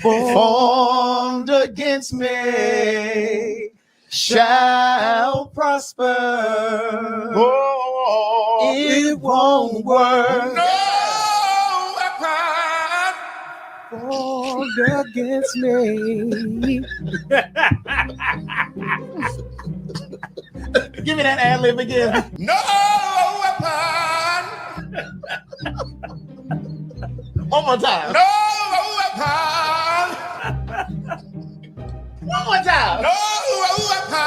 formed against me shall prosper. Oh, it won't work. No weapon formed against me. Give me that ad-lib again. No weapon. One more time. No weapon. One more time. No weapon.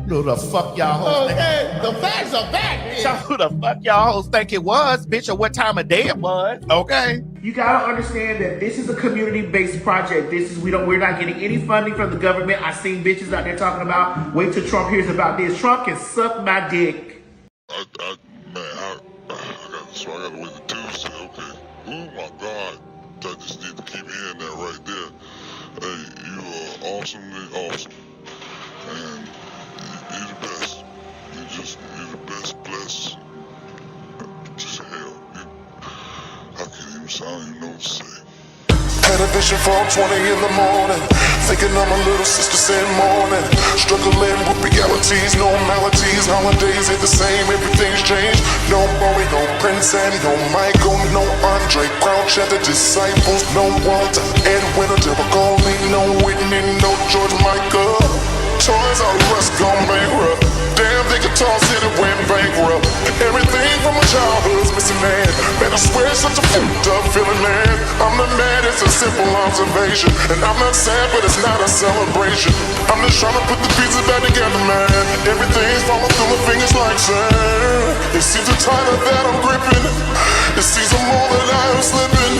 Who the fuck y'all hoes? Okay, the facts are back. So who the fuck y'all hoes think it was, bitch, or what time of day it was? Okay. You gotta understand that this is a community-based project. We're not getting any funding from the government. I seen bitches out there talking about, wait till Trump hears about this. Trump can suck my dick. I got to wait till Tuesday. Okay. Oh my God. I just need to keep hearing that right there. Hey, you are awesomely awesome. And you're the best. You're the best blessed. Just hell. I can't even sound even know what to say. Had a vision for 20 in the morning, thinking of my little sister said morning. Struggling with realities, no maladies. Holidays ain't the same, everything's changed. No Bowie, no Prince, and no Michael, no Andre Crouch and the Disciples, no Walter, Edwin, or Deborah Goldie, no Whitney, no George Michael. Toys R Us gone bankrupt. Damn, the Guitar City went bankrupt. Everything from my childhood's missing, man. Man, I swear it's such a fucked up feeling, man. I'm not mad, it's a simple observation. And I'm not sad, but it's not a celebration. I'm just trying to put the pieces back together, man. Everything's falling through my fingers like sand. It seems the tighter that I'm gripping. It seems the more that I am slipping.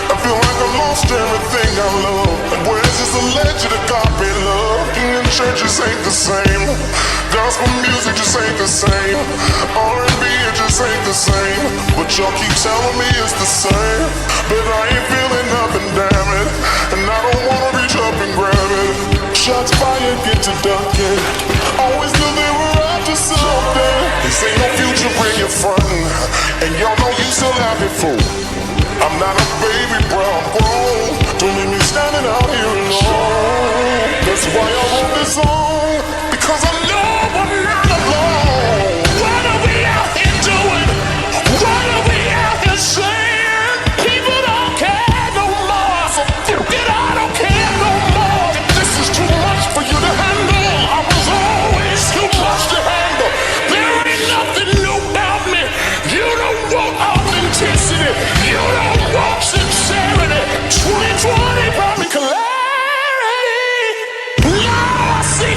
I feel like I lost everything I love. Where's this alleged agape love? In churches ain't the same. Gospel music just ain't the same. R&B it just ain't the same. But y'all keep telling me it's the same. But I ain't feeling nothing, damn it. And I don't wanna reach up and grab it. Shots fired, get to ducking. Always knew they were after something. This ain't no future when you're frontin'. And y'all know you still have it, fool. I'm not a baby, bro, I'm grown. Don't leave me standing out here alone. That's why I wrote this song, because I know I'm not alone. What are we out here doing? What are we out here saying? People don't care no more, so fuck it, I don't care no more. If this is too much for you to handle, I was always too much to handle. There ain't nothing new about me. You don't want authenticity. You don't want sincerity. 2020 brought me clarity. Now I see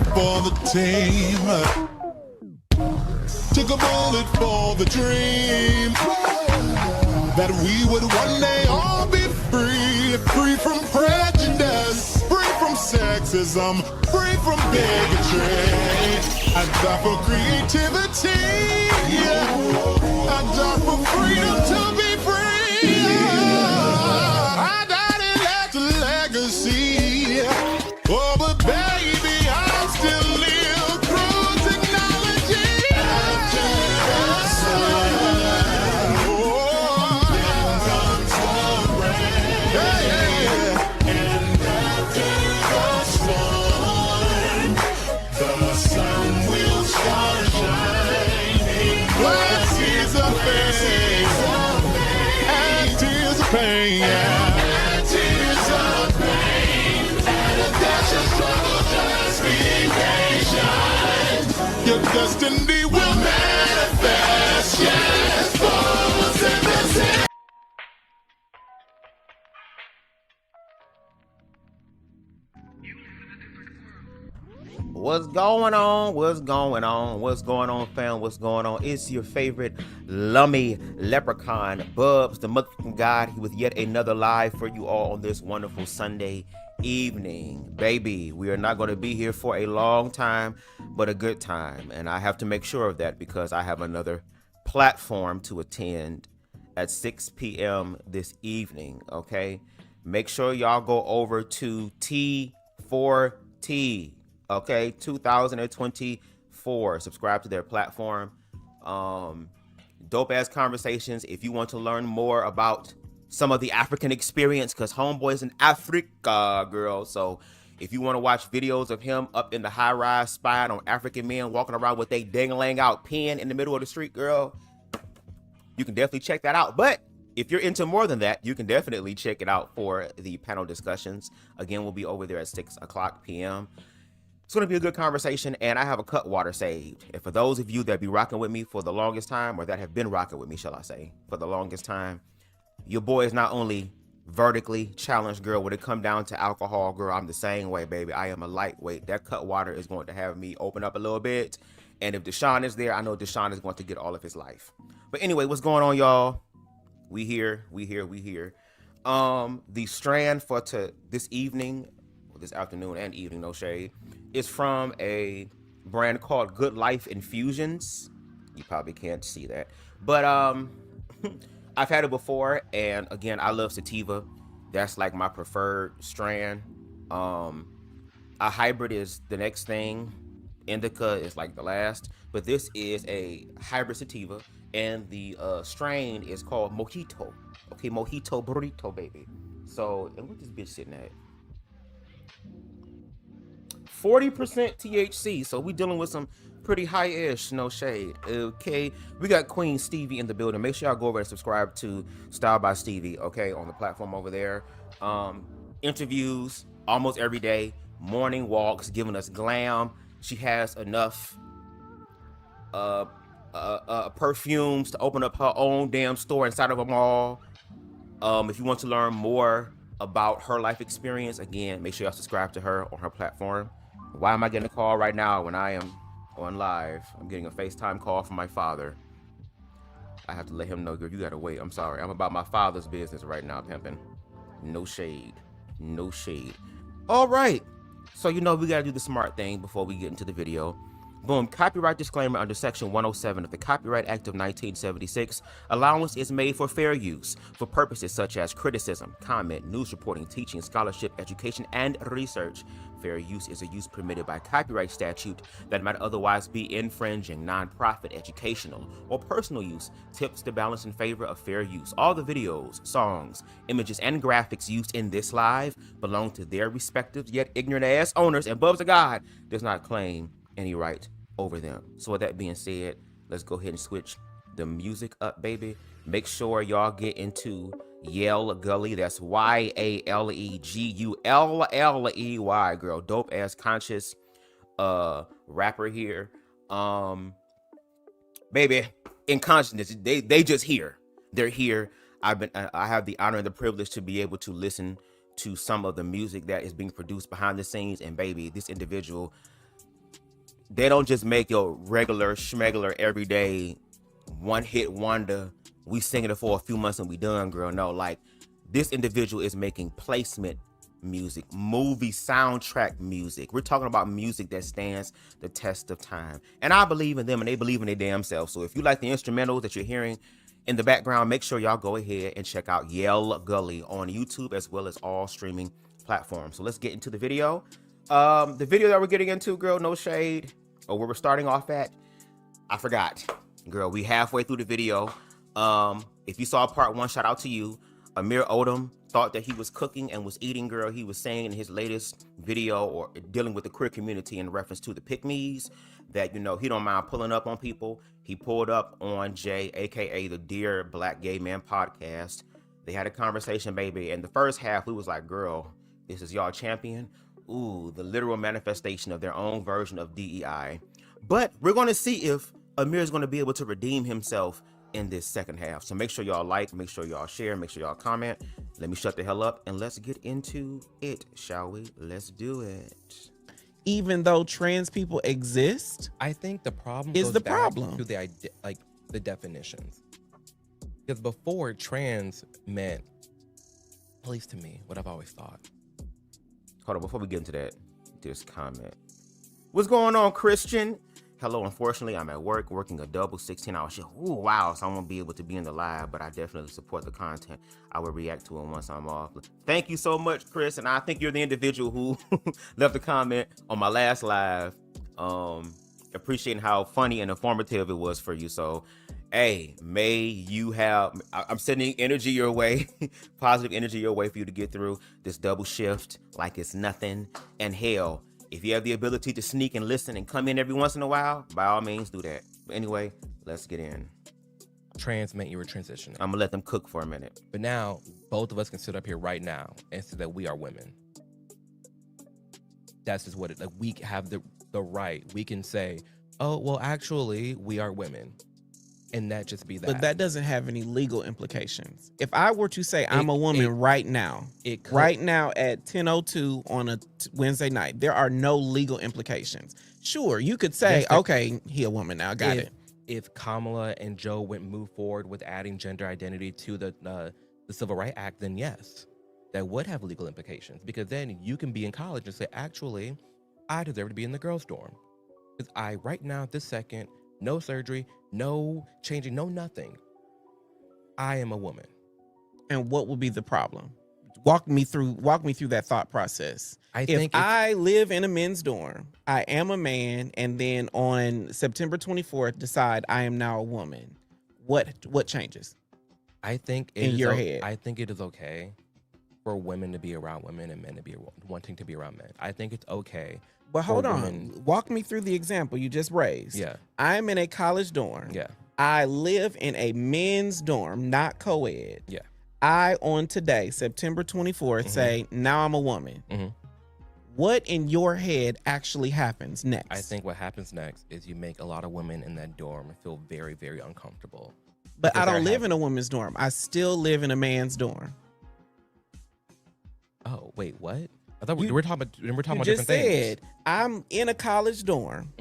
for the team. Took a bullet for the dream that we would one day all be free, free from prejudice, free from sexism, free from bigotry. I die for creativity. I die for freedom to be free. I died and left a legacy. Oh, but baby, I still live through technology. After the sun, then comes the rain. And after the sun will start shining. Blood, tears of pain, and tears of pain, and tears of pain, and a dash of struggle. Just be patient. Your destiny will manifest. Yes, falls in the sand. What's going on? What's going on? What's going on, fam? What's going on? It's your favorite lummy leprechaun, Bubs, the motherfucking God, with yet another live for you all on this wonderful Sunday evening. Baby, we are not going to be here for a long time, but a good time. And I have to make sure of that because I have another platform to attend at 6 p.m. this evening, okay? Make sure y'all go over to T4T. Okay, 2024. Subscribe to their platform. Dope ass conversations. If you want to learn more about some of the African experience, because homeboy's in Africa, girl. So if you want to watch videos of him up in the high rise spying on African men walking around with a dang-a-lang out pen in the middle of the street, girl, you can definitely check that out. But if you're into more than that, you can definitely check it out for the panel discussions. Again, we'll be over there at 6 o'clock p.m. It's going to be a good conversation, and I have a cut water saved. And for those of you that be rocking with me for the longest time, or that have been rocking with me, shall I say, for the longest time, your boy is not only vertically challenged, girl, when it come down to alcohol, girl, I'm the same way, baby. I am a lightweight. That cut water is going to have me open up a little bit. And if Deshaun is there, I know Deshaun is going to get all of his life. But anyway, what's going on, y'all? We here. The strand for this evening, this afternoon and evening, no shade, is from a brand called Good Life Infusions. You probably can't see that, but I've had it before, and again, I love sativa. That's like my preferred strand. A hybrid is the next thing. Indica is like the last, but this is a hybrid sativa, and the strain is called Mojito. Okay, Mojito Burrito, baby. So, and what this bitch sitting at? 40% THC, so we dealing with some pretty high-ish, no shade. Okay, we got Queen Stevie in the building. Make sure y'all go over and subscribe to Style by Stevie, okay, on the platform over there. Interviews almost every day, morning walks, giving us glam. She has enough perfumes to open up her own damn store inside of a mall. If you want to learn more about her life experience, again, make sure y'all subscribe to her on her platform. Why am I getting a call right now when I am on live? I'm getting a FaceTime call from my father. I have to let him know, girl, you gotta wait. I'm sorry. I'm about my father's business right now, pimping. No shade. No shade. All right. So, you know, we gotta do the smart thing before we get into the video. Boom, copyright disclaimer under Section 107 of the Copyright Act of 1976. Allowance is made for fair use for purposes such as criticism, comment, news reporting, teaching, scholarship, education, and research. Fair use is a use permitted by copyright statute that might otherwise be infringing. Non-profit, educational, or personal use tips the balance in favor of fair use. All the videos, songs, images, and graphics used in this live belong to their respective yet ignorant ass owners, and BubzDaGawd does not claim any right over them. So with that being said, let's go ahead and switch the music up, baby. Make sure y'all get into Yell Gully. That's YALEGULLEY, girl. Dope ass conscious rapper here. Baby, in consciousness, they just here. They're here. I have the honor and the privilege to be able to listen to some of the music that is being produced behind the scenes, and baby, this individual, they don't just make your regular schmegular everyday one hit wonder. We singing it for a few months and we done, girl. No, like this individual is making placement music, movie soundtrack music. We're talking about music that stands the test of time. And I believe in them and they believe in their damn self. So if you like the instrumentals that you're hearing in the background, make sure y'all go ahead and check out Yell Gully on YouTube as well as all streaming platforms. So let's get into the video. The video that we're getting into, girl, no shade, or where we're starting off at, I forgot. Girl, we halfway through the video. If you saw part one, shout out to you. Amir Odom thought that he was cooking and was eating, girl. He was saying in his latest video or dealing with the queer community in reference to the pick-me's that, you know, he don't mind pulling up on people. He pulled up on Jay, aka the Dear Black Gay Man podcast. They had a conversation, baby. And the first half, we was like, girl, this is y'all champion. Ooh, the literal manifestation of their own version of DEI. But we're going to see if Amir is going to be able to redeem himself in this second half. So make sure y'all like, make sure y'all share, make sure y'all comment. Let me shut the hell up and let's get into it, shall we? Let's do it. Even though trans people exist, I think the problem is goes the back problem. to the definitions. Because before, trans meant, at least to me, what I've always thought. Hold on, before we get into that, this comment. What's going on, Christian? Hello, unfortunately, I'm at work working a double 16-hour shift. Ooh, wow, so I won't be able to be in the live, but I definitely support the content. I will react to it once I'm off. Thank you so much, Chris, and I think you're the individual who left a comment on my last live, appreciating how funny and informative it was for you. So, hey, may you have, I'm sending energy your way, positive energy your way for you to get through this double shift like it's nothing. And hell, if you have the ability to sneak and listen and come in every once in a while, by all means do that. But anyway, let's get in. Trans meant you were transitioning. I'm gonna let them cook for a minute. But now, both of us can sit up here right now and say that we are women. That's just what it, like, we have the right. We can say, oh, well, actually, we are women. And that just be that. but that doesn't have any legal implications. If I were to say I'm a woman right now, right now at 10:02 on a Wednesday night, there are no legal implications. Sure, you could say, okay, he a woman now, got it. If Kamala and Joe move forward with adding gender identity to the Civil Rights Act, then yes, that would have legal implications, because then you can be in college and say, actually, I deserve to be in the girls' dorm. Because I, right now, this second, no surgery, no changing, no nothing, I am a woman. And what would be the problem? Walk me through that thought process. If I live in a men's dorm, I am a man, and then on September 24th decide I am now a woman, what changes? I think in your head. I think it is okay for women to be around women and men to be wanting to be around men. I think it's okay. But hold on. Walk me through the example you just raised. Yeah. I'm in a college dorm. Yeah. I live in a men's dorm, not co-ed. Yeah. I, on today, September 24th, say, now I'm a woman. What in your head actually happens next? I think what happens next is you make a lot of women in that dorm feel very, very uncomfortable. But I don't live in a woman's dorm. I still live in a man's dorm. Oh, wait, what? I thought we were talking about different just things. said, I'm in a college dorm.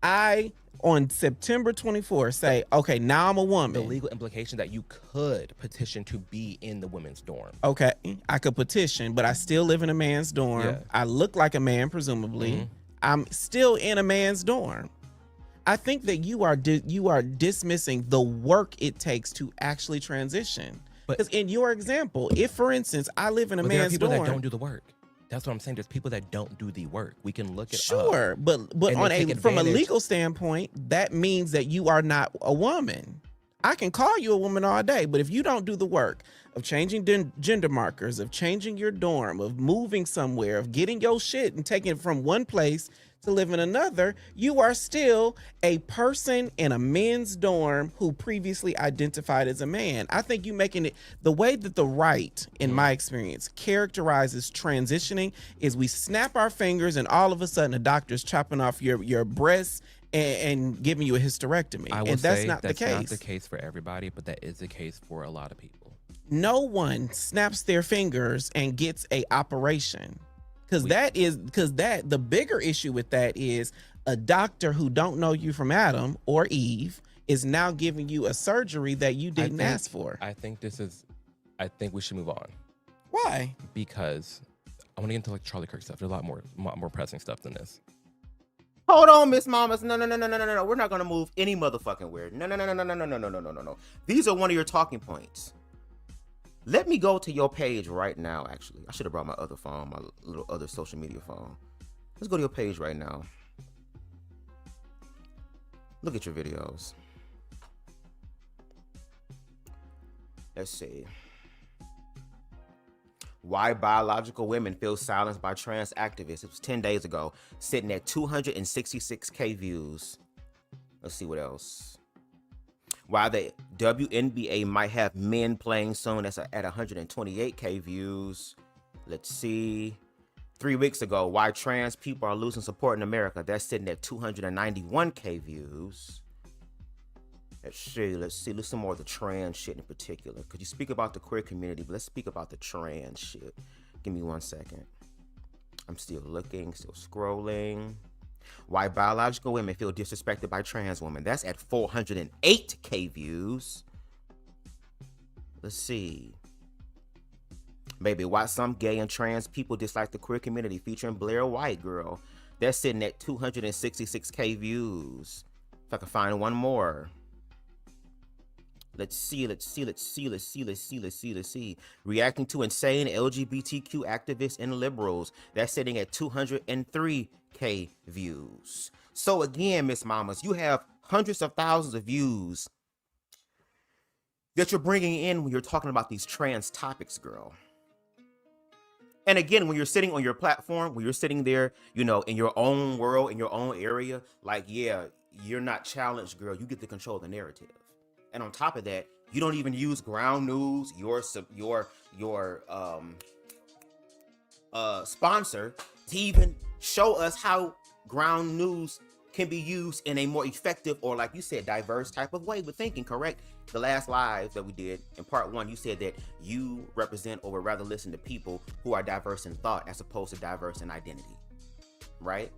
I, on September 24th, say, okay, now I'm a woman. The legal implication that you could petition to be in the women's dorm. Okay, I could petition, but I still live in a man's dorm. Yeah. I look like a man, presumably. I'm still in a man's dorm. I think that you are dismissing the work it takes to actually transition. Because in your example, if, for instance, I live in a man's dorm. There are people that don't do the work. That's what I'm saying. There's people that don't do the work. We can look at sure, but from a legal standpoint, that means that you are not a woman. I can call you a woman all day, but if you don't do the work of changing gender markers, of changing your dorm, of moving somewhere, of getting your shit and taking it from one place to live in another, you are still a person in a men's dorm who previously identified as a man. I think you making it, the way that the right, in my experience, characterizes transitioning is we snap our fingers and all of a sudden a doctor's chopping off your breasts and giving you a hysterectomy. And that's not the case. That's not the case for everybody, but that is the case for a lot of people. No one snaps their fingers and gets a operation. The bigger issue with that is a doctor who don't know you from Adam or Eve is now giving you a surgery that you didn't ask for. I think we should move on. Why? Because I want to get into like Charlie Kirk stuff. There's a lot more pressing stuff than this. Hold on, Miss Mamas. No. We're not gonna move any motherfucking where. No. These are one of your talking points. Let me go to your page right now. Actually, I should have brought my other phone, my little other social media phone. Let's go to your page right now. Look at your videos. Let's see. Why biological women feel silenced by trans activists. It was 10 days ago, sitting at 266K views. Let's see what else. Why the WNBA might have men playing soon. That's at 128K views. Let's see. 3 weeks ago, why trans people are losing support in America. That's sitting at 291K views. Let's see. Listen more of the trans shit in particular. Because you speak about the queer community, but let's speak about the trans shit. Give me 1 second. I'm still looking, still scrolling. Why biological women feel disrespected by trans women. That's at 408K views. Let's see. Maybe why some gay and trans people dislike the queer community, featuring Blair White Girl. That's sitting at 266K views. If I can find one more. Let's see. Reacting to insane LGBTQ activists and liberals. That's sitting at 203K views. So again, Miss Mamas, you have hundreds of thousands of views that you're bringing in when you're talking about these trans topics, girl. And again, when you're sitting on your platform, when you're sitting there, you know, in your own world, in your own area, like, yeah, you're not challenged, girl. You get to control the narrative. And on top of that, you don't even use Ground News, your sponsor, to even show us how Ground News can be used in a more effective, or like you said, diverse type of way with thinking, correct? The last live that we did in part 1, you said that you represent or would rather listen to people who are diverse in thought as opposed to diverse in identity, right?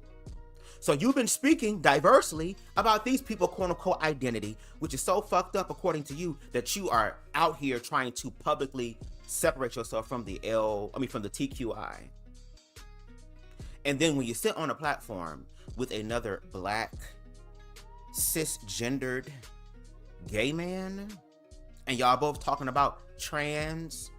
So you've been speaking diversely about these people, quote unquote, identity, which is so fucked up according to you that you are out here trying to publicly separate yourself from the TQI. And then when you sit on a platform with another black, cisgendered gay man, and y'all both talking about trans,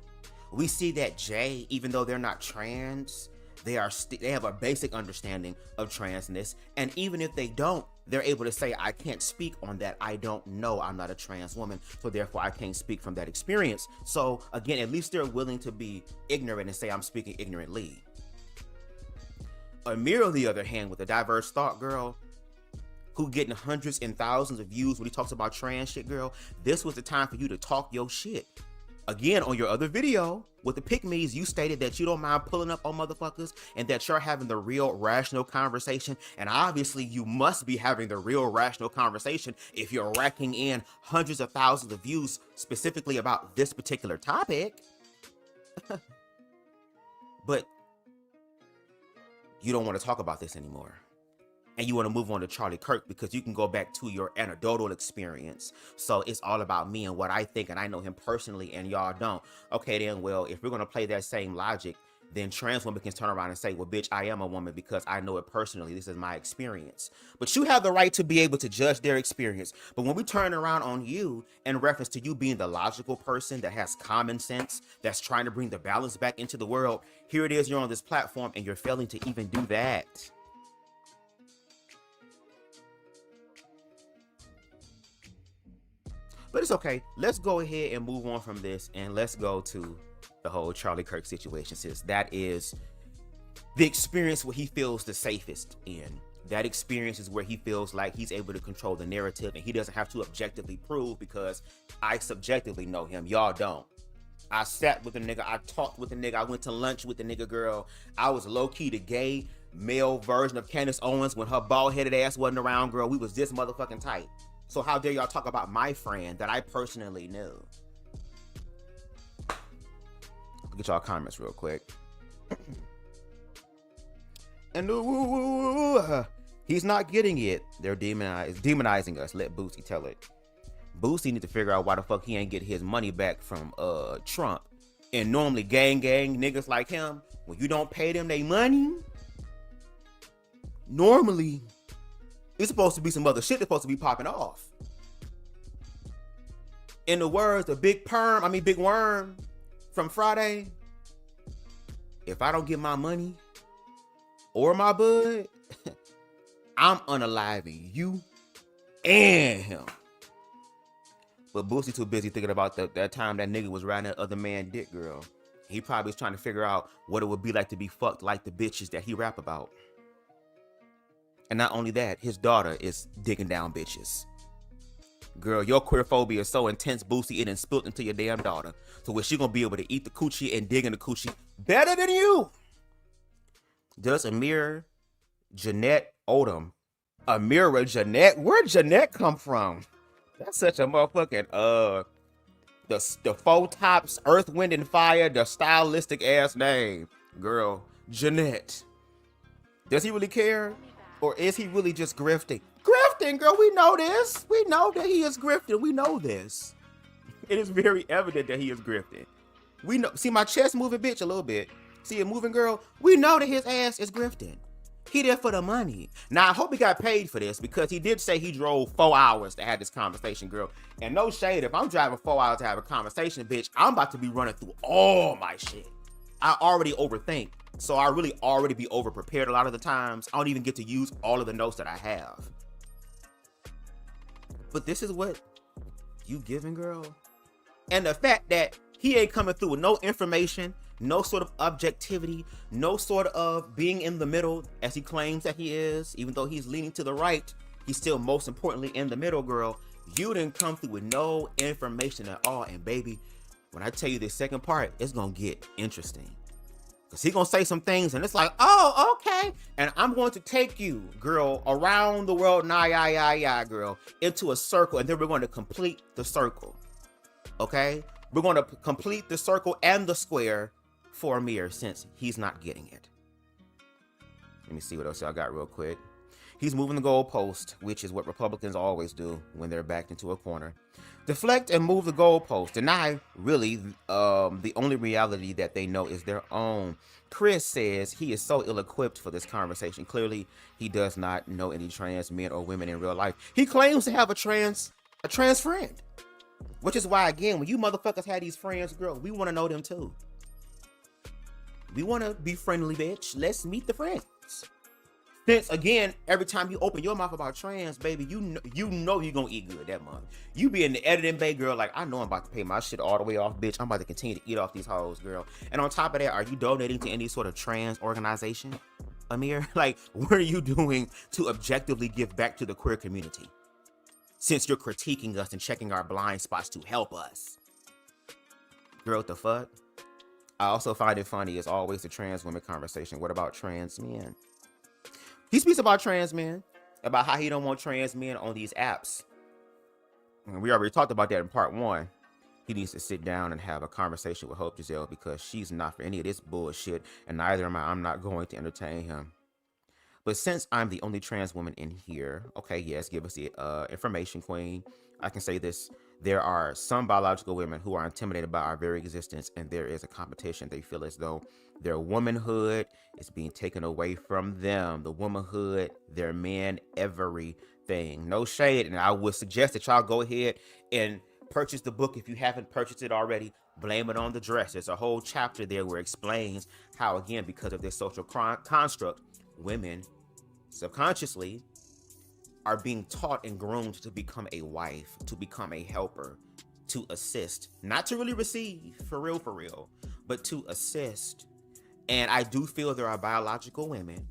we see that Jay, even though they're not trans, they have a basic understanding of transness, and even if they don't, they're able to say, I can't speak on that. I don't know. I'm not a trans woman, so therefore I can't speak from that experience. So again, at least they're willing to be ignorant and say I'm speaking ignorantly. Amir, on the other hand, with a diverse thought, girl, who getting hundreds and thousands of views when he talks about trans shit, girl, this was the time for you to talk your shit. Again, on your other video with the pick-me's, you stated that you don't mind pulling up on motherfuckers and that you're having the real rational conversation. And obviously you must be having the real rational conversation if you're racking in hundreds of thousands of views specifically about this particular topic. But you don't want to talk about this anymore. And you want to move on to Charlie Kirk because you can go back to your anecdotal experience. So it's all about me and what I think, and I know him personally and y'all don't. Okay, then, well, if we're going to play that same logic, then trans women can turn around and say, well, bitch, I am a woman because I know it personally. This is my experience. But you have the right to be able to judge their experience. But when we turn around on you in reference to you being the logical person that has common sense, that's trying to bring the balance back into the world, here it is, you're on this platform and you're failing to even do that. But it's okay. Let's go ahead and move on from this and let's go to the whole Charlie Kirk situation, since that is the experience where he feels the safest in. That experience is where he feels like he's able to control the narrative and he doesn't have to objectively prove, because I subjectively know him. Y'all don't. I sat with a nigga. I talked with a nigga. I went to lunch with the nigga girl. I was low-key the gay male version of Candace Owens when her bald-headed ass wasn't around, girl. We was this motherfucking tight. So how dare y'all talk about my friend that I personally knew? Look at y'all comments real quick. And He's not getting it. They're demonizing us. Let Boosie tell it. Boosie need to figure out why the fuck he ain't get his money back from Trump. And normally gang niggas like him, when you don't pay them they money, normally it's supposed to be some other shit that's supposed to be popping off. In the words of Big Worm from Friday, if I don't get my money or my bud, I'm unaliving you and him. But Boosie too busy thinking about that time that nigga was riding that other man dick, girl. He probably was trying to figure out what it would be like to be fucked like the bitches that he rap about. And not only that, his daughter is digging down bitches. Girl, your queer phobia is so intense, Boosie, it done spilt into your damn daughter. So where she gonna be able to eat the coochie and dig in the coochie better than you? Does Amir Jeanette Odom. Amira Jeanette? Where'd Jeanette come from? That's such a motherfucking, the Four Tops, Earth, Wind, and Fire, the stylistic ass name. Girl, Jeanette. Does he really care? Or is he really just grifting? Grifting, girl, we know this. We know that he is grifting. We know this. It is very evident that he is grifting. We know. See my chest moving, bitch, a little bit. See it moving, girl? We know that his ass is grifting. He there for the money. Now, I hope he got paid for this because he did say he drove 4 hours to have this conversation, girl. And no shade, if I'm driving 4 hours to have a conversation, bitch, I'm about to be running through all my shit. I already overthink. So I really already be over-prepared a lot of the times. I don't even get to use all of the notes that I have. But this is what you giving, girl. And the fact that he ain't coming through with no information, no sort of objectivity, no sort of being in the middle as he claims that he is, even though he's leaning to the right, he's still most importantly in the middle, girl. You didn't come through with no information at all. And baby, when I tell you this second part, it's gonna get interesting. Cause he gonna say some things and it's like, oh, okay. And I'm going to take you, girl, around the world, girl, into a circle. And then we're going to complete the circle. Okay? We're going to complete the circle and the square for Amir since he's not getting it. Let me see what else I got real quick. He's moving the goalpost, which is what Republicans always do when they're backed into a corner. Deflect and move the goalpost. Deny, really, the only reality that they know is their own. Chris says he is so ill-equipped for this conversation. Clearly, he does not know any trans men or women in real life. He claims to have a trans friend. Which is why, again, when you motherfuckers have these friends, girl, we want to know them too. We want to be friendly, bitch. Let's meet the friends. Since, again, every time you open your mouth about trans, baby, you know you're going to eat good that month. You be in the editing bay, girl, like, I know I'm about to pay my shit all the way off, bitch. I'm about to continue to eat off these hoes, girl. And on top of that, are you donating to any sort of trans organization, Amir? Like, what are you doing to objectively give back to the queer community? Since you're critiquing us and checking our blind spots to help us. Girl, what the fuck? I also find it funny, as always, the trans women conversation. What about trans men? He speaks about trans men, about how he don't want trans men on these apps. And we already talked about that in part 1. He needs to sit down and have a conversation with Hope Giselle because she's not for any of this bullshit, and neither am I. I'm not going to entertain him. But since I'm the only trans woman in here, okay, yes, give us the information, queen. I can say this. There are some biological women who are intimidated by our very existence, and there is a competition. They feel as though their womanhood is being taken away from them. The womanhood, their man, everything. No shade, and I would suggest that y'all go ahead and purchase the book if you haven't purchased it already. Blame it on the dress. There's a whole chapter there where it explains how, again, because of this social construct, women subconsciously are being taught and groomed to become a wife, to become a helper, to assist, not to really receive, for real, but to assist. And I do feel there are biological women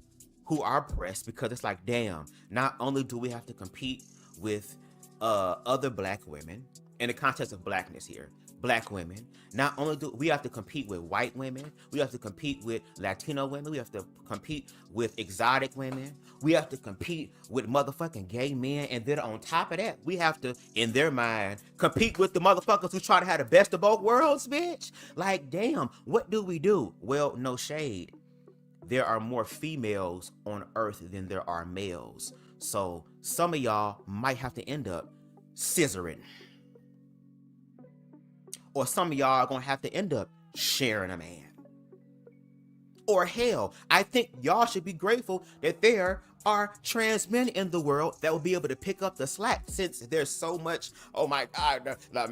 who are oppressed because it's like, damn, not only do we have to compete with other black women in the context of blackness here, black women, not only do we have to compete with white women, we have to compete with Latino women, we have to compete with exotic women, we have to compete with motherfucking gay men, and then on top of that, we have to, in their mind, compete with the motherfuckers who try to have the best of both worlds, bitch. Like, damn, what do we do? Well, no shade. there are more females on Earth than there are males. So some of y'all might have to end up scissoring. Or some of y'all are going to have to end up sharing a man. Or hell, I think y'all should be grateful that there are trans men in the world that will be able to pick up the slack, since there's so much, oh my God, the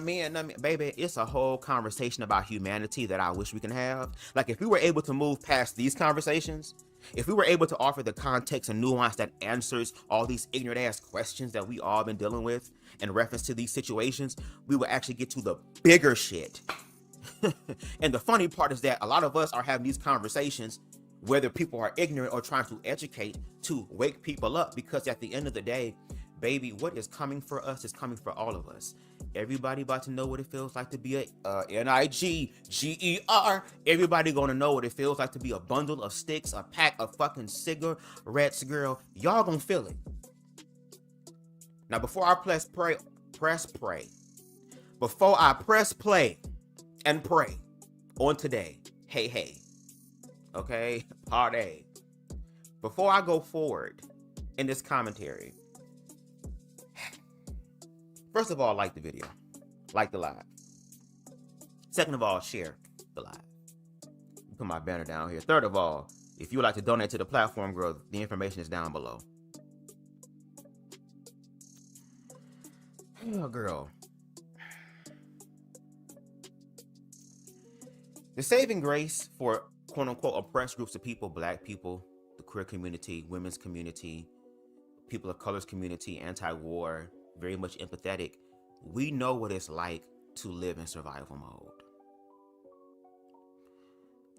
men. Baby, it's a whole conversation about humanity that I wish we can have. Like, if we were able to move past these conversations, if we were able to offer the context and nuance that answers all these ignorant ass questions that we all been dealing with in reference to these situations, we would actually get to the bigger shit. And the funny part is that a lot of us are having these conversations, whether people are ignorant or trying to educate, to wake people up, because at the end of the day, baby, what is coming for us is coming for all of us. Everybody about to know what it feels like to be a Niger. Everybody gonna know what it feels like to be a bundle of sticks, a pack of fucking cigarettes, girl. Y'all gonna feel it. Now, before I press play and pray on today, hey, okay, party. Before I go forward in this commentary, first of all, like the video, like the live. Second of all, share the live. Put my banner down here. Third of all, if you would like to donate to the platform, girl, the information is down below. Oh, girl. The saving grace for quote-unquote oppressed groups of people, black people, the queer community, women's community, people of color's community, anti-war, very much empathetic, we know what it's like to live in survival mode.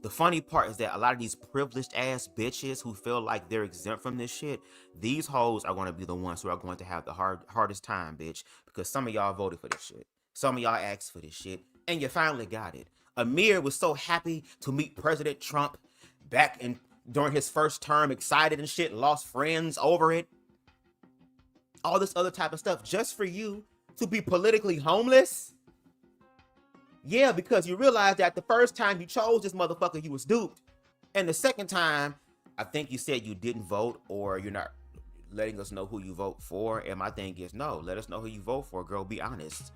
The funny part is that a lot of these privileged ass bitches who feel like they're exempt from this shit, these hoes are going to be the ones who are going to have the hardest time, bitch, because some of y'all voted for this shit. Some of y'all asked for this shit, and you finally got it. Amir was so happy to meet President Trump back during his first term, excited and shit, lost friends over it. All this other type of stuff just for you to be politically homeless? Yeah, because you realize that the first time you chose this motherfucker, you was duped. And the second time, I think you said you didn't vote, or you're not letting us know who you vote for. And my thing is, no, let us know who you vote for, girl. Be honest.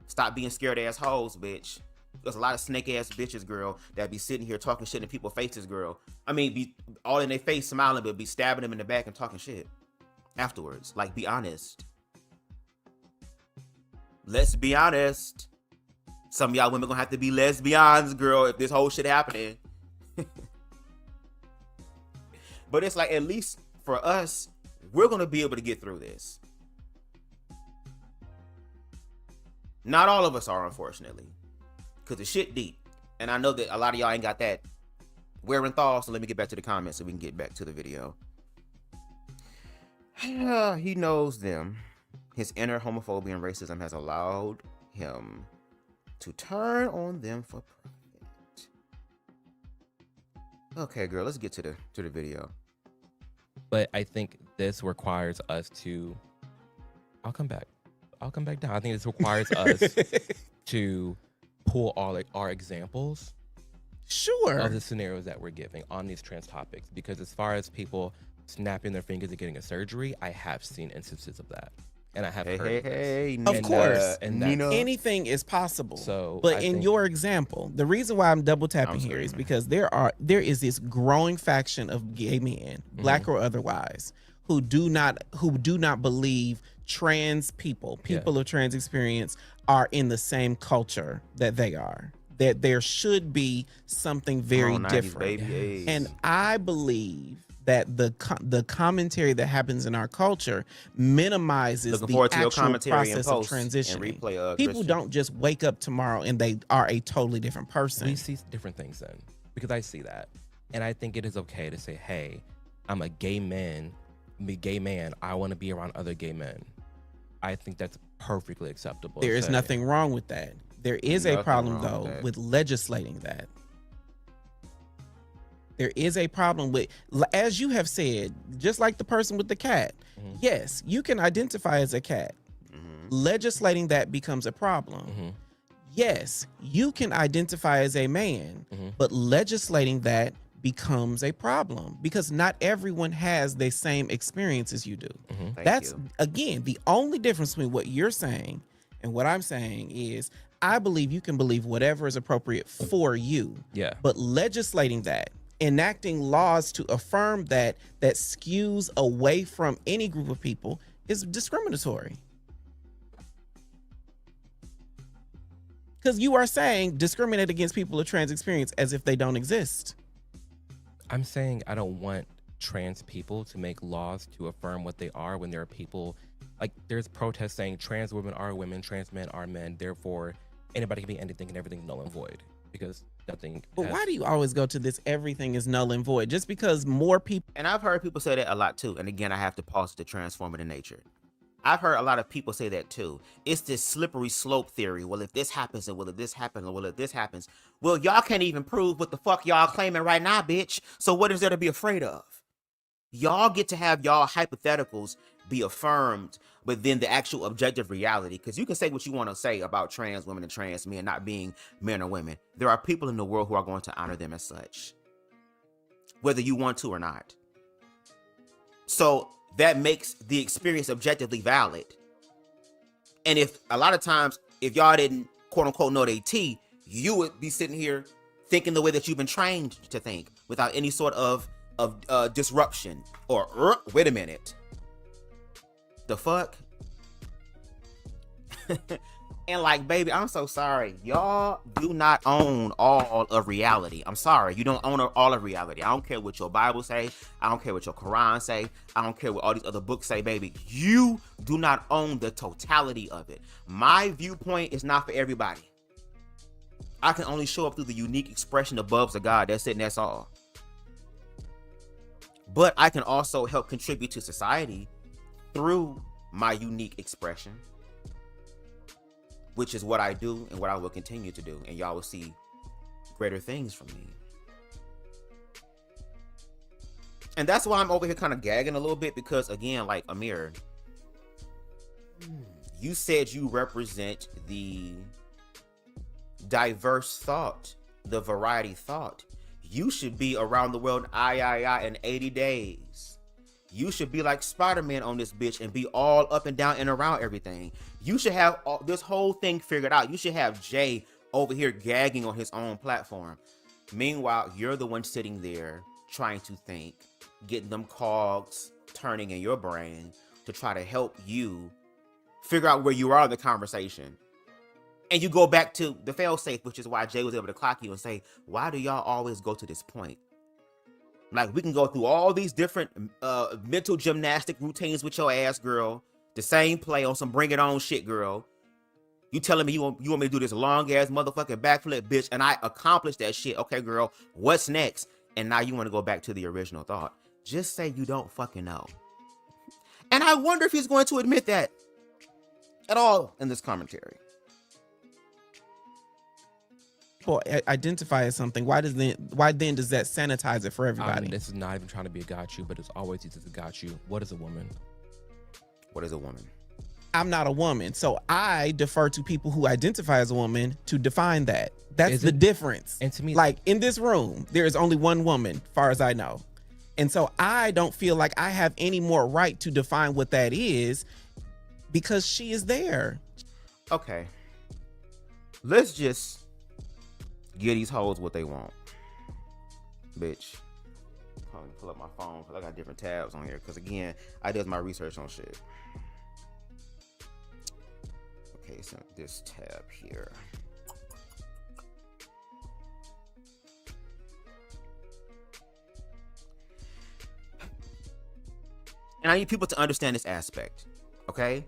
Stop being scared ass hoes, bitch. There's a lot of snake ass bitches, girl, that be sitting here talking shit in people's faces, girl. I mean, be all in their face smiling, but be stabbing them in the back and talking shit afterwards. Like, be honest. Let's be honest. Some of y'all women gonna have to be lesbians, girl, if this whole shit happening. But it's like, at least for us, we're gonna be able to get through this. Not all of us are, unfortunately, because the shit deep. And I know that a lot of y'all ain't got that wherewithal, so let me get back to the comments so we can get back to the video. He knows them. His inner homophobia and racism has allowed him to turn on them for profit. Okay, girl, let's get to the video. But I think this requires us to... I'll come back down. I think this requires us to pull all our examples, sure, of the scenarios that we're giving on these trans topics. Because as far as people snapping their fingers and getting a surgery, I have seen instances of that. And I have heard of course, and anything is possible. So, but in your example, the reason why I'm double tapping here is because there is this growing faction of gay men, black or otherwise, who do not believe trans people of trans experience are in the same culture that they are. That there should be something very different. And I believe that the commentary that happens in our culture minimizes the actual process of transitioning. People don't just wake up tomorrow and they are a totally different person. We see different things then, because I see that. And I think it is okay to say, hey, I'm a gay man. I want to be around other gay men. I think that's perfectly acceptable. There is nothing wrong with that. There is a problem, though, with legislating that. There is a problem with, as you have said, just like the person with the cat. Yes, you can identify as a cat. Legislating that becomes a problem. yes, you can identify as a man, but legislating that becomes a problem because not everyone has the same experience as you do. That's again the only difference between what you're saying and what I'm saying is I believe you can believe whatever is appropriate for you. Yeah. But legislating that, enacting laws to affirm that skews away from any group of people is discriminatory. Because you are saying discriminate against people of trans experience as if they don't exist. I'm saying I don't want trans people to make laws to affirm what they are when there are people, like there's protests saying trans women are women, trans men are men, therefore anybody can be anything and everything's null and void because nothing. But why do you always go to this everything is null and void? Just because more people. And I've heard people say that a lot too. And again, I have to pause to transformative nature. I've heard a lot of people say that too. It's this slippery slope theory. Well, if this happens, and well, if this happens, and well, if this happens, well, y'all can't even prove what the fuck y'all claiming right now, bitch. So what is there to be afraid of? Y'all get to have y'all hypotheticals be affirmed, but then the actual objective reality, because you can say what you want to say about trans women and trans men not being men or women. There are people in the world who are going to honor them as such, whether you want to or not. So that makes the experience objectively valid. And if a lot of times, if y'all didn't quote unquote know the T, you would be sitting here thinking the way that you've been trained to think without any sort of disruption or wait a minute, the fuck. And like, baby, I'm so sorry. Y'all do not own all of reality. I'm sorry. You don't own all of reality. I don't care what your Bible say. I don't care what your Quran say. I don't care what all these other books say, baby. You do not own the totality of it. My viewpoint is not for everybody. I can only show up through the unique expression of BubzDaGawd. That's it and that's all. But I can also help contribute to society through my unique expression, which is what I do and what I will continue to do. And y'all will see greater things from me. And that's why I'm over here kind of gagging a little bit because, again, like Amir, you said you represent the diverse thought, the variety thought. You should be around the world in 80 days. You should be like Spider-Man on this bitch and be all up and down and around everything. You should have this whole thing figured out. You should have Jay over here gagging on his own platform. Meanwhile, you're the one sitting there trying to think, getting them cogs turning in your brain to try to help you figure out where you are in the conversation. And you go back to the fail-safe, which is why Jay was able to clock you and say, why do y'all always go to this point? Like, we can go through all these different mental gymnastic routines with your ass, girl. The same play on some bring it on shit, girl. You telling me you want me to do this long-ass motherfucking backflip, bitch, and I accomplished that shit. Okay, girl, what's next? And now you want to go back to the original thought. Just say you don't fucking know. And I wonder if he's going to admit that at all in this commentary. Identify as something. Why then does that sanitize it for everybody? This is not even trying to be a got you, but it's always easy to got you. What is a woman? What is a woman? I'm not a woman, so I defer to people who identify as a woman to define that. That's the difference. And to me, like in this room, there is only one woman, far as I know, and so I don't feel like I have any more right to define what that is because she is there. Okay, let's just give these hoes what they want, bitch. I'm gonna pull up my phone because I got different tabs on here. Because again, I did my research on shit. Okay, so this tab here. And I need people to understand this aspect, okay?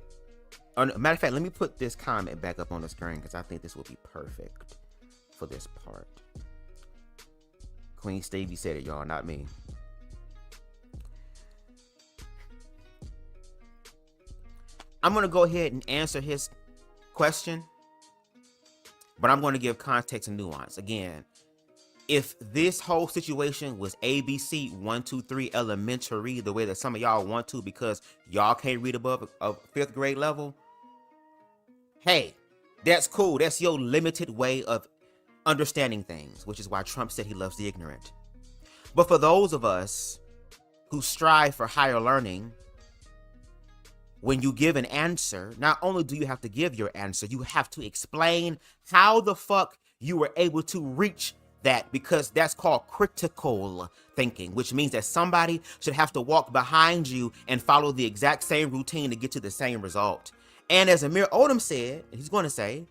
Matter of fact, let me put this comment back up on the screen because I think this will be perfect for this part. Queen Stevie said it, y'all, not me. I'm going to go ahead and answer his question, but I'm going to give context and nuance. Again, if this whole situation was ABC 1, 2, 3 elementary, the way that some of y'all want to because y'all can't read above a 5th grade level, hey, That's cool. That's your limited way of understanding things, which is why Trump said he loves the ignorant. But for those of us who strive for higher learning, when you give an answer, not only do you have to give your answer, you have to explain how the fuck you were able to reach that, because that's called critical thinking, which means that somebody should have to walk behind you and follow the exact same routine to get to the same result. And as Amir Odom said, and he's going to say,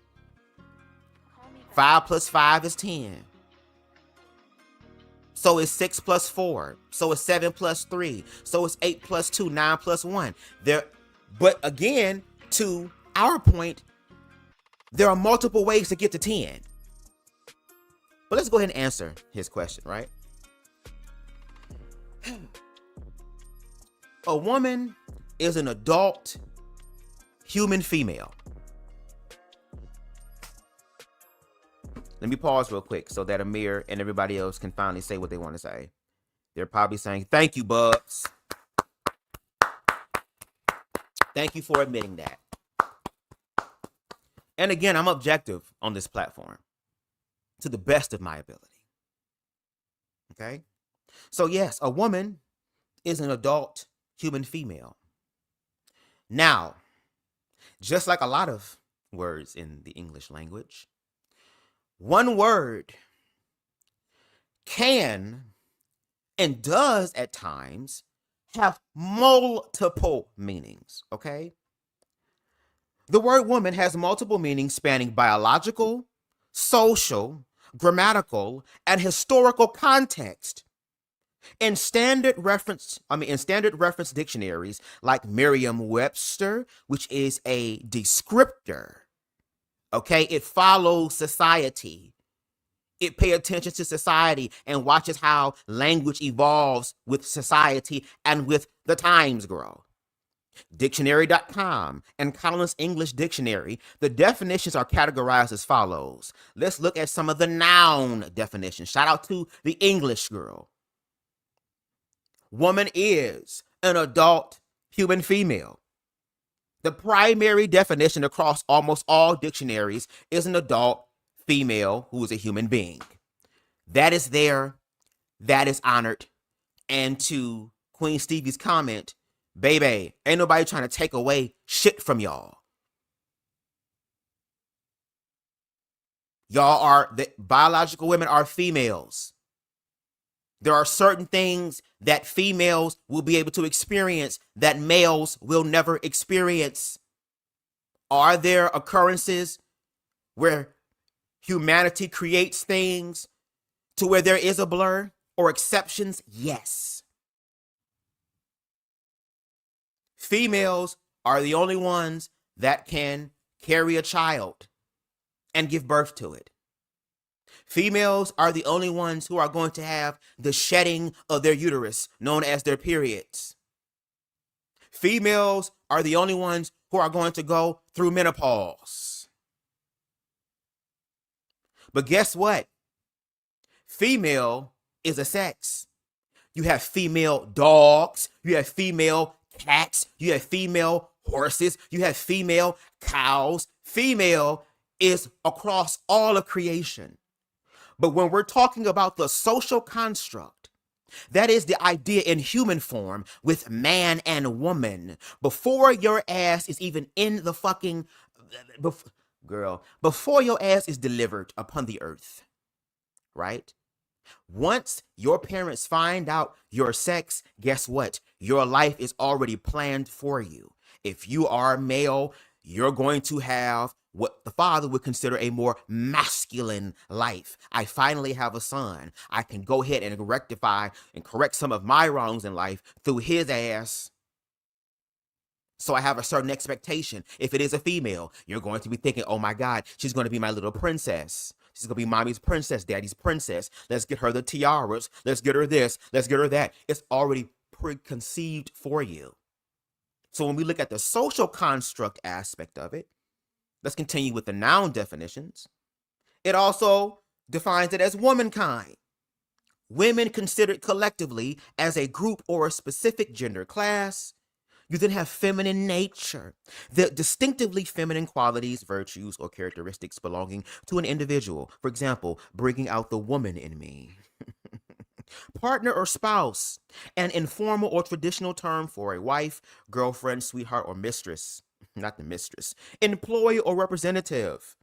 5 plus 5 is 10. So is 6 plus 4. So is 7 plus 3. So is 8 plus 2, 9 plus 1. But again, to our point, there are multiple ways to get to 10. But let's go ahead and answer his question, right? A woman is an adult human female. Let me pause real quick so that Amir and everybody else can finally say what they want to say. They're probably saying, thank you, Bubs. Thank you for admitting that. And again, I'm objective on this platform to the best of my ability. Okay? So yes, a woman is an adult human female. Now, just like a lot of words in the English language, one word can and does at times have multiple meanings, okay? The word woman has multiple meanings spanning biological, social, grammatical, and historical context. In standard reference dictionaries like Merriam-Webster, which is a descriptor, okay, it follows society. It pays attention to society and watches how language evolves with society and with the times grow. Dictionary.com and Collins English Dictionary, the definitions are categorized as follows. Let's look at some of the noun definitions. Shout out to the English girl. Woman is an adult human female. The primary definition across almost all dictionaries is an adult female who is a human being. That is there, that is honored. And to Queen Stevie's comment, baby, ain't nobody trying to take away shit from y'all. The biological women are females. There are certain things that females will be able to experience that males will never experience. Are there occurrences where humanity creates things to where there is a blur or exceptions? Yes. Females are the only ones that can carry a child and give birth to it. Females are the only ones who are going to have the shedding of their uterus, known as their periods. Females are the only ones who are going to go through menopause. But guess what? Female is a sex. You have female dogs, you have female cats, you have female horses, you have female cows. Female is across all of creation. But when we're talking about the social construct, that is the idea in human form with man and woman, before your ass is even in the fucking, before your ass is delivered upon the earth, right? Once your parents find out your sex, guess what? Your life is already planned for you. If you are male, you're going to have what the father would consider a more masculine life. I finally have a son. I can go ahead and rectify and correct some of my wrongs in life through his ass. So I have a certain expectation. If it is a female, you're going to be thinking, oh my God, she's going to be my little princess. She's going to be mommy's princess, daddy's princess. Let's get her the tiaras. Let's get her this. Let's get her that. It's already preconceived for you. So when we look at the social construct aspect of it, let's continue with the noun definitions. It also defines it as womankind. Women considered collectively as a group or a specific gender class. You then have feminine nature, the distinctively feminine qualities, virtues, or characteristics belonging to an individual. For example, bringing out the woman in me. Partner or spouse, an informal or traditional term for a wife, girlfriend, sweetheart, or mistress. Not the mistress. Employee or representative,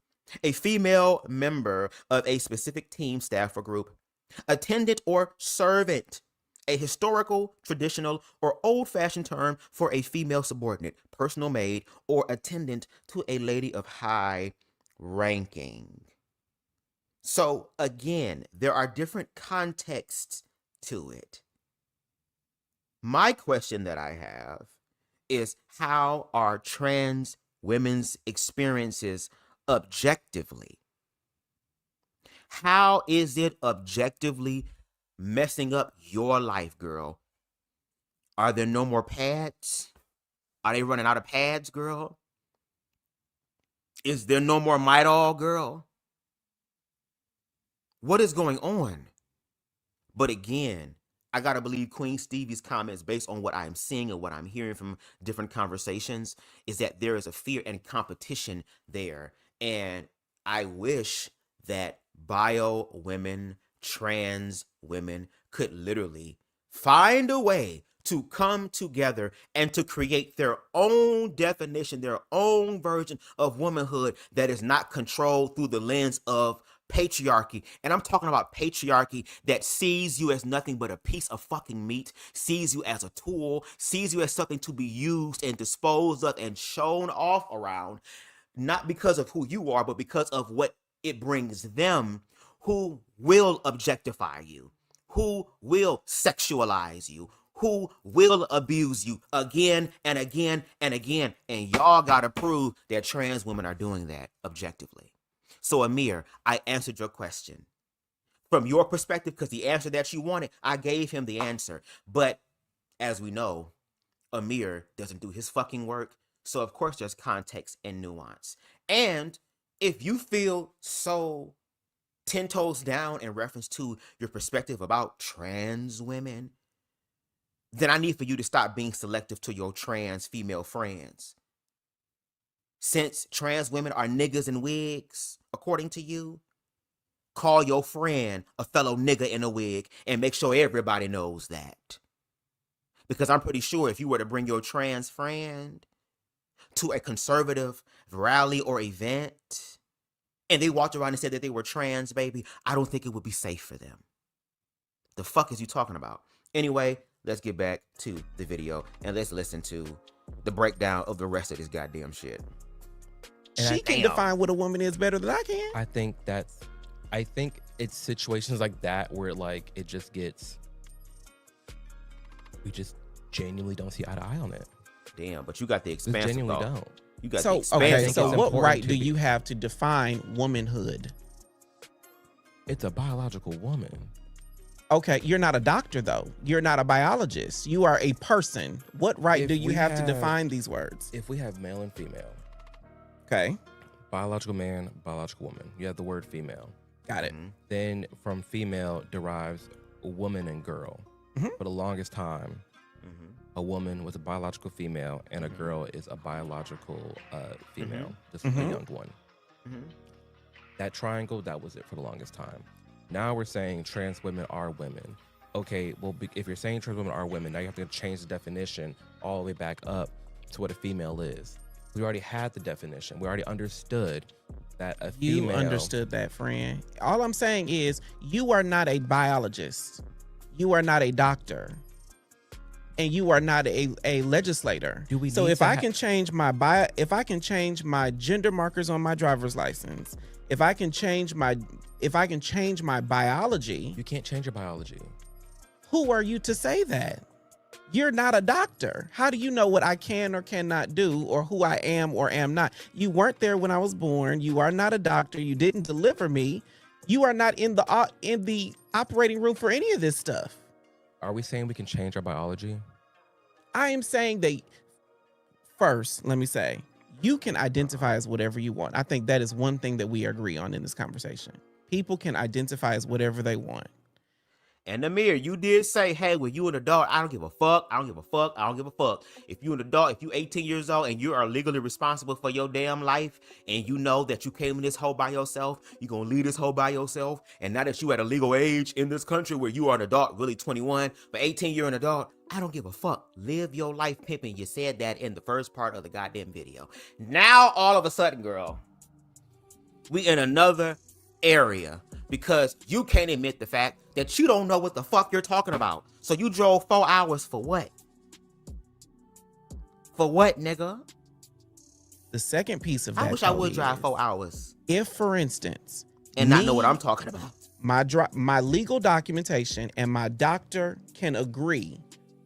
a female member of a specific team, staff, or group. Attendant or servant, a historical, traditional, or old-fashioned term for a female subordinate, personal maid, or attendant to a lady of high ranking. So again, there are different contexts to it. My question that I have is, how are trans women's experiences objectively? How is it objectively messing up your life, girl? Are there no more pads? Are they running out of pads, girl? Is there no more Midol, girl? What is going on? But again, I gotta believe Queen Stevie's comments, based on what I'm seeing and what I'm hearing from different conversations, is that there is a fear and competition there. And I wish that bio women, trans women could literally find a way to come together and to create their own definition, their own version of womanhood that is not controlled through the lens of patriarchy. And I'm talking about patriarchy that sees you as nothing but a piece of fucking meat, sees you as a tool, sees you as something to be used and disposed of and shown off around, not because of who you are, but because of what it brings them, who will objectify you, who will sexualize you, who will abuse you again and again and again. And y'all gotta prove that trans women are doing that objectively. So Amir, I answered your question. From your perspective, because the answer that you wanted, I gave him the answer. But as we know, Amir doesn't do his fucking work. So of course there's context and nuance. And if you feel so 10 toes down in reference to your perspective about trans women, then I need for you to stop being selective to your trans female friends. Since trans women are niggas in wigs, according to you, call your friend a fellow nigga in a wig and make sure everybody knows that. Because I'm pretty sure if you were to bring your trans friend to a conservative rally or event and they walked around and said that they were trans, baby, I don't think it would be safe for them. The fuck is you talking about? Anyway, let's get back to the video and let's listen to the breakdown of the rest of this goddamn shit. She can define what a woman is better than I can. I think it's situations like that where like it just gets, we just genuinely don't see eye to eye on it. Damn, but you got the expansive. Genuinely don't. You got So the expansive. okay, so it's what important right to do be- you have to define womanhood? It's a biological woman. Okay, you're not a doctor though. You're not a biologist. You are a person. What right If do you we have to have- define these words? If we have male and female, Okay, biological man, biological woman, you have the word female. got it. Then from female derives woman and girl. Mhm. For the longest time, a woman was a biological female and a girl is a biological female, just a young one. That triangle, that was it for the longest time. Now we're saying trans women are women. Okay, well, if you're saying trans women are women, now you have to change the definition all the way back up to what a female is. We already had the definition. We already understood that a female... You understood that, friend. All I'm saying is you are not a biologist. You are not a doctor. And you are not a legislator. Do we so need if to I can change my gender markers on my driver's license, if I can change my biology, You can't change your biology. who are you to say that? You're not a doctor. How do you know what I can or cannot do or who I am or am not? You weren't there when I was born. You are not a doctor. You didn't deliver me. You are not in the operating room for any of this stuff. Are we saying we can change our biology? I am saying that first, let me say, you can identify as whatever you want. I think that is one thing that we agree on in this conversation. People can identify as whatever they want. And Amir, you did say, hey, when you an adult, I don't give a fuck. I don't give a fuck. I don't give a fuck. If you an adult, if you 18 years old and you are legally responsible for your damn life and you know that you came in this hole by yourself, you're going to leave this hole by yourself. And now that you at a legal age in this country where you are an adult, really 21, but 18, you're an adult, I don't give a fuck. Live your life pimping. You said that in the first part of the goddamn video. Now, all of a sudden, girl, we in another area because you can't admit the fact that you don't know what the fuck you're talking about. So you drove 4 hours for what? For what, nigga? The second piece of that, I wish I would drive 4 hours. If, for instance, and not know what I'm talking about. My legal documentation and my doctor can agree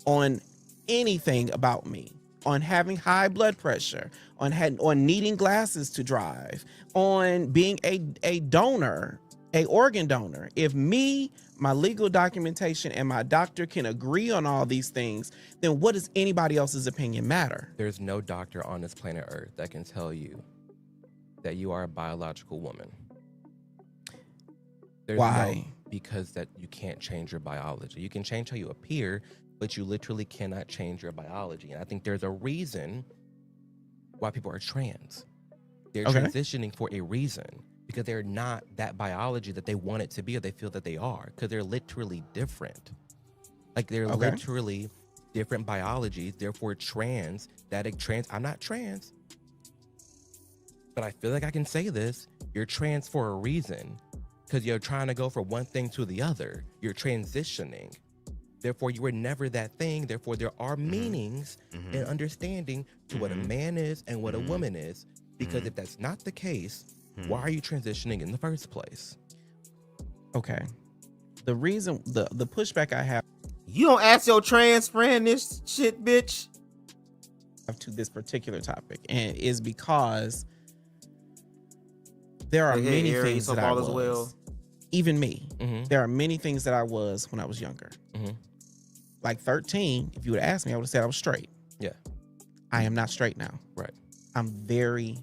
on anything about me, on having high blood pressure, on needing glasses to drive, on being a donor, a organ donor. If my legal documentation and my doctor can agree on all these things, then what does anybody else's opinion matter? There's no doctor on this planet Earth that can tell you that you are a biological woman. Why? Because that you can't change your biology. You can change how you appear, but you literally cannot change your biology. And I think there's a reason why people are trans. They're transitioning for a reason, because they're not that biology that they want it to be, or they feel that they are, because they're literally different. Like they're literally different biologies, therefore trans. I'm not trans, but I feel like I can say this. You're trans for a reason, because you're trying to go from one thing to the other. You're transitioning. Therefore, you were never that thing. Therefore, there are meanings and understanding to what a man is and what a woman is. Because if that's not the case, why are you transitioning in the first place? Okay. The reason, the pushback I have. You don't ask your trans friend this shit, bitch. To this particular topic, and is because there are many things that I was. Even me. There are many things that I was when I was younger. Like 13, if you would have asked me, I would have said I was straight. Yeah. I am not straight now. Right. I'm very,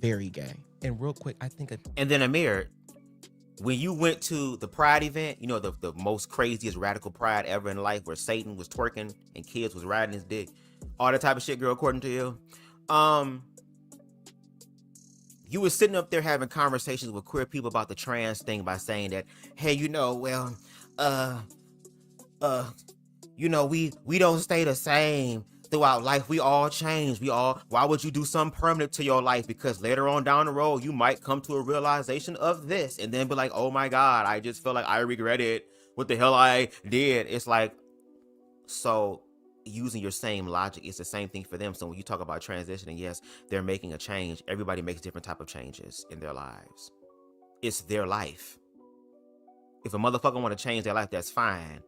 very gay. And real quick, I think... And then Amir, when you went to the Pride event, you know, the most craziest radical pride ever in life, where Satan was twerking and kids was riding his dick, all that type of shit, girl, according to you, you were sitting up there having conversations with queer people about the trans thing by saying that, hey, you know, well, you know, we don't stay the same throughout life. We all change. Why would you do something permanent to your life? Because later on down the road, you might come to a realization of this and then be like, oh my God, I just feel like I regretted what the hell I did. It's like, so using your same logic, it's the same thing for them. So when you talk about transitioning, yes, they're making a change. Everybody makes different type of changes in their lives. It's their life. If a motherfucker want to change their life, that's fine.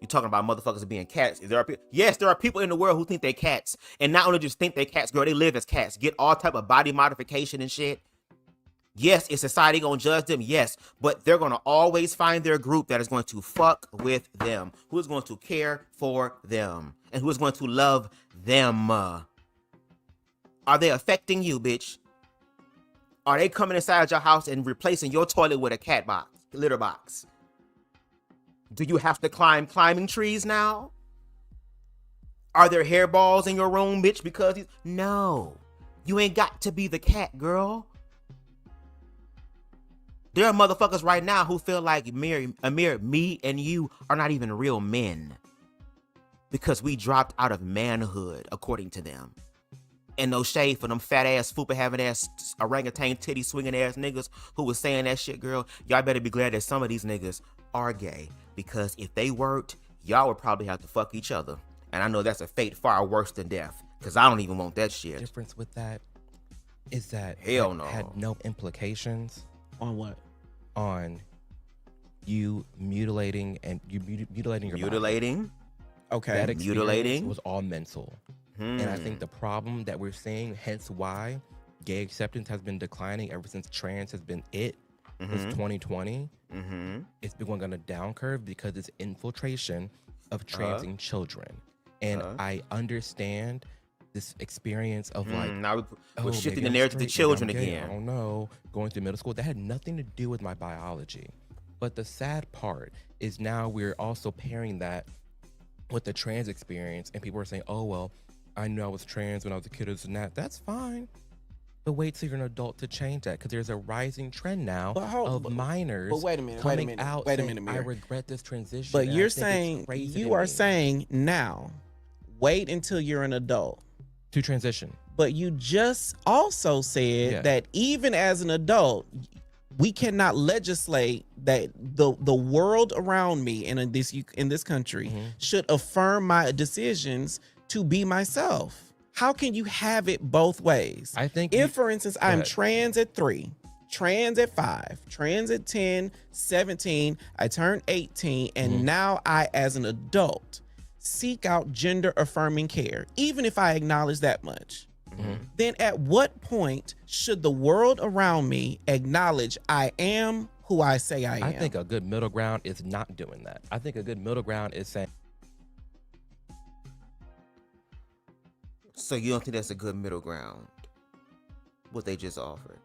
You're talking about motherfuckers being cats. Yes, there are people in the world who think they cats. And not only just think they cats, girl, they live as cats. Get all type of body modification and shit. Yes, is society gonna judge them? Yes. But they're gonna always find their group that is going to fuck with them. Who is going to care for them. And who is going to love them. Are they affecting you, bitch? Are they coming inside your house and replacing your toilet with a cat box, litter box? Do you have to climb climbing trees now? Are there hairballs in your room, bitch? Because no, you ain't got to be the cat, girl. There are motherfuckers right now who feel like Amir, me and you are not even real men because we dropped out of manhood, according to them. And no shade for them fat ass, fupa having ass, orangutan titty swinging ass niggas who was saying that shit, girl. Y'all better be glad that some of these niggas are gay, because if they weren't, y'all would probably have to fuck each other. And I know that's a fate far worse than death, because I don't even want that shit. The difference with that is that hell no. Had no implications. On what? On you mutilating and you mutilating your body. Okay. That experience Mutilating was all mental. And I think the problem that we're seeing, hence why gay acceptance has been declining ever since trans has been since 2020. It's been going on a down curve because it's infiltration of transing children. And I understand this experience of like, now we're shifting the narrative to children again. I don't know, going through middle school. That had nothing to do with my biology. But the sad part is now we're also pairing that with the trans experience, and people are saying, oh, well, I knew I was trans when I was a kid, and that. That's fine. But wait till you're an adult to change that, because there's a rising trend now of minors coming out saying, I regret this transition. But you're saying, you are saying now, wait until you're an adult to transition. But you just also said that even as an adult, we cannot legislate that the world around me and in this country should affirm my decisions to be myself. How can you have it both ways? I think if, for instance, I'm trans at 3, trans at 5, trans at 10, 17, I turn 18, and now I, as an adult, seek out gender affirming care, even if I acknowledge that much. Then at what point should the world around me acknowledge I am who I say I am? I think a good middle ground is not doing that. I think a good middle ground is saying. So you don't think that's a good middle ground, what they just offered?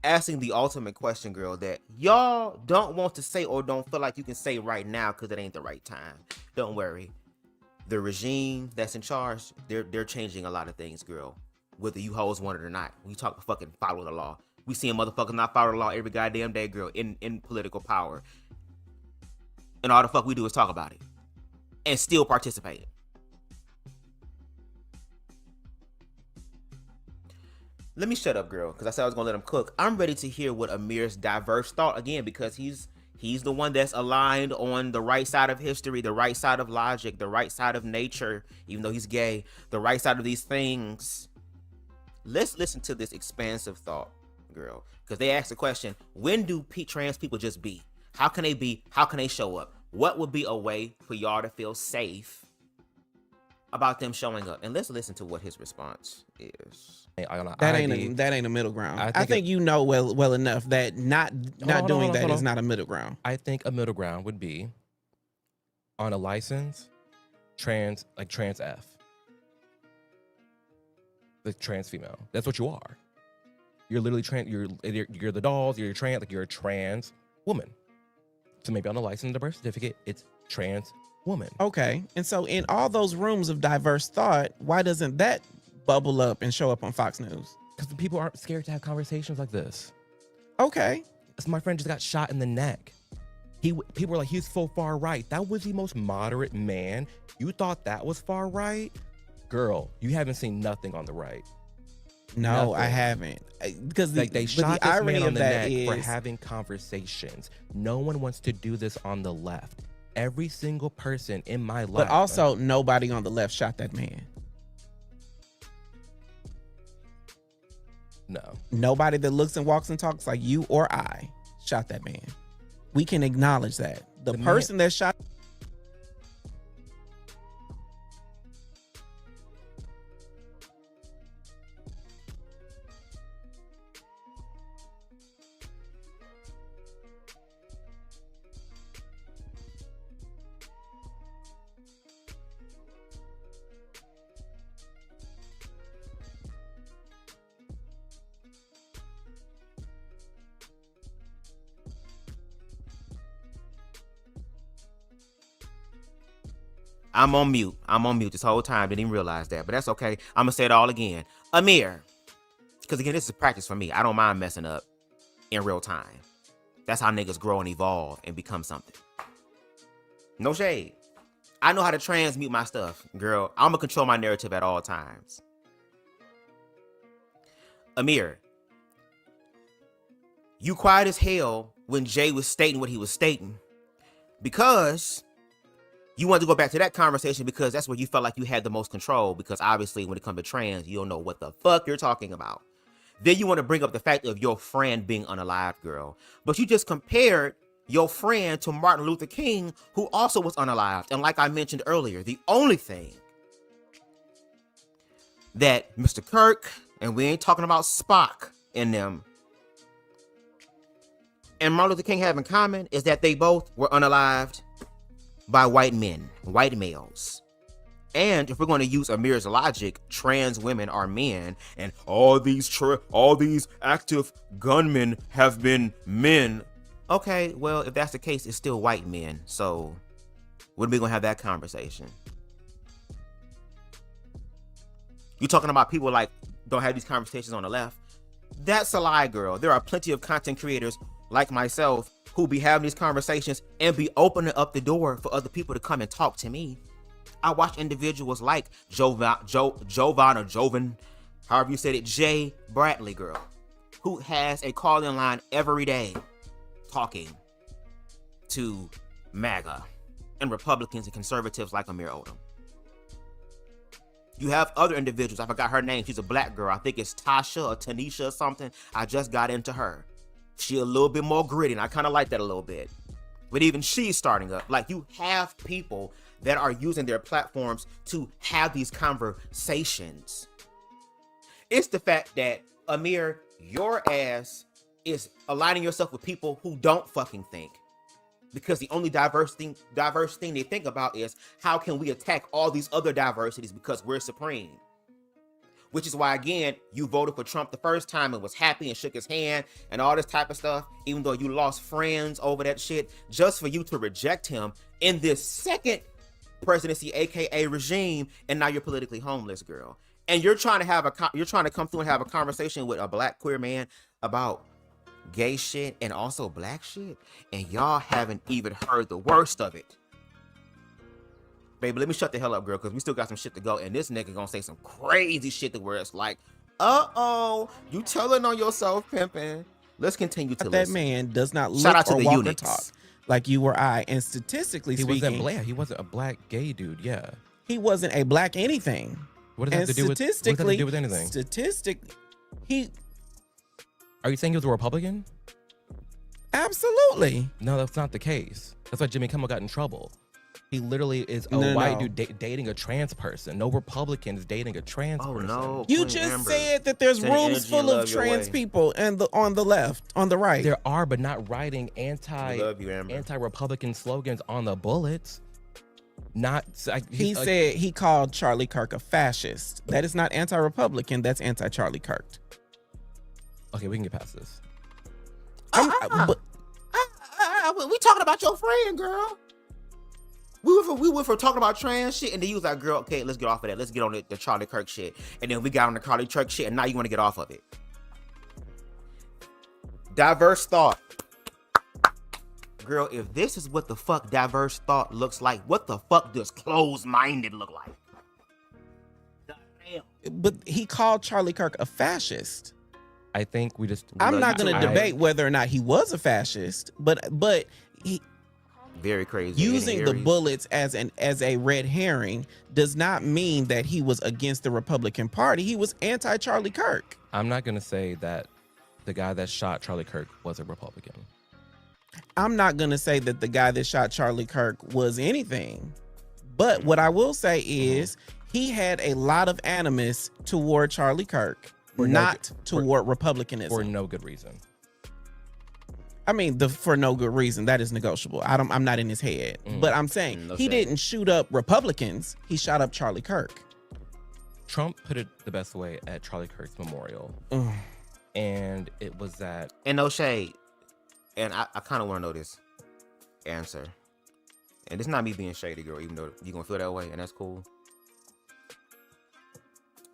Asking the ultimate question, girl, that y'all don't want to say or don't feel like you can say right now because it ain't the right time. Don't worry. The regime that's in charge, they're changing a lot of things, girl. Whether you hoes want it or not. We talk fucking follow the law. We seeing motherfuckers not follow the law every goddamn day, girl, in political power. And all the fuck we do is talk about it. And still participate. Let me shut up, girl, because I said I was gonna let him cook. I'm ready to hear what Amir's diverse thought, again, because he's the one that's aligned on the right side of history, the right side of logic, the right side of nature, even though he's gay, the right side of these things. Let's listen to this expansive thought, girl, because they asked the question, when do trans people just be? How can they be? How can they show up? What would be a way for y'all to feel safe about them showing up? And let's listen to what his response is. That ain't a middle ground. I think you know well enough that not doing that is not a middle ground. I think a middle ground would be on a license, trans F, the trans female. That's what you are. You're literally trans. You're the dolls. You're trans. Like, you're a trans woman. So maybe on a license, the birth certificate, it's trans woman. Okay, and so in all those rooms of diverse thought, why doesn't that bubble up and show up on Fox News? Because people aren't scared to have conversations like this. Okay. So my friend just got shot in the neck. People were like, he's so far right. That was the most moderate man. You thought that was far right? Girl, you haven't seen nothing on the right. No, I haven't. Because they shot this man on the neck for having conversations. No one wants to do this on the left. Every single person in my life. But also, nobody on the left shot that man. No. Nobody that looks and walks and talks like you or I shot that man. We can acknowledge that. The person that shot. I'm on mute. I'm on mute this whole time. Didn't even realize that, but that's okay. I'm gonna say it all again. Amir, because again, this is practice for me. I don't mind messing up in real time. That's how niggas grow and evolve and become something. No shade. I know how to transmute my stuff, girl. I'm gonna control my narrative at all times. Amir, you quiet as hell when Jay was stating what he was stating because you want to go back to that conversation because that's where you felt like you had the most control, because obviously when it comes to trans, you don't know what the fuck you're talking about. Then you want to bring up the fact of your friend being unalived, girl. But you just compared your friend to Martin Luther King, who also was unalived. And like I mentioned earlier, the only thing that Mr. Kirk, and we ain't talking about Spock in them, and Martin Luther King have in common is that they both were unalived by white men, white males. And if we're going to use Amir's logic, trans women are men, and all these active gunmen have been men. Okay, well, if that's the case, it's still white men. So when are we gonna have that conversation? You talking about people like don't have these conversations on the left? That's a lie, girl. There are plenty of content creators like myself who be having these conversations and be opening up the door for other people to come and talk to me. I watch individuals like Jovan, however you said it, Jay Bradley, girl, who has a call-in line every day talking to MAGA and Republicans and conservatives like Amir Odom. You have other individuals. I forgot her name. She's a black girl. I think it's Tasha or Tanisha or something. I just got into her. She a little bit more gritty, and I kind of like that a little bit. But even she's starting up. Like, you have people that are using their platforms to have these conversations. It's the fact that, Amir, your ass is aligning yourself with people who don't fucking think. Because the only diverse thing they think about is how can we attack all these other diversities because we're supreme. Which is why, again, you voted for Trump the first time and was happy and shook his hand and all this type of stuff, even though you lost friends over that shit, just for you to reject him in this second presidency, aka regime, and now you're politically homeless, girl. And you're trying to come through and have a conversation with a black queer man about gay shit and also black shit, and y'all haven't even heard the worst of it. Baby, let me shut the hell up, girl, because we still got some shit to go, and this nigga gonna say some crazy shit to where it's like, you telling on yourself, pimping. Let's continue to listen. That man does not Shout look out to or the walk eunuchs. or talk like you or I, and statistically speaking, he wasn't a black gay dude. Yeah, he wasn't a black anything. What does that have to do with? What does that have to do with anything? Statistically, Are you saying he was a Republican? Absolutely. No, that's not the case. That's why Jimmy Kimmel got in trouble. He literally is a white dude dating a trans person. No Republican is dating a trans person. No, you just said that there's rooms full of trans people and on the left, on the right. There are, but not writing anti-Republican slogans on the bullets. He said he called Charlie Kirk a fascist. That is not anti-Republican. That's anti-Charlie Kirk. Okay, we can get past this. We talking about your friend, girl. We went from talking about trans shit, and then you was like, girl, okay, let's get off of that. Let's get on the Charlie Kirk shit. And then we got on the Charlie Kirk shit, and now you want to get off of it. Diverse thought. Girl, if this is what the fuck diverse thought looks like, what the fuck does closed-minded look like? Damn. But he called Charlie Kirk a fascist. I think we just... I'm not going to debate whether or not he was a fascist, but he... Very crazy. Using the bullets as a red herring does not mean that he was against the Republican Party. He was anti-Charlie Kirk. I'm not going to say that the guy that shot Charlie Kirk was a Republican. I'm not going to say that the guy that shot Charlie Kirk was anything. But what I will say is he had a lot of animus toward Charlie Kirk, toward Republicanism. For no good reason. I mean, for no good reason. That is negotiable. I'm not in his head. But I'm saying he didn't shoot up Republicans. He shot up Charlie Kirk. Trump put it the best way at Charlie Kirk's memorial. And it was that... And no shade. And I kind of want to know this answer. And it's not me being shady, girl, even though you're going to feel that way, and that's cool.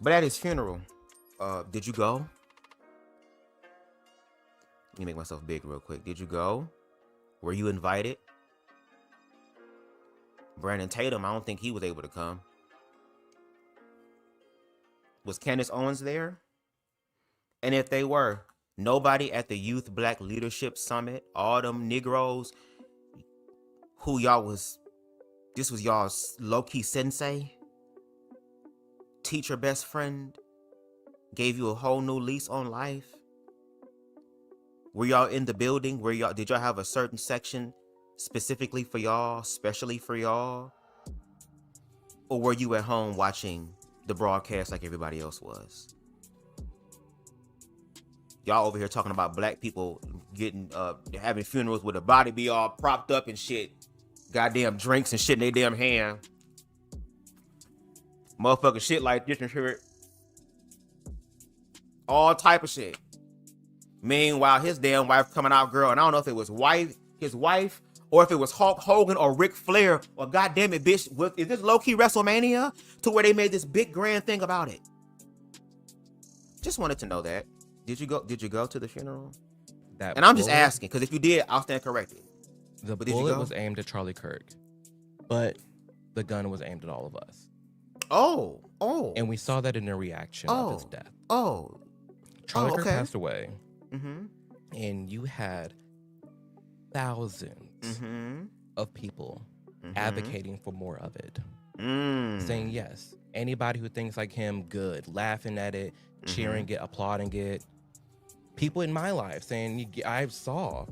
But at his funeral, did you go? Let me make myself big real quick. Did you go? Were you invited? Brandon Tatum, I don't think he was able to come. Was Candace Owens there? And if they were, nobody at the Youth Black Leadership Summit, all them Negroes who this was y'all's low-key sensei, teacher best friend, gave you a whole new lease on life. Were y'all in the building? Did y'all have a certain section specifically for y'all, specially for y'all? Or were you at home watching the broadcast like everybody else was? Y'all over here talking about black people having funerals with a body be all propped up and shit. Goddamn drinks and shit in their damn hand. Motherfucking shit like this and shit. All type of shit. Meanwhile, his damn wife coming out, girl, and I don't know if it was his wife, or if it was Hulk Hogan or Ric Flair, or goddamn it, bitch, is this low-key WrestleMania? To where they made this big grand thing about it. Just wanted to know that. Did you go to the funeral? And I'm just asking, because if you did, I'll stand corrected. The bullet was aimed at Charlie Kirk, but the gun was aimed at all of us. Oh. And we saw that in the reaction of his death. Charlie Kirk passed away. Mm-hmm. And you had thousands of people advocating for more of it. Saying yes. Anybody who thinks like him, good. Laughing at it, cheering it, applauding it. People in my life saying, I saw,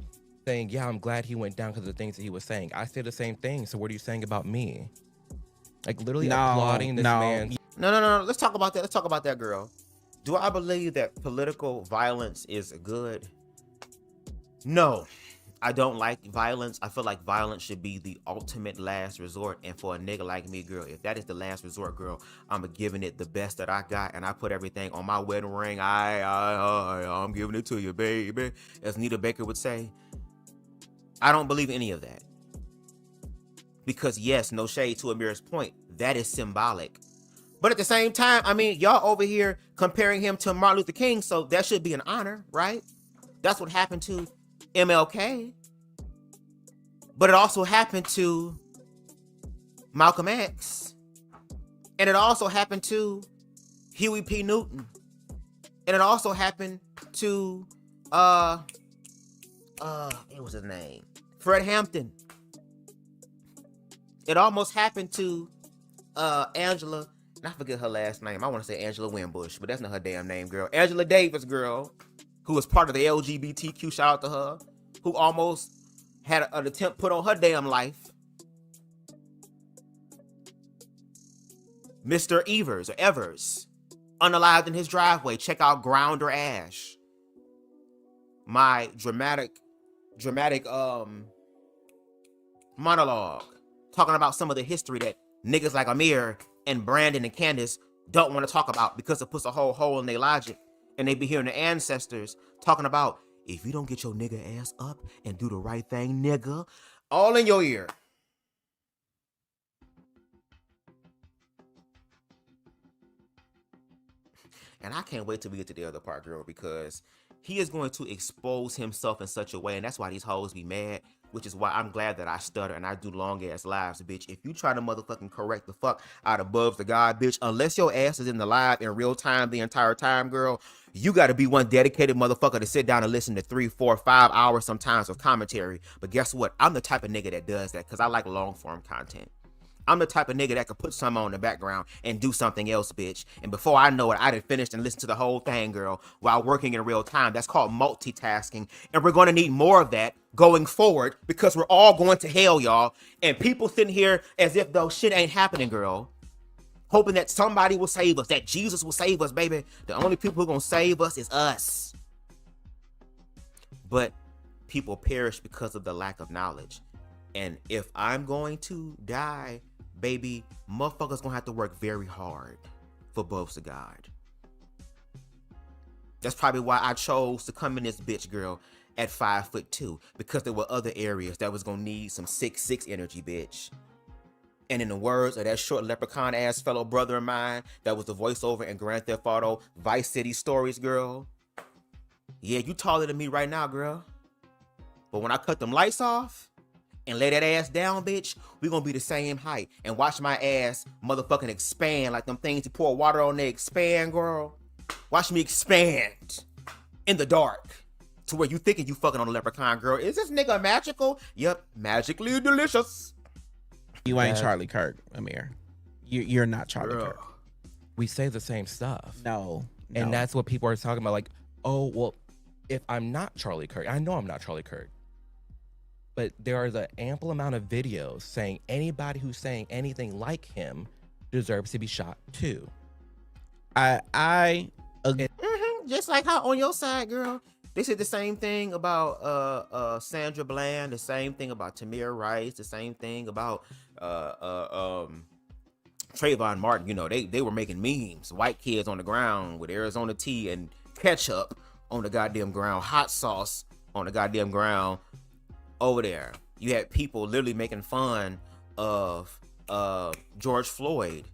saying, yeah, I'm glad he went down because of the things that he was saying. I said the same thing. So what are you saying about me? Like literally applauding this man. No. Let's talk about that. Let's talk about that, girl. Do I believe that political violence is good? No. I don't like violence. I feel like violence should be the ultimate last resort. And for a nigga like me, girl, if that is the last resort, girl, I'm giving it the best that I got. And I put everything on my wedding ring. I'm giving it to you, baby. As Nita Baker would say. I don't believe any of that. Because yes, no shade to Amir's point. That is symbolic. But at the same time, I mean, y'all over here comparing him to Martin Luther King. So that should be an honor, right? That's what happened to MLK, but it also happened to Malcolm X, and it also happened to Huey P. Newton, and it also happened to what was his name? Fred Hampton. It almost happened to Angela, and I forget her last name. I want to say Angela Winbush, but that's not her damn name, girl. Angela Davis, girl, who was part of the LGBTQ, shout out to her, who almost had an attempt put on her damn life. Mr. Evers, unalived in his driveway. Check out Grounder Ash. My dramatic monologue, talking about some of the history that niggas like Amir and Brandon and Candace don't want to talk about because it puts a whole hole in their logic. And they be hearing the ancestors talking about, if you don't get your nigga ass up and do the right thing, nigga, all in your ear. And I can't wait till we get to the other part, girl, because he is going to expose himself in such a way, and that's why these hoes be mad, which is why I'm glad that I stutter and I do long-ass lives, bitch. If you try to motherfucking correct the fuck out of BubzDaGawd, bitch, unless your ass is in the live in real time the entire time, girl, you got to be one dedicated motherfucker to sit down and listen to 3, 4, 5 hours sometimes of commentary. But guess what? I'm the type of nigga that does that because I like long-form content. I'm the type of nigga that could put something on in the background and do something else, bitch. And before I know it, I done finished and listened to the whole thing, girl, while working in real time. That's called multitasking. And we're going to need more of that going forward because we're all going to hell, y'all. And people sitting here as if though shit ain't happening, girl. Hoping that somebody will save us, that Jesus will save us, baby. The only people who are going to save us is us. But people perish because of the lack of knowledge. And if I'm going to die, baby, motherfuckers gonna have to work very hard for BubzDaGawd. That's probably why I chose to come in this bitch, girl, at 5'2", because there were other areas that was gonna need some 6'6" energy, bitch. And in the words of that short leprechaun ass fellow brother of mine that was the voiceover in Grand Theft Auto Vice City Stories, girl. Yeah, you taller than me right now, girl. But when I cut them lights off and lay that ass down, bitch, we gonna be the same height. And watch my ass motherfucking expand like them things you pour water on, they expand, girl. Watch me expand in the dark to where you thinking you fucking on a leprechaun, girl. Is this nigga magical? Yep, magically delicious. You ain't Charlie Kirk, Amir. You're not Charlie Kirk. We say the same stuff. No. And that's what people are talking about. Like, oh, well, if I'm not Charlie Kirk, I know I'm not Charlie Kirk. But there is an ample amount of videos saying anybody who's saying anything like him deserves to be shot too. I agree. Just like how on your side, girl, they said the same thing about Sandra Bland, the same thing about Tamir Rice, the same thing about Trayvon Martin. You know, they were making memes, white kids on the ground with Arizona tea and ketchup on the goddamn ground, hot sauce on the goddamn ground over there. You had people literally making fun of George Floyd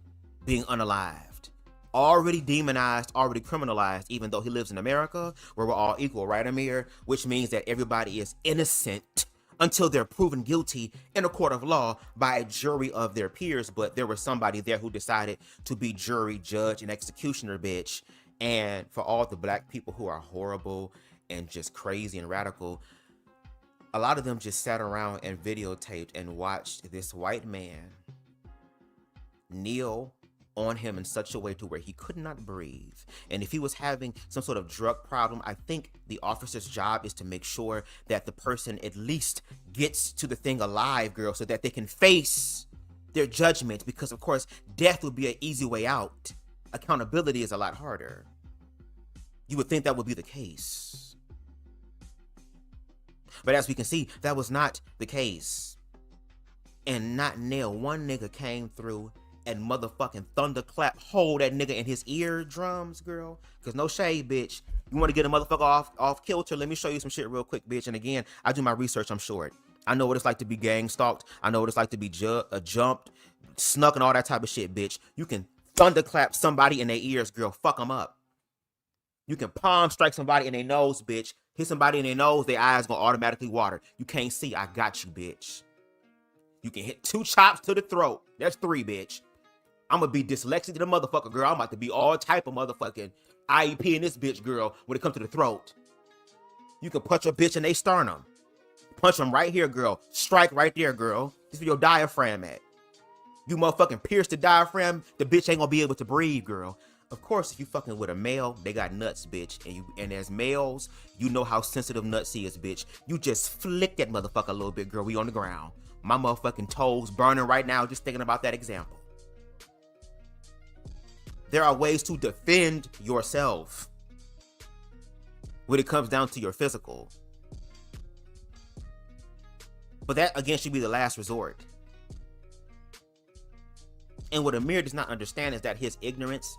being unalived. Already demonized, already criminalized, even though he lives in America where we're all equal, right, Amir? Which means that everybody is innocent until they're proven guilty in a court of law by a jury of their peers. But there was somebody there who decided to be jury, judge, and executioner, bitch. And for all the black people who are horrible and just crazy and radical, a lot of them just sat around and videotaped and watched this white man kneel on him in such a way to where he could not breathe. And if he was having some sort of drug problem, I think the officer's job is to make sure that the person at least gets to the thing alive, girl, so that they can face their judgment, because of course death would be an easy way out. Accountability is a lot harder. You would think that would be the case. But as we can see, that was not the case. And not nail one nigga came through and motherfucking thunderclap hold that nigga in his eardrums, girl. Cause no shade, bitch. You want to get a motherfucker off kilter? Let me show you some shit real quick, bitch. And again, I do my research, I'm short. I know what it's like to be gang stalked. I know what it's like to be jumped, snuck, and all that type of shit, bitch. You can thunderclap somebody in their ears, girl. Fuck them up. You can palm strike somebody in their nose, bitch. Hit somebody in their nose, their eyes gonna automatically water. You can't see, I got you, bitch. You can hit 2 chops to the throat. That's 3, bitch. I'm gonna be dyslexic to the motherfucker, girl. I'm about to be all type of motherfucking IEP in this bitch, girl, when it comes to the throat. You can punch a bitch in their sternum. Punch them right here, girl. Strike right there, girl. This is where your diaphragm at. You motherfucking pierce the diaphragm, the bitch ain't gonna be able to breathe, girl. Of course, if you fucking with a male, they got nuts, bitch. And as males, you know how sensitive nuts is, bitch. You just flick that motherfucker a little bit, girl. We on the ground. My motherfucking toes burning right now just thinking about that example. There are ways to defend yourself when it comes down to your physical. But that, again, should be the last resort. And what Amir does not understand is that his ignorance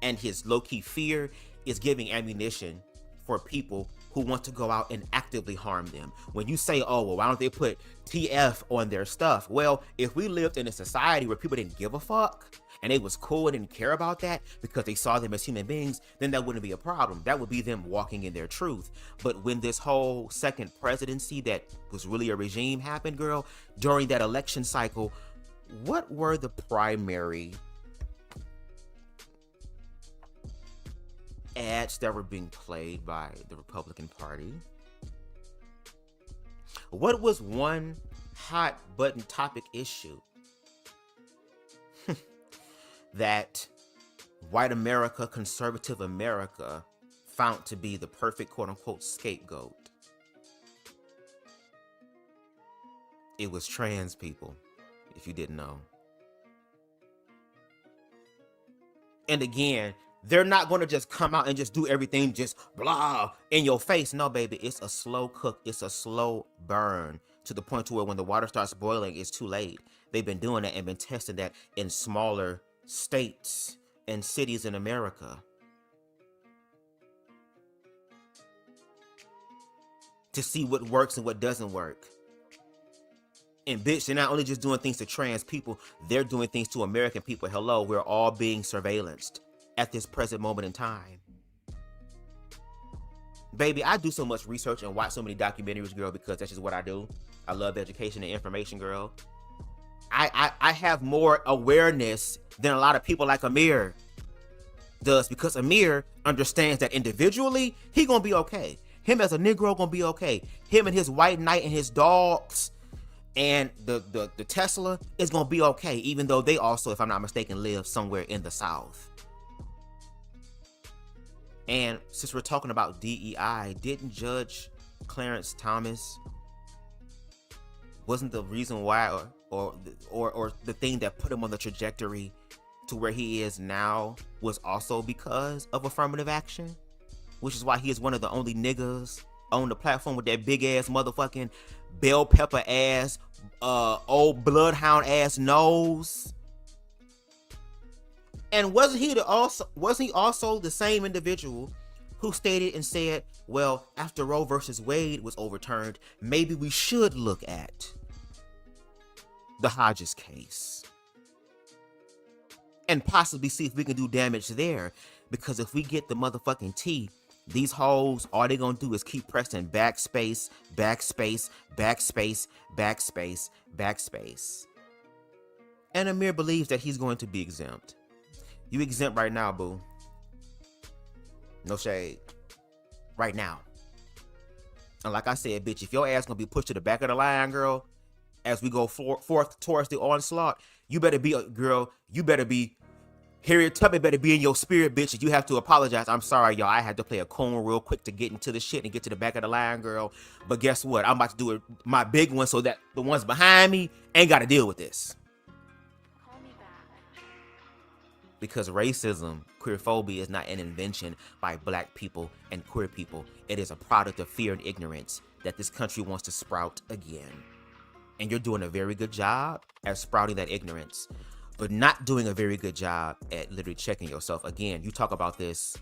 and his low-key fear is giving ammunition for people who want to go out and actively harm them. When you say, oh, well, why don't they put TF on their stuff? Well, if we lived in a society where people didn't give a fuck and they was cool and didn't care about that because they saw them as human beings, then that wouldn't be a problem. That would be them walking in their truth. But when this whole second presidency that was really a regime happened, girl, during that election cycle, what were the primary ads that were being played by the Republican Party? What was one hot button topic issue that white America, conservative America, found to be the perfect quote-unquote scapegoat? It was trans people, if you didn't know. And again, they're not going to just come out and just do everything just blah in your face. No, baby, it's a slow cook. It's a slow burn to the point to where when the water starts boiling, it's too late. They've been doing that and been testing that in smaller states and cities in America to see what works and what doesn't work. And bitch, they're not only just doing things to trans people, they're doing things to American people. Hello, we're all being surveillanced at this present moment in time. Baby, I do so much research and watch so many documentaries, girl, because that's just what I do. I love education and information, girl. I have more awareness than a lot of people like Amir does, because Amir understands that individually, he gonna be okay. Him as a Negro gonna be okay. Him and his white knight and his dogs and the Tesla is gonna be okay, even though they also, if I'm not mistaken, live somewhere in the South. And since we're talking about DEI, didn't Judge Clarence Thomas, wasn't the reason why or the thing that put him on the trajectory to where he is now was also because of affirmative action? Which is why he is one of the only niggas on the platform with that big ass motherfucking bell pepper ass, old bloodhound ass nose. And wasn't he also the same individual who stated and said, well, after Roe versus Wade was overturned, maybe we should look at the Hodges case and possibly see if we can do damage there. Because if we get the motherfucking tea, these hoes, all they gonna do is keep pressing backspace, backspace, backspace, backspace, backspace. And Amir believes that he's going to be exempt. You exempt right now, boo. No shade. Right now. And like I said, bitch, if your ass gonna be pushed to the back of the line, girl, as we go forth towards the onslaught, you better be, girl, you better be, Harriet Tubman better be in your spirit, bitch, and you have to apologize. I'm sorry, y'all. I had to play a coon real quick to get into the shit and get to the back of the line, girl. But guess what? I'm about to do my big one so that the ones behind me ain't got to deal with this. Because racism, queerphobia is not an invention by black people and queer people. It is a product of fear and ignorance that this country wants to sprout again. And you're doing a very good job at sprouting that ignorance, but not doing a very good job at literally checking yourself. Again, you talk about this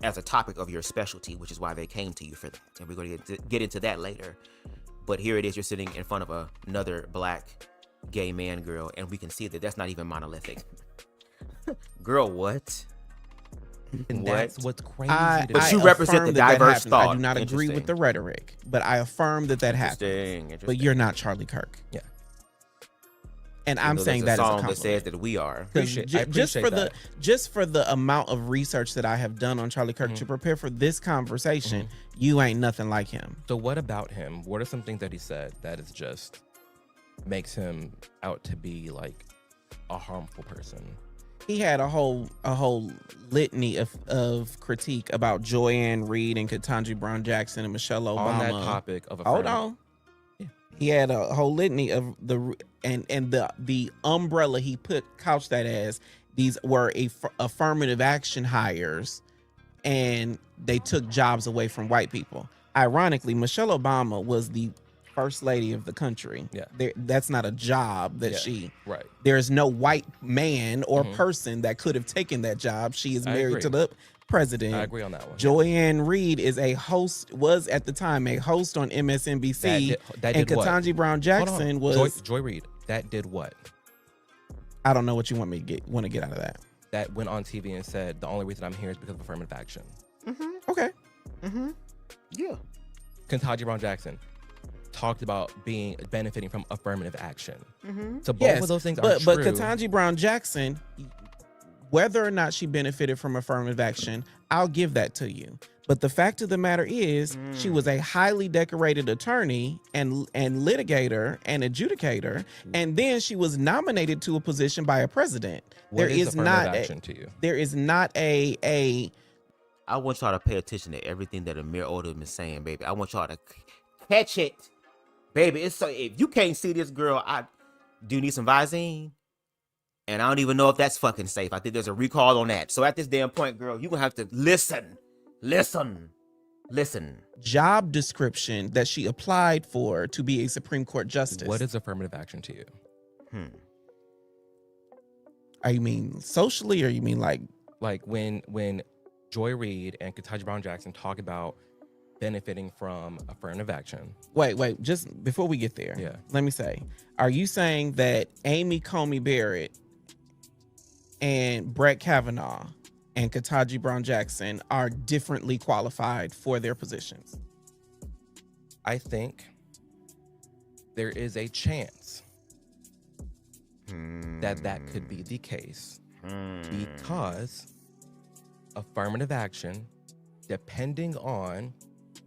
as a topic of your specialty, which is why they came to you for that. And we're going to get into that later. But here it is, you're sitting in front of another black gay man, girl, and we can see that that's not even monolithic. Girl, what? And that's what's crazy. But you represent the diverse thought. I do not agree with the rhetoric, but I affirm that happens. But you're not Charlie Kirk. Yeah. And I'm saying that is a song compliment. that says that we are. Just for the amount of research that I have done on Charlie Kirk to prepare for this conversation, you ain't nothing like him. So what about him? What are some things that he said that is just makes him out to be like a harmful person? He had a whole litany of critique about Joyanne Reed and Ketanji Brown Jackson and Michelle Obama. On that topic of hold on. Yeah. He had a whole litany of the umbrella he couched that as these were affirmative action hires, and they took jobs away from white people. Ironically, Michelle Obama was the first lady of the country. Yeah. That's not a job that right. There's no white man or person that could have taken that job. She is married to the president. I agree on that one. Joyanne Reed is was at the time a host on MSNBC. That did Ketanji Brown Jackson was Joy Reid. That did what? I don't know what you want me to get out of that. That went on TV and said the only reason I'm here is because of affirmative action. Okay. Yeah. Ketanji Brown Jackson talked about benefiting from affirmative action. So both of those things are true. But Ketanji Brown Jackson, whether or not she benefited from affirmative action, I'll give that to you. But the fact of the matter is, she was a highly decorated attorney and litigator and adjudicator, and then she was nominated to a position by a president. What is affirmative action to you? There is not a. I want y'all to pay attention to everything that Amir Odom is saying, baby. I want y'all to catch it, baby. It's so, if you can't see this, girl, I do need some Visine. And I don't even know if that's fucking safe. I think there's a recall on that. So at this damn point, girl, you're going to have to listen. Job description that she applied for to be a Supreme Court justice. What is affirmative action to you? You mean socially, or you mean like when Joy Reid and Ketanji Brown Jackson talk about benefiting from affirmative action? Wait, just before we get there, let me say, are you saying that Amy Coney Barrett and Brett Kavanaugh and Ketanji Brown Jackson are differently qualified for their positions? I think there is a chance that could be the case because affirmative action, depending on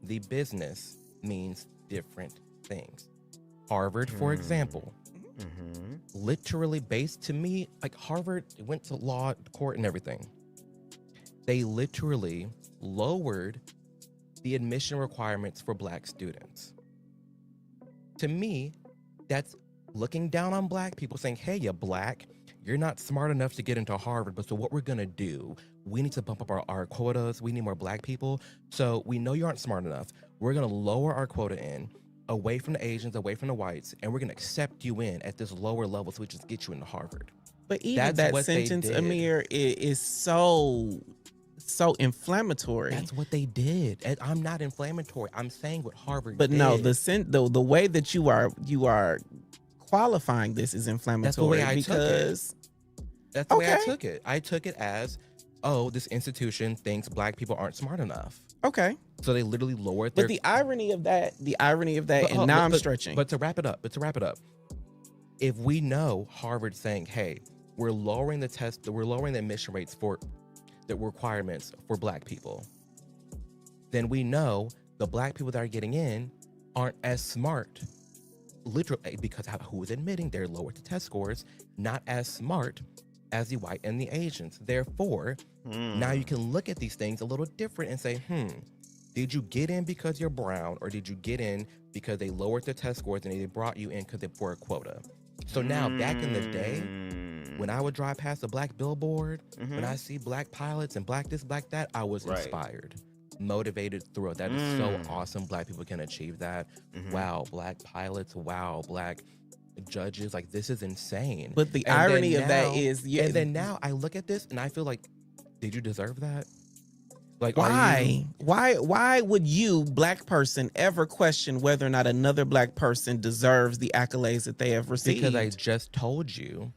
the business, means different things. Harvard, for example, literally based, to me, like Harvard went to law court and everything. They literally lowered the admission requirements for black students. To me, that's looking down on black people, saying, hey, you're black, you're not smart enough to get into Harvard, but so what we're gonna do, we need to bump up our quotas, we need more black people, so we know you aren't smart enough, we're gonna lower our quota in, away from the Asians, away from the whites, and we're gonna accept you in at this lower level so we just get you into Harvard. But even that sentence, Amir, is so so inflammatory. That's what they did. And I'm not inflammatory. I'm saying what Harvard But did. no, the way that you are qualifying this is inflammatory. That's the way I because took it. That's the way I took it. I took it as, oh, this institution thinks black people aren't smart enough. Okay. So they literally lowered their... But the irony of that, and now I'm stretching. But to wrap it up, if we know Harvard saying, hey, we're lowering the admission rates for the requirements for black people, then we know the black people that are getting in aren't as smart, literally, because who is admitting they're lowered the test scores, not as smart as the white and the Asians. Therefore, now you can look at these things a little different and say, did you get in because you're brown, or did you get in because they lowered the test scores and they brought you in for a quota? So now, back in the day, when I would drive past a black billboard, when I see black pilots and black this, black that, I was inspired, motivated through it. That is so awesome. Black people can achieve that. Wow, black pilots. Wow, black judges. Like, this is insane. But the irony of that is, and then now I look at this and I feel like, did you deserve that? Like, why would you, black person, ever question whether or not another black person deserves the accolades that they have received? Because I just told you,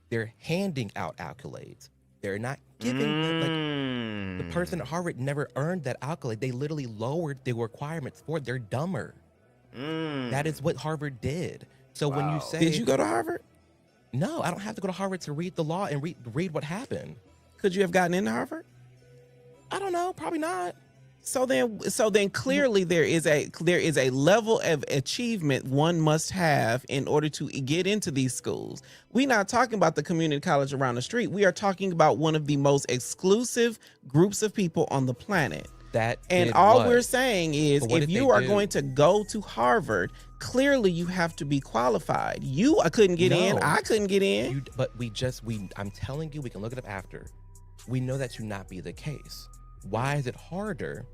they're handing out accolades. They're not giving like, the person at Harvard never earned that accolade. They literally lowered the requirements for it. They're dumber. That is what Harvard did. So when you say, did you go to Harvard? No, I don't have to go to Harvard to read the law and read what happened. Could you have gotten into Harvard? I don't know, probably not. So then clearly there is a level of achievement one must have in order to get into these schools. We're not talking about the community college around the street. We are talking about one of the most exclusive groups of people on the planet. We're saying is, if you are going to go to Harvard, clearly you have to be qualified. I couldn't get in. I couldn't get in. I'm telling you, we can look it up after. We know that to not be the case. Why is it harder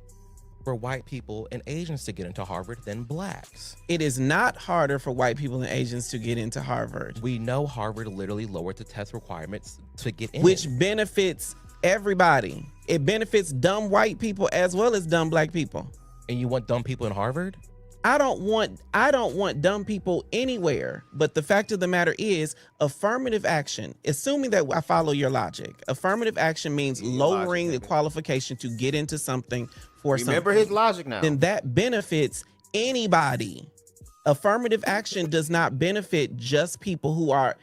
for white people and Asians to get into Harvard than blacks? It is not harder for white people and Asians to get into Harvard. We know Harvard literally lowered the test requirements to get in. Which benefits everybody. It benefits dumb white people as well as dumb black people. And you want dumb people in Harvard? I don't want dumb people anywhere. But the fact of the matter is, affirmative action, assuming that I follow your logic, affirmative action means lowering the qualification to get into something for something. Remember his logic now. Then that benefits anybody. Affirmative action does not benefit just people who are...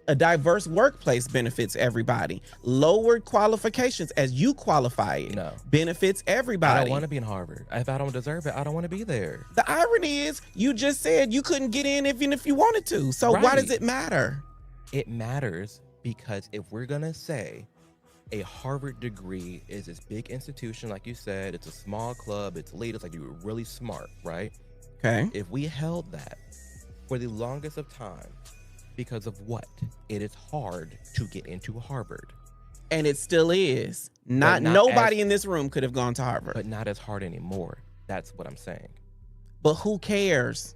A diverse workplace benefits everybody. Lowered qualifications, as you qualify it, benefits everybody. I don't want to be in Harvard. If I don't deserve it, I don't want to be there. The irony is, you just said you couldn't get in even if you wanted to. So why does it matter? It matters because if we're going to say a Harvard degree is this big institution, like you said, it's a small club, it's elite, it's like you were really smart, right? Okay. If we held that for the longest of time, because of what? It is hard to get into Harvard. And it still is. Nobody in this room could have gone to Harvard. But not as hard anymore. That's what I'm saying. But who cares?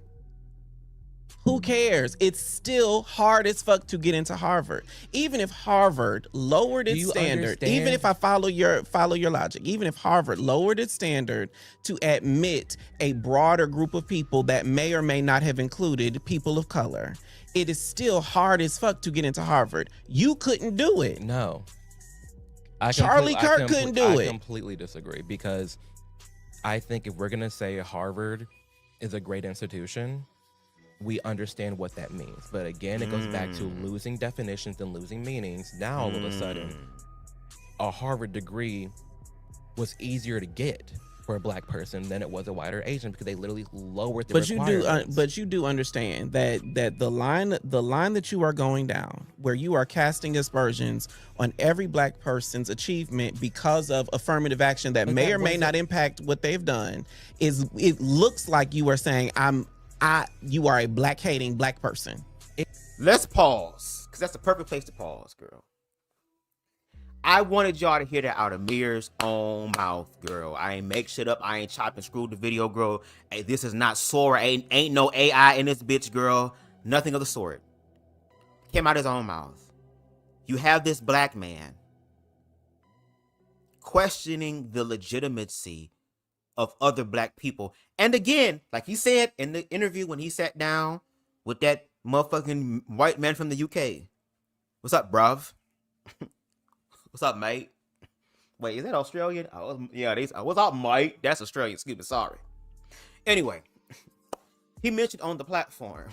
Who cares? It's still hard as fuck to get into Harvard. Even if Harvard lowered its standard, even if I follow your logic, even if Harvard lowered its standard to admit a broader group of people that may or may not have included people of color, it is still hard as fuck to get into Harvard. You couldn't do it. No. Charlie Kirk couldn't do it. I completely disagree, because I think if we're going to say Harvard is a great institution, we understand what that means. But again, it goes back to losing definitions and losing meanings. Now, all of a sudden, a Harvard degree was easier to get for a black person than it was a white or Asian, because they literally lowered the requirements. But you do understand that the line that you are going down, where you are casting aspersions on every black person's achievement because of affirmative action that may or may not impact what they've done, it looks like you are saying you are a black hating black person. Let's pause, because that's the perfect place to pause, girl. I wanted y'all to hear that out of Mir's own mouth, girl. I ain't make shit up. I ain't chopped and screwed the video, girl. Hey, this is not Sora. Ain't no AI in this bitch, girl. Nothing of the sort. Came out his own mouth. You have this black man questioning the legitimacy of other black people. And again, like he said in the interview when he sat down with that motherfucking white man from the UK. What's up, bruv? What's up, mate? Wait, is that Australian? What's up, mate? That's Australian. Excuse me, sorry. Anyway, he mentioned on the platform,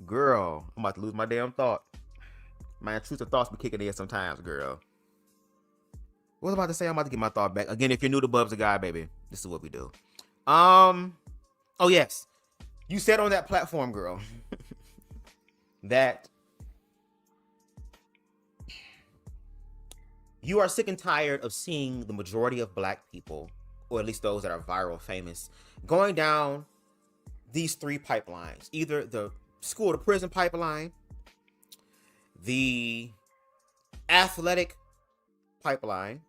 girl, I'm about to lose my damn thought. My intrusive thoughts be kicking in sometimes, girl. What was I about to say? I'm about to get my thought back. Again, if you're new to BubzDaGawd, baby, this is what we do. Oh yes. You said on that platform, girl, that you are sick and tired of seeing the majority of black people, or at least those that are viral famous, going down these three pipelines. Either the school to prison pipeline, the athletic pipeline,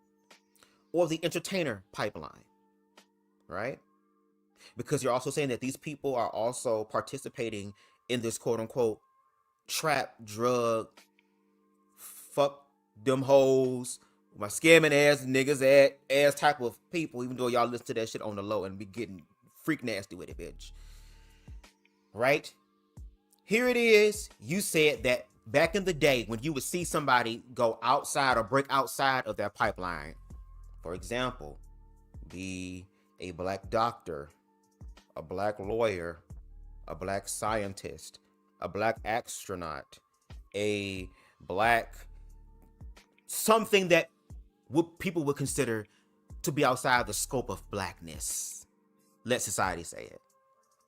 or the entertainer pipeline, right? Because you're also saying that these people are also participating in this quote unquote trap, drug, fuck them hoes, my scamming ass niggas ass type of people, even though y'all listen to that shit on the low and be getting freak nasty with it, bitch. Right? Here it is. You said that back in the day when you would see somebody go outside or break outside of that pipeline, for example, be a black doctor, a black lawyer, a black scientist, a black astronaut, a black something that people would consider to be outside the scope of blackness. Let society say it.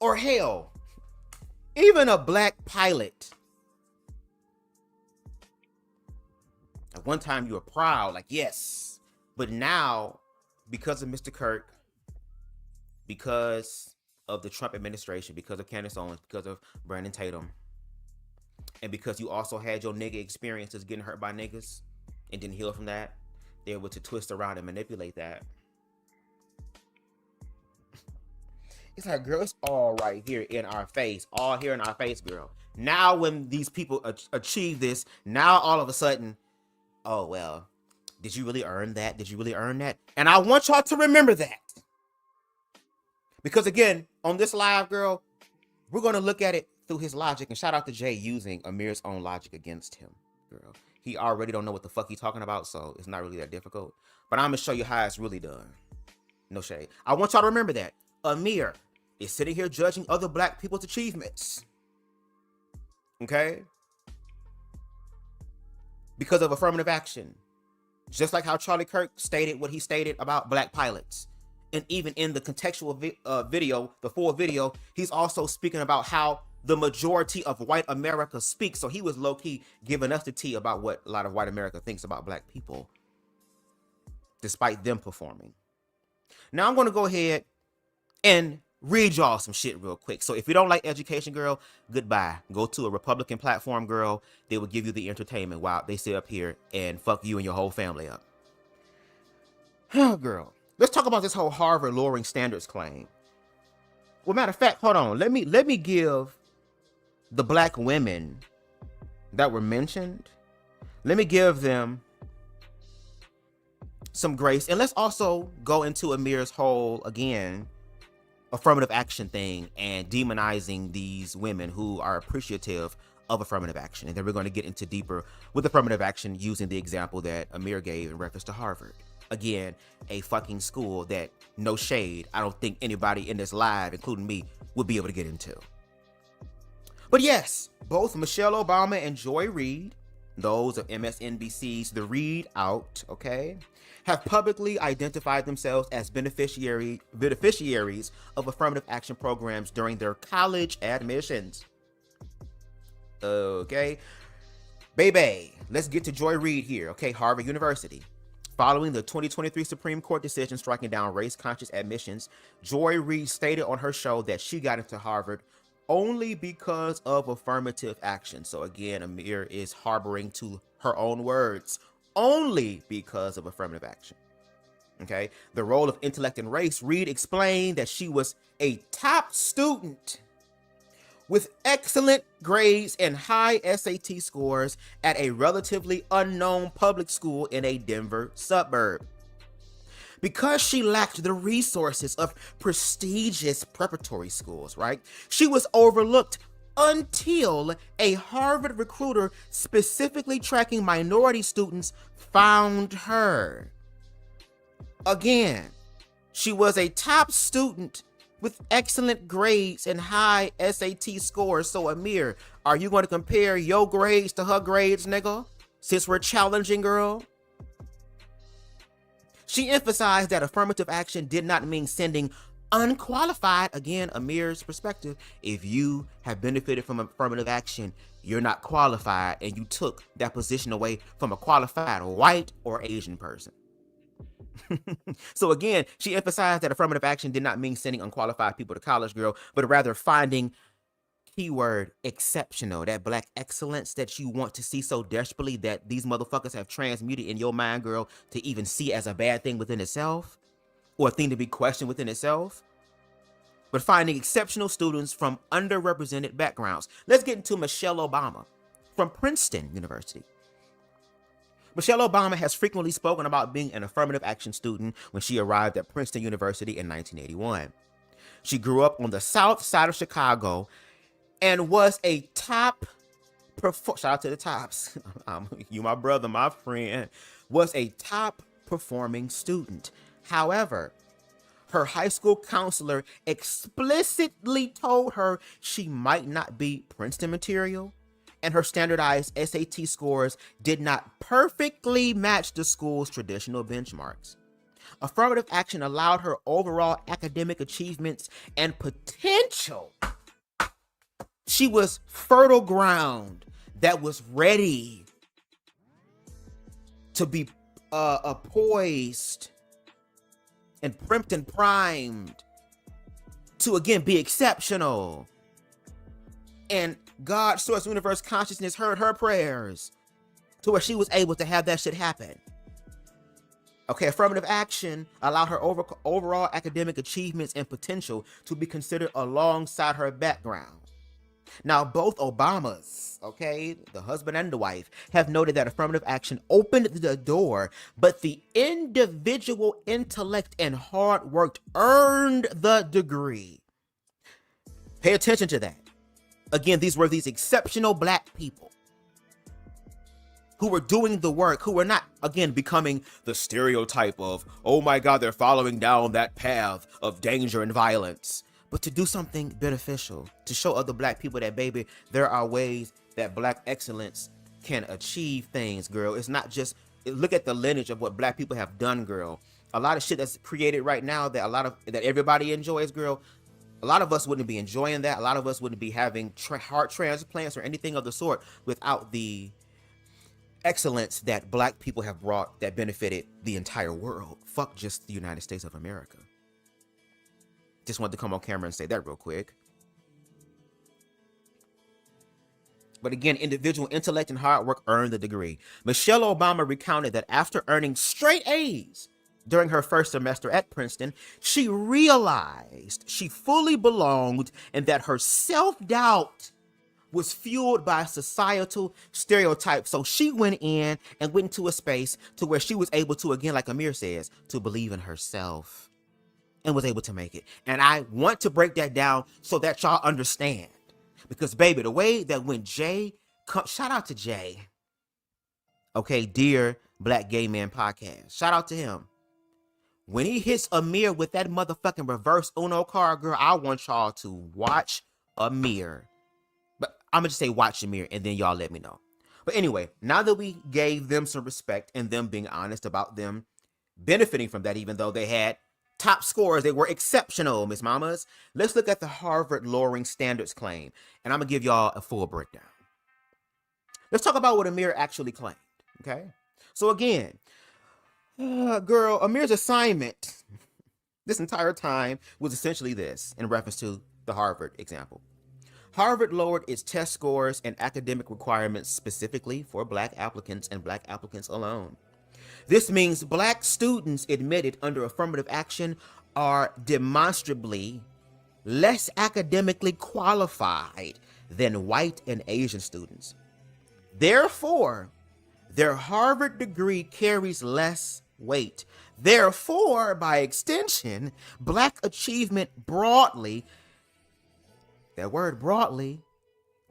Or hell, even a black pilot. At one time you were proud, like, yes. But now, because of Mr. Kirk, because of the Trump administration, because of Candace Owens, because of Brandon Tatum, and because you also had your nigga experiences getting hurt by niggas and didn't heal from that, they're able to twist around and manipulate that. It's like, girl, it's all right here in our face. All here in our face, girl. Now when these people achieve this, now all of a sudden, oh, well, did you really earn that? Did you really earn that? And I want y'all to remember that. Because again, on this live, girl, we're going to look at it through his logic. And shout out to Jay using Amir's own logic against him, girl. He already don't know what the fuck he's talking about, so it's not really that difficult. But I'm going to show you how it's really done. No shade. I want y'all to remember that. Amir is sitting here judging other black people's achievements. Okay? Because of affirmative action. Just like how Charlie Kirk stated what he stated about black pilots. And even in the contextual video, the full video, he's also speaking about how the majority of white America speaks. So he was low-key giving us the tea about what a lot of white America thinks about black people, despite them performing. Now I'm going to go ahead and read y'all some shit real quick. So if you don't like education, girl, goodbye. Go to a Republican platform, girl. They will give you the entertainment while they sit up here and fuck you and your whole family up. Oh, girl. Let's talk about this whole Harvard lowering standards claim. Well, matter of fact, hold on. Let me give the black women that were mentioned, let me give them some grace. And let's also go into Amir's whole, again, affirmative action thing and demonizing these women who are appreciative of affirmative action. And then we're going to get into deeper with affirmative action using the example that Amir gave in reference to Harvard. Again, a fucking school that, no shade, I don't think anybody in this live, including me, would be able to get into. But yes, both Michelle Obama and Joy Reid, those of MSNBC's The Read Out, okay, have publicly identified themselves as beneficiaries of affirmative action programs during their college admissions. Okay, baby, let's get to Joy Reid here, okay, Harvard University. Following the 2023 Supreme Court decision striking down race-conscious admissions, Joy Reid stated on her show that she got into Harvard only because of affirmative action. So again, Amir is harboring to her own words, only because of affirmative action. Okay, the role of intellect and race, Reid explained that she was a top student with excellent grades and high SAT scores at a relatively unknown public school in a Denver suburb. Because she lacked the resources of prestigious preparatory schools, right? She was overlooked until a Harvard recruiter specifically tracking minority students found her. Again, she was a top student with excellent grades and high SAT scores. So Amir, are you going to compare your grades to her grades, nigga? Since we're challenging, girl? She emphasized that affirmative action did not mean sending unqualified, again, Amir's perspective. If you have benefited from affirmative action, you're not qualified, and you took that position away from a qualified white or Asian person. So again, she emphasized that affirmative action did not mean sending unqualified people to college, girl, but rather finding, keyword, exceptional, that black excellence that you want to see so desperately that these motherfuckers have transmuted in your mind, girl, to even see as a bad thing within itself, or a thing to be questioned within itself. But finding exceptional students from underrepresented backgrounds. Let's get into Michelle Obama from Princeton University. Michelle Obama has frequently spoken about being an affirmative action student when she arrived at Princeton University in 1981. She grew up on the south side of Chicago and was a top, shout out to the tops, you my brother, my friend, was a top performing student. However, her high school counselor explicitly told her she might not be Princeton material, and her standardized SAT scores did not perfectly match the school's traditional benchmarks. Affirmative action allowed her overall academic achievements and potential. She was fertile ground that was ready to be poised and primed and primed to, again, be exceptional. And God, source, universe, consciousness heard her prayers to where she was able to have that shit happen. Okay, affirmative action allowed her overall academic achievements and potential to be considered alongside her background. Now, both Obamas, okay, the husband and the wife, have noted that affirmative action opened the door, but the individual intellect and hard work earned the degree. Pay attention to that. Again, these were these exceptional black people who were doing the work, who were not, again, becoming the stereotype of, oh my God, they're following down that path of danger and violence, but to do something beneficial, to show other black people that, baby, there are ways that black excellence can achieve things, girl. It's not just, look at the lineage of what black people have done, girl. A lot of shit that's created right now that everybody enjoys, girl. A lot of us wouldn't be enjoying that. A lot of us wouldn't be having heart transplants or anything of the sort without the excellence that black people have brought that benefited the entire world. Fuck just the United States of America. Just wanted to come on camera and say that real quick. But again, individual intellect and hard work earned the degree. Michelle Obama recounted that after earning straight A's during her first semester at Princeton, she realized she fully belonged and that her self-doubt was fueled by societal stereotypes. So she went in and went into a space to where she was able to, again, like Amir says, to believe in herself and was able to make it. And I want to break that down so that y'all understand. Because, baby, the way that when Jay, shout out to Jay, okay, Dear Black Gay Man Podcast, shout out to him. When he hits Amir with that motherfucking reverse Uno card, girl, I want y'all to watch Amir. But I'm going to just say watch Amir, and then y'all let me know. But anyway, now that we gave them some respect and them being honest about them benefiting from that, even though they had top scores, they were exceptional, Miss Mamas. Let's look at the Harvard lowering standards claim, and I'm going to give y'all a full breakdown. Let's talk about what Amir actually claimed, okay? So again, girl, Amir's assignment this entire time was essentially this, in reference to the Harvard example. Harvard lowered its test scores and academic requirements specifically for black applicants and black applicants alone. This means black students admitted under affirmative action are demonstrably less academically qualified than white and Asian students. Therefore, their Harvard degree carries less weight. Therefore, by extension, Black achievement broadly, that word broadly,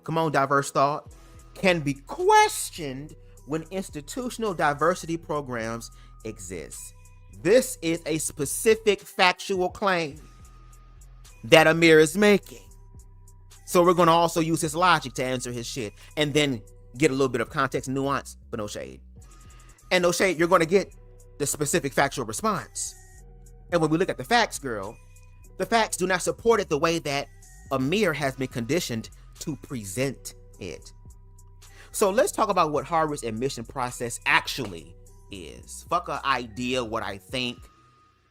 come on, diverse thought, can be questioned when institutional diversity programs exist. This is a specific factual claim that Amir is making. So we're going to also use his logic to answer his shit and then get a little bit of context and nuance, but no shade. And no shade, you're going to get the specific factual response. And when we look at the facts, girl, the facts do not support it the way that Amir has been conditioned to present it. So let's talk about what Harvard's admission process actually is. Fuck an idea, what I think.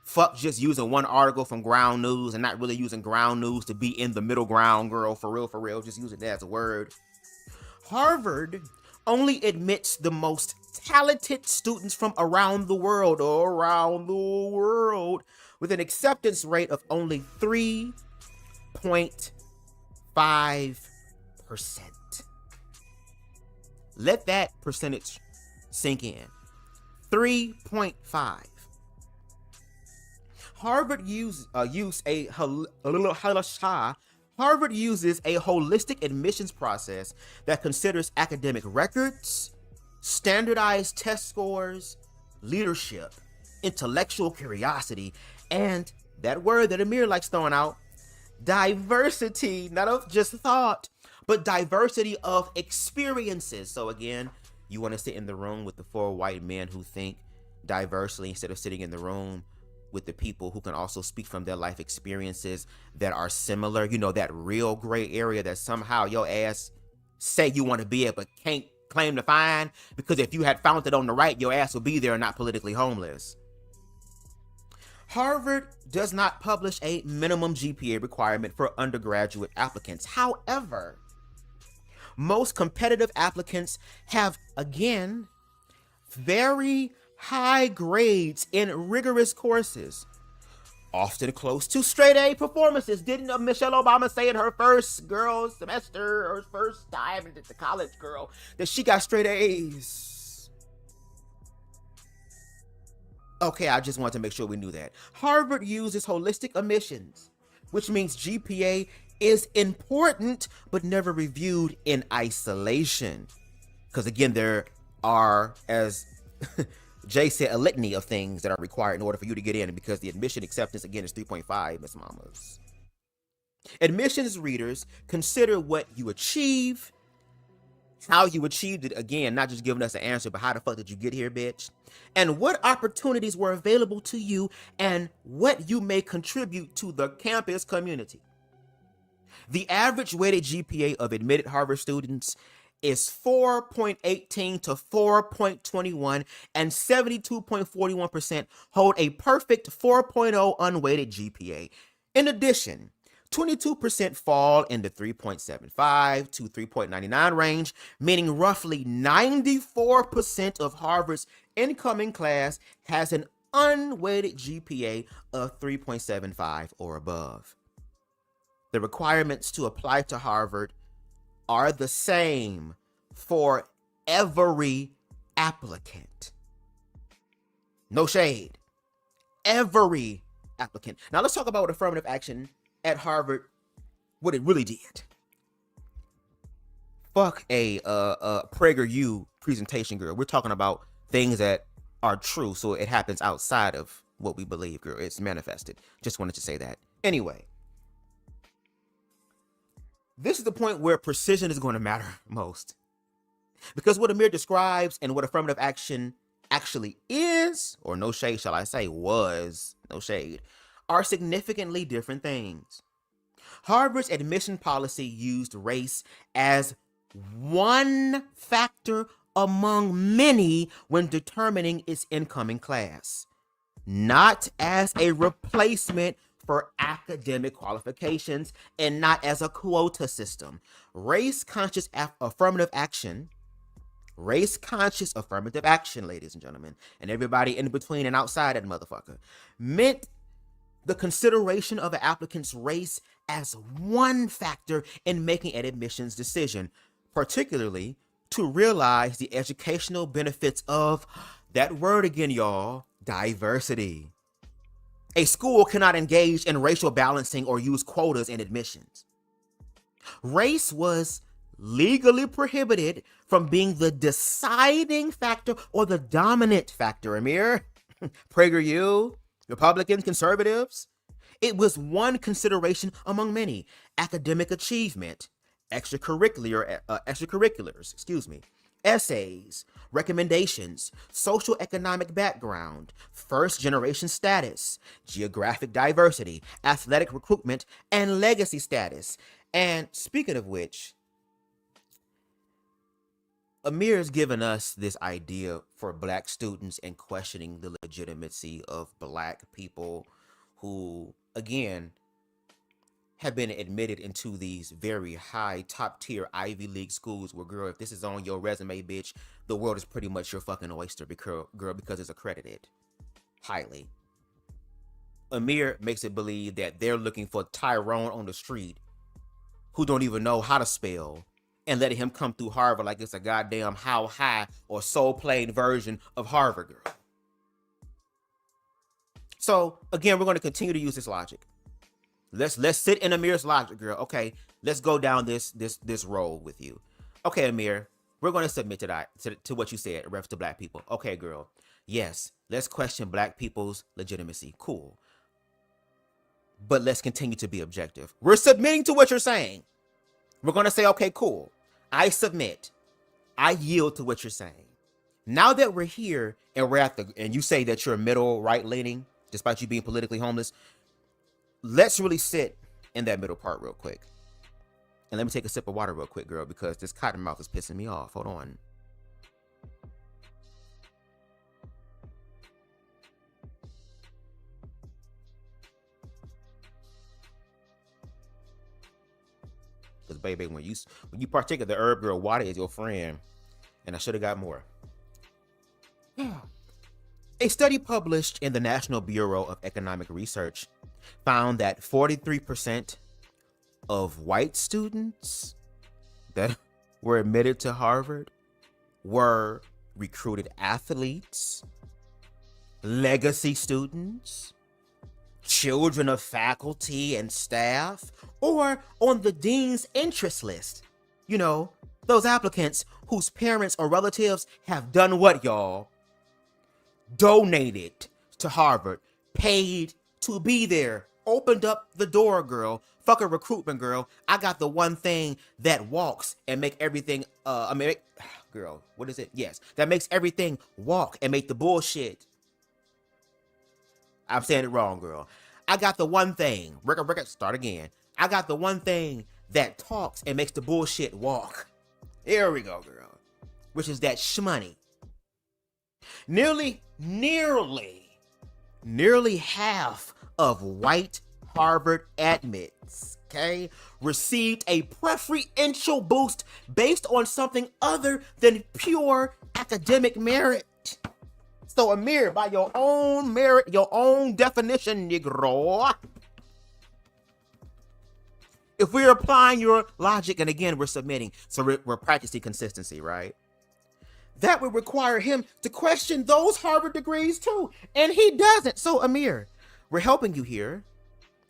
Fuck just using one article from Ground News and not really using Ground News to be in the middle ground, girl. For real. Just use it as a word. Harvard only admits the most talented students from around the world, with an acceptance rate of only 3.5%. Let that percentage sink in. 3.5. Harvard uses a holistic admissions process that considers academic records, standardized test scores, leadership, intellectual curiosity, and that word that Amir likes throwing out, diversity, not of just thought, but diversity of experiences. So again, you want to sit in the room with the 4 white men who think diversely instead of sitting in the room with the people who can also speak from their life experiences that are similar. You know, that real gray area that somehow your ass say you want to be at but can't claim to find, because if you had found it on the right, your ass would be there and not politically homeless. Harvard does not publish a minimum GPA requirement for undergraduate applicants. However, most competitive applicants have, again, very high grades in rigorous courses, often close to straight A performances. Didn't Michelle Obama say in her first semester, or first time into the college, girl, that she got straight A's? Okay, I just wanted to make sure we knew that. Harvard uses holistic admissions, which means GPA is important, but never reviewed in isolation. Because again, there are, as Jay said, a litany of things that are required in order for you to get in, because the admission acceptance, again, is 3.5, Miss Mamas. Admissions readers consider what you achieve, how you achieved it, again, not just giving us an answer, but how the fuck did you get here, bitch? And what opportunities were available to you, and what you may contribute to the campus community. The average weighted GPA of admitted Harvard students is 4.18 to 4.21, and 72.41% hold a perfect 4.0 unweighted GPA. In addition, 22% fall in the 3.75 to 3.99 range, meaning roughly 94% of Harvard's incoming class has an unweighted GPA of 3.75 or above. The requirements to apply to Harvard are the same for every applicant. No shade. Every applicant. Now let's talk about what affirmative action at Harvard, what it really did. Fuck a PragerU presentation, girl. We're talking about things that are true, so it happens outside of what we believe, girl. It's manifested. Just wanted to say that. Anyway, this is the point where precision is going to matter most. Because what Amir describes and what affirmative action actually is, or no shade shall I say, was, no shade, are significantly different things. Harvard's admission policy used race as one factor among many when determining its incoming class, not as a replacement for academic qualifications, and not as a quota system. Race-conscious affirmative action, ladies and gentlemen, and everybody in between and outside that motherfucker, meant the consideration of an applicant's race as one factor in making an admissions decision, particularly to realize the educational benefits of, that word again, y'all, diversity. A school cannot engage in racial balancing or use quotas in admissions. Race was legally prohibited from being the deciding factor or the dominant factor, Amir. PragerU, Republicans, conservatives. It was one consideration among many. Academic achievement, extracurriculars, essays, recommendations, social economic background, first generation status, geographic diversity, athletic recruitment, and legacy status. And speaking of which, Amir's given us this idea for Black students and questioning the legitimacy of Black people who, again, have been admitted into these very high, top-tier Ivy League schools where, girl, if this is on your resume, bitch, the world is pretty much your fucking oyster, girl, because it's accredited highly. Amir makes it believe that they're looking for Tyrone on the street who don't even know how to spell, and letting him come through Harvard like it's a goddamn How High or Soul Plane version of Harvard, girl. So, again, we're going to continue to use this logic. Let's sit in Amir's logic, girl. Okay, let's go down this road with you. Okay, Amir, we're going to submit to what you said in reference to Black people. Okay, girl. Yes, let's question Black people's legitimacy. Cool. But let's continue to be objective. We're submitting to what you're saying. We're going to say, okay, cool. I submit. I yield to what you're saying. Now that we're here and and you say that you're middle right leaning, despite you being politically homeless, let's really sit in that middle part real quick. And let me take a sip of water real quick, girl, because this cotton mouth is pissing me off. Hold on. Because, baby, when you partake of the herb, girl, water is your friend. And I should have got more. A study published in the National Bureau of Economic Research found that 43% of white students that were admitted to Harvard were recruited athletes, legacy students, children of faculty and staff, or on the dean's interest list. You know, those applicants whose parents or relatives have done what, y'all? Donated to Harvard, paid to be there, opened up the door, girl. Fuck a recruitment, girl. I got the one thing that walks and make everything, girl, what is it? Yes, that makes everything walk and make the bullshit. I'm saying it wrong, girl. I got the one thing, start again. I got the one thing that talks and makes the bullshit walk. Here we go, girl. Which is that shmoney. Nearly half of white Harvard admits, okay, received a preferential boost based on something other than pure academic merit. So, Amir, by your own merit, your own definition, Negro, if we're applying your logic, and again, we're submitting, so we're practicing consistency, right? That would require him to question those Harvard degrees too. And he doesn't. So, Amir, we're helping you here.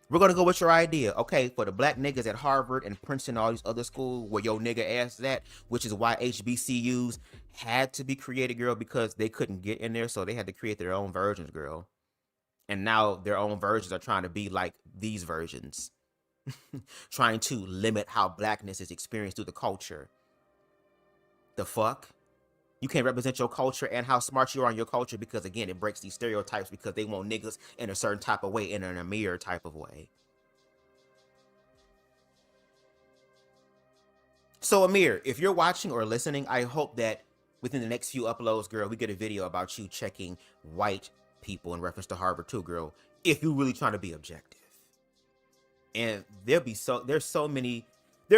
We're going to go with your idea. Okay, for the Black niggas at Harvard and Princeton, all these other schools where your nigga asked that, which is why HBCUs had to be created, girl, because they couldn't get in there. So they had to create their own versions, girl. And now their own versions are trying to be like these versions. Trying to limit how Blackness is experienced through the culture. The fuck? You can't represent your culture and how smart you are on your culture because, again, it breaks these stereotypes because they want niggas in a certain type of way, in an Amir type of way. So, Amir, if you're watching or listening, I hope that within the next few uploads, girl, we get a video about you checking white people in reference to Harvard too, girl, if you're really trying to be objective. And there's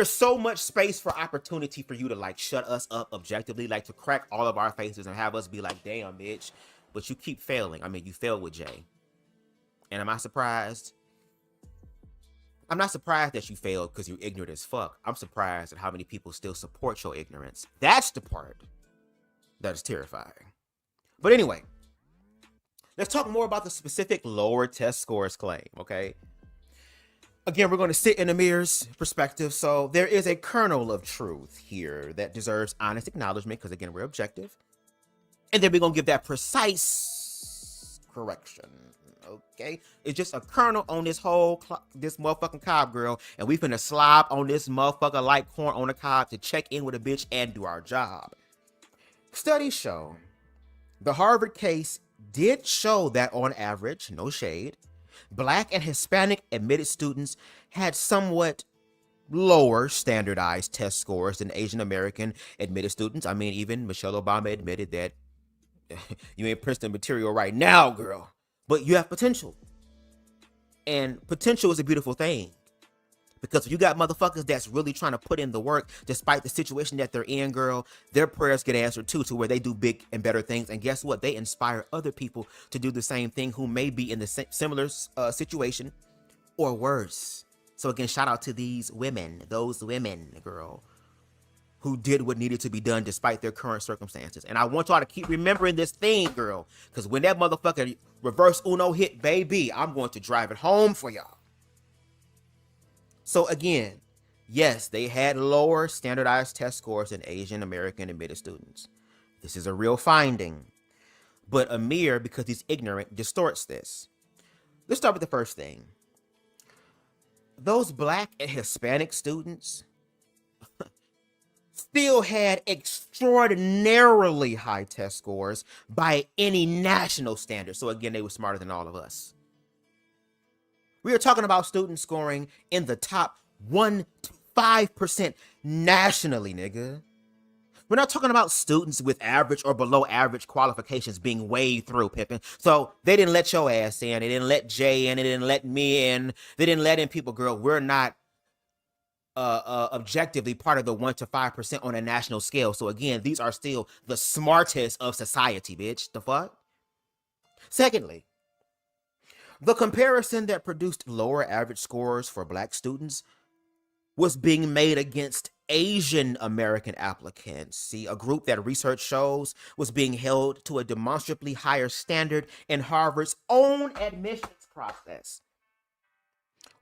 so much space for opportunity for you to like shut us up objectively, like to crack all of our faces and have us be like, damn, bitch. But you keep failing. I mean, you failed with Jay. And am I surprised? I'm not surprised that you failed because you're ignorant as fuck. I'm surprised at how many people still support your ignorance. That's the part that is terrifying. But anyway, let's talk more about the specific lower test scores claim, okay? Again, we're going to sit in Amir's perspective. So there is a kernel of truth here that deserves honest acknowledgement because, again, we're objective. And then we're going to give that precise correction. Okay, it's just a kernel on this whole this motherfucking cob, girl, and we finna slob on this motherfucker like corn on a cob to check in with a bitch and do our job. Studies show the Harvard case did show that on average, no shade, Black and Hispanic admitted students had somewhat lower standardized test scores than Asian American admitted students. I mean, even Michelle Obama admitted that you ain't Princeton material right now, girl. But you have potential. And potential is a beautiful thing. Because if you got motherfuckers that's really trying to put in the work despite the situation that they're in, girl, their prayers get answered too, to where they do big and better things. And guess what? They inspire other people to do the same thing who may be in the similar situation or worse. So again, shout out to these women, those women, girl, who did what needed to be done despite their current circumstances. And I want y'all to keep remembering this thing, girl, because when that motherfucker reverse Uno hit, baby, I'm going to drive it home for y'all. So again, yes, they had lower standardized test scores than Asian American admitted students. This is a real finding. But Amir, because he's ignorant, distorts this. Let's start with the first thing. Those Black and Hispanic students still had extraordinarily high test scores by any national standard. So again, they were smarter than all of us. We are talking about students scoring in the top 1 to 5% nationally, nigga. We're not talking about students with average or below average qualifications being waved through, Pippin. So they didn't let your ass in. They didn't let Jay in. They didn't let me in. They didn't let in people, girl. We're not objectively part of the 1 to 5% on a national scale. So again, these are still the smartest of society, bitch. The fuck? Secondly, the comparison that produced lower average scores for Black students was being made against Asian American applicants. See, a group that research shows was being held to a demonstrably higher standard in Harvard's own admissions process.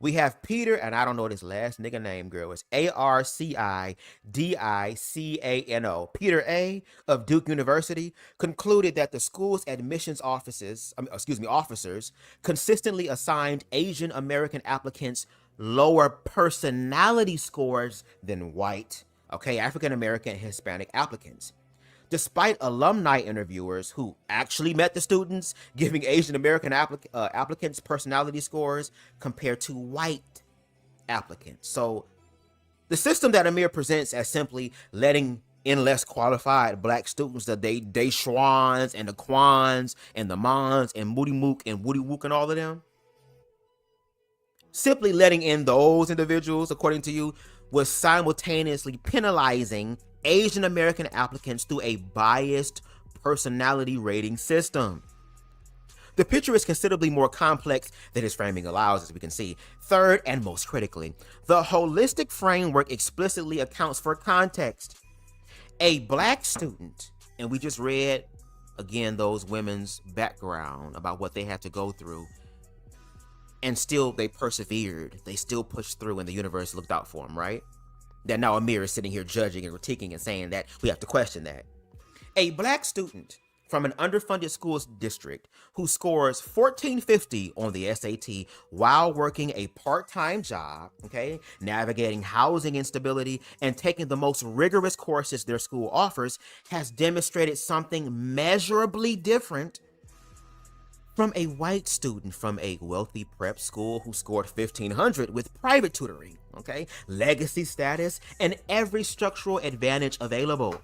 We have Peter, and I don't know this last nigga name, girl. It's Arcidicano. Peter A. of Duke University concluded that the school's admissions officers consistently assigned Asian American applicants lower personality scores than white, African American and Hispanic applicants. Despite alumni interviewers who actually met the students giving Asian American applicants personality scores compared to white applicants. So the system that Amir presents as simply letting in less qualified Black students, the Schwans and the Kwans and the Mons and Moody Mook and Woody Wook and all of them, simply letting in those individuals, according to you, was simultaneously penalizing Asian American applicants through a biased personality rating system. The picture is considerably more complex than his framing allows, as we can see. Third, and most critically, the holistic framework explicitly accounts for context. A Black student, and we just read, again, those women's background about what they had to go through, and still they persevered. They still pushed through, and the universe looked out for them, right? That now Amir is sitting here judging and critiquing and saying that we have to question that. A Black student from an underfunded school district who scores 1450 on the SAT while working a part-time job, navigating housing instability and taking the most rigorous courses their school offers, has demonstrated something measurably different from a white student from a wealthy prep school who scored 1500 with private tutoring, legacy status, and every structural advantage available.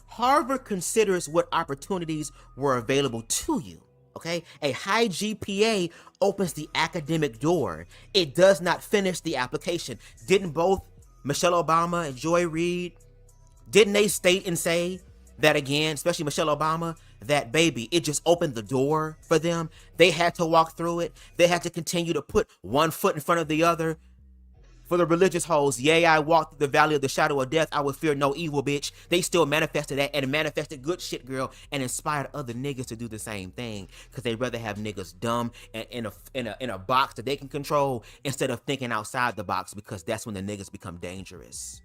Harvard considers what opportunities were available to you, A high GPA opens the academic door. It does not finish the application. Didn't both Michelle Obama and Joy Reid, didn't they state and say that again, especially Michelle Obama, that, baby, it just opened the door for them. They had to walk through it. They had to continue to put one foot in front of the other. For the religious hoes, yea, I walked through the valley of the shadow of death, I would fear no evil, bitch. They still manifested that and manifested good shit, girl, and inspired other niggas to do the same thing. Because they'd rather have niggas dumb and in a box that they can control instead of thinking outside the box, because that's when the niggas become dangerous.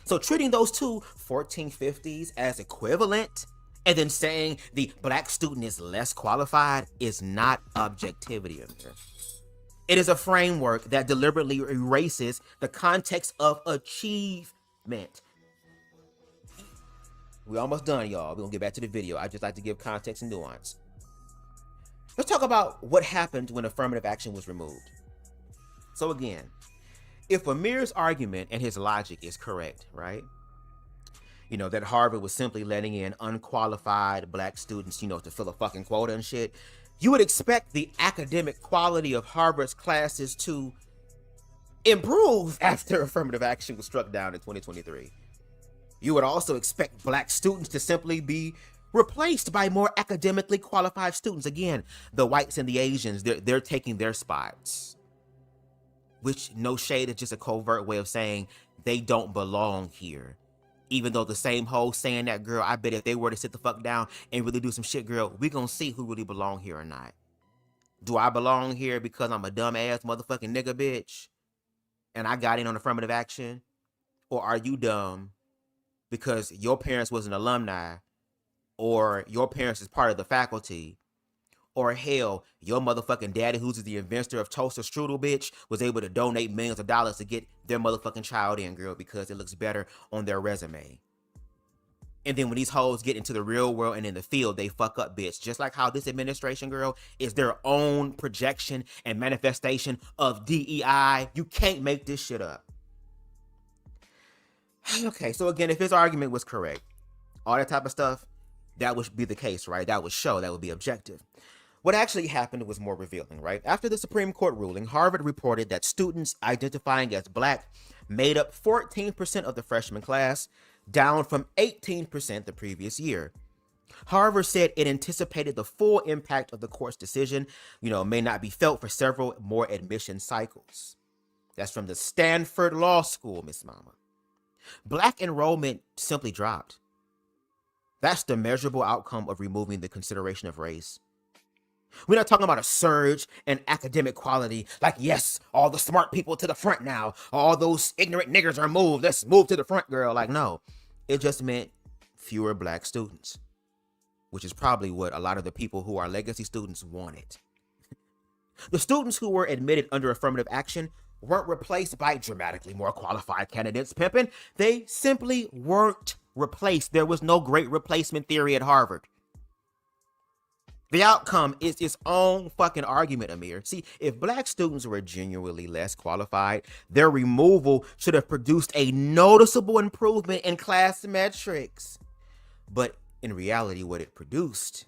So treating those two 1450s as equivalent and then saying the black student is less qualified is not objectivity in there. It is a framework that deliberately erases the context of achievement. We're almost done, y'all. We're gonna get back to the video. I just like to give context and nuance. Let's talk about what happened when affirmative action was removed. So again, if Amir's argument and his logic is correct, right? You know, that Harvard was simply letting in unqualified black students, you know, to fill a fucking quota and shit, you would expect the academic quality of Harvard's classes to improve after affirmative action was struck down in 2023. You would also expect black students to simply be replaced by more academically qualified students. Again, the whites and the Asians, they're taking their spots. Which, no shade, is just a covert way of saying they don't belong here. Even though the same hoes saying that, girl, I bet if they were to sit the fuck down and really do some shit, girl, we gonna see who really belong here or not. Do I belong here because I'm a dumbass motherfucking nigga bitch and I got in on affirmative action? Or are you dumb because your parents was an alumni, or your parents is part of the faculty, or hell, your motherfucking daddy, who's the inventor of toaster strudel, bitch, was able to donate millions of dollars to get their motherfucking child in, girl, because it looks better on their resume. And then when these hoes get into the real world and in the field, they fuck up, bitch. Just like how this administration, girl, is their own projection and manifestation of DEI. You can't make this shit up. Okay, so again, if his argument was correct, all that type of stuff, that would be the case, right? That would show, that would be objective. What actually happened was more revealing, right? After the Supreme Court ruling, Harvard reported that students identifying as black made up 14% of the freshman class, down from 18% the previous year. Harvard said it anticipated the full impact of the court's decision, may not be felt for several more admission cycles. That's from the Stanford Law School, Miss Mama. Black enrollment simply dropped. That's the measurable outcome of removing the consideration of race. We're not talking about a surge in academic quality, like, yes, all the smart people to the front now, all those ignorant niggers are moved, let's move to the front, girl. Like, no, it just meant fewer black students, which is probably what a lot of the people who are legacy students wanted. The students who were admitted under affirmative action weren't replaced by dramatically more qualified candidates, pimping. They simply weren't replaced. There was no great replacement theory at Harvard. The outcome is its own fucking argument, Amir. See, if black students were genuinely less qualified, their removal should have produced a noticeable improvement in class metrics. But in reality, what it produced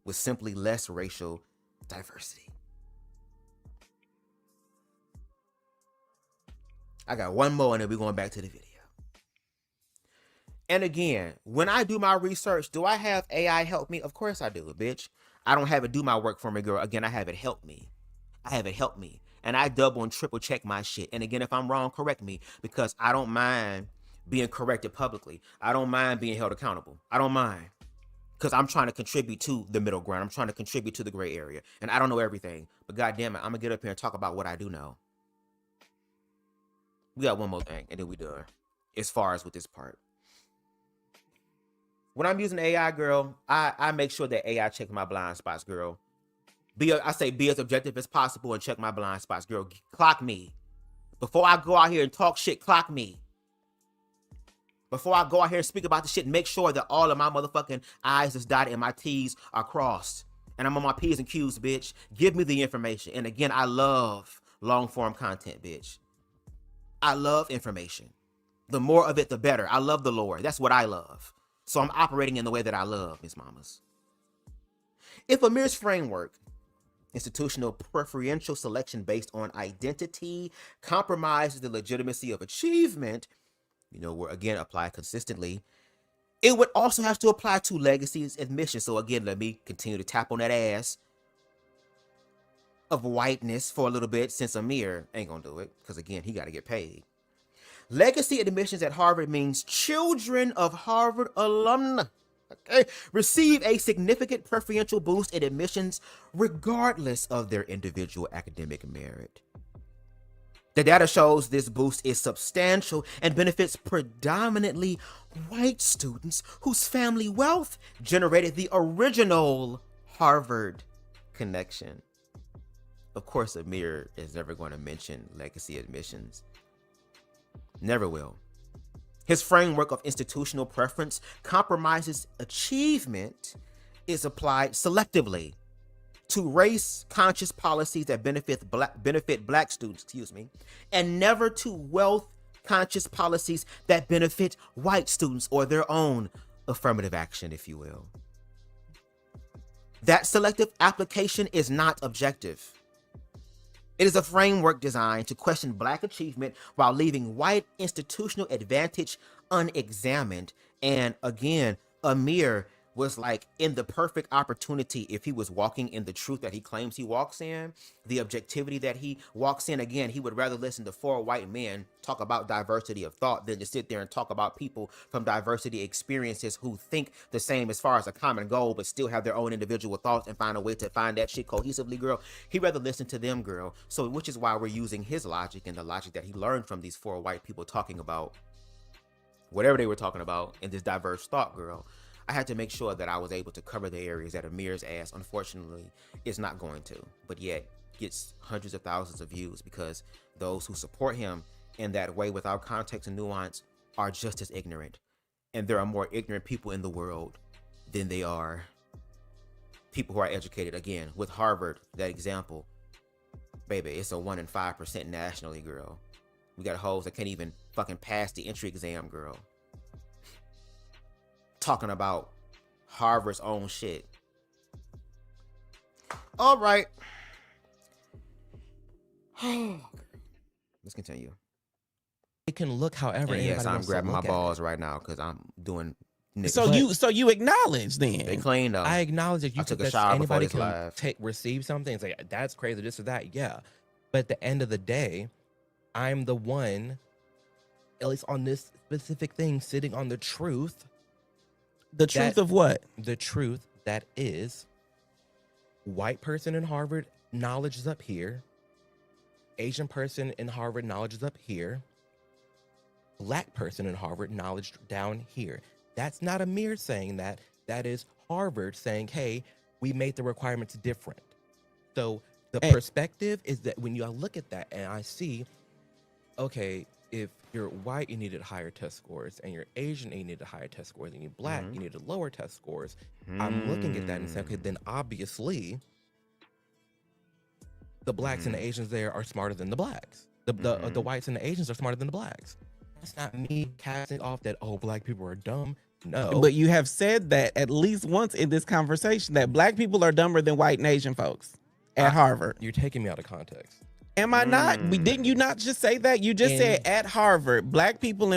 was simply less racial diversity. I got one more and then we're going back to the video. And again, when I do my research, do I have AI help me? Of course I do, bitch. I don't have it do my work for me, girl. Again, I have it help me. And I double and triple check my shit. And again, if I'm wrong, correct me, because I don't mind being corrected publicly. I don't mind being held accountable. I don't mind. Because I'm trying to contribute to the middle ground. I'm trying to contribute to the gray area. And I don't know everything. But goddamn it, I'm going to get up here and talk about what I do know. We got one more thing, and then we done. As far as with this part. When I'm using AI, girl, I make sure that AI checks my blind spots, girl. I say be as objective as possible and check my blind spots, girl. Clock me. Before I go out here and talk shit, clock me. Before I go out here and speak about the shit, make sure that all of my motherfucking I's is dotted and my T's are crossed. And I'm on my P's and Q's, bitch. Give me the information. And again, I love long-form content, bitch. I love information. The more of it, the better. I love the lore. That's what I love. So I'm operating in the way that I love, Miss Mamas. If Amir's framework, institutional preferential selection based on identity, compromises the legitimacy of achievement, where again applied consistently, It would also have to apply to legacy's admission. So again, let me continue to tap on that ass of whiteness for a little bit, since Amir ain't gonna do it, because again, he got to get paid. Legacy admissions at Harvard means children of Harvard alumni, okay, receive a significant preferential boost in admissions regardless of their individual academic merit. The data shows this boost is substantial and benefits predominantly white students whose family wealth generated the original Harvard connection. Of course, Amir is never going to mention legacy admissions. Never will. His framework of institutional preference compromises achievement is applied selectively to race-conscious policies that benefit black students, and never to wealth-conscious policies that benefit white students or their own affirmative action, if you will. That selective application is not objective. It is a framework designed to question black achievement while leaving white institutional advantage unexamined. And again, Amir was like in the perfect opportunity if he was walking in the truth that he claims he walks in, the objectivity that he walks in. Again, he would rather listen to 4 white men talk about diversity of thought than to sit there and talk about people from diversity experiences who think the same as far as a common goal, but still have their own individual thoughts and find a way to find that shit cohesively, girl. He'd rather listen to them, girl. So, which is why we're using his logic and the logic that he learned from these 4 white people talking about whatever they were talking about in this diverse thought, girl. I had to make sure that I was able to cover the areas that Amir's ass, unfortunately, is not going to, but yet gets hundreds of thousands of views because those who support him in that way without context and nuance are just as ignorant. And there are more ignorant people in the world than they are people who are educated. Again, with Harvard, that example, baby, it's a 1 in 5% nationally, girl. We got hoes that can't even fucking pass the entry exam, girl. Talking about Harvard's own shit. All right. Let's continue. It can look however. And yes, I'm grabbing my balls right now because I'm doing. So you acknowledge then? They clean though. I acknowledge that you took a shower before anybody this can live. receive something. It's like that's crazy, this or that. Yeah, but at the end of the day, I'm the one, at least on this specific thing, sitting on the truth. The truth of what? The truth that is, white person in Harvard, knowledge is up here. Asian person in Harvard, knowledge is up here. Black person in Harvard, knowledge down here. That's not Amir saying that. That is Harvard saying, hey, we made the requirements different. So the perspective is that when you look at that and I see, okay, if you're white, you needed higher test scores, and you're Asian, you needed higher test scores, and you're black, you needed lower test scores. I'm looking at that and saying, okay, then obviously the blacks and the Asians there are smarter than the blacks. The whites and the Asians are smarter than the blacks. That's not me casting off that, oh, black people are dumb. No. But you have said that at least once in this conversation that black people are dumber than white and Asian folks at Harvard. You're taking me out of context. Am I not? Didn't you not just say that? You just said at Harvard, black people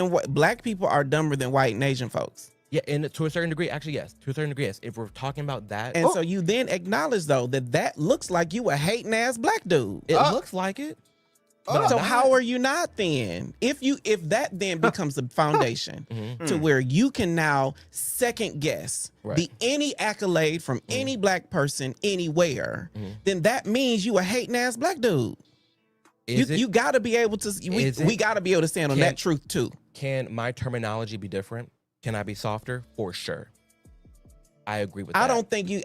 are dumber than white and Asian folks. Yeah, and to a certain degree, actually, yes. To a certain degree, yes. If we're talking about that. And so you then acknowledge, though, that looks like you a hating-ass black dude. It looks like it. But so how are you not then? If that then becomes the foundation to where you can now second guess any accolade from any black person anywhere, then that means you a hating-ass black dude. You got to be able to. We got to be able to stand on that truth too. Can my terminology be different? Can I be softer? For sure. I agree with that. I don't think you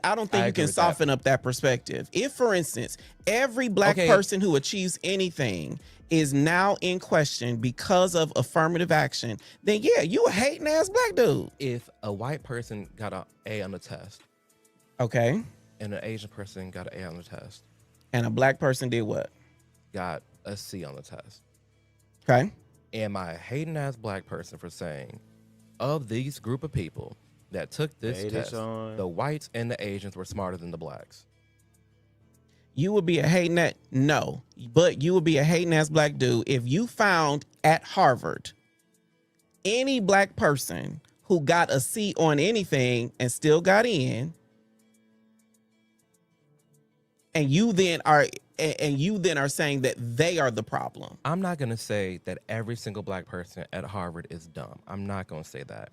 can soften up that perspective. If, for instance, every black person who achieves anything is now in question because of affirmative action, then yeah, you a hating ass black dude. If a white person got an A on the test, okay, and an Asian person got an A on the test, and a black person did what? Got a C on the test. Okay. Am I a hating ass black person for saying, of these group of people that took this test, the whites and the Asians were smarter than the blacks? You would be a hating ass, no, but you would be a hating ass black dude if you found at Harvard any black person who got a C on anything and still got in, and you then are saying that they are the problem. I'm not going to say that every single black person at Harvard is dumb. I'm not going to say that.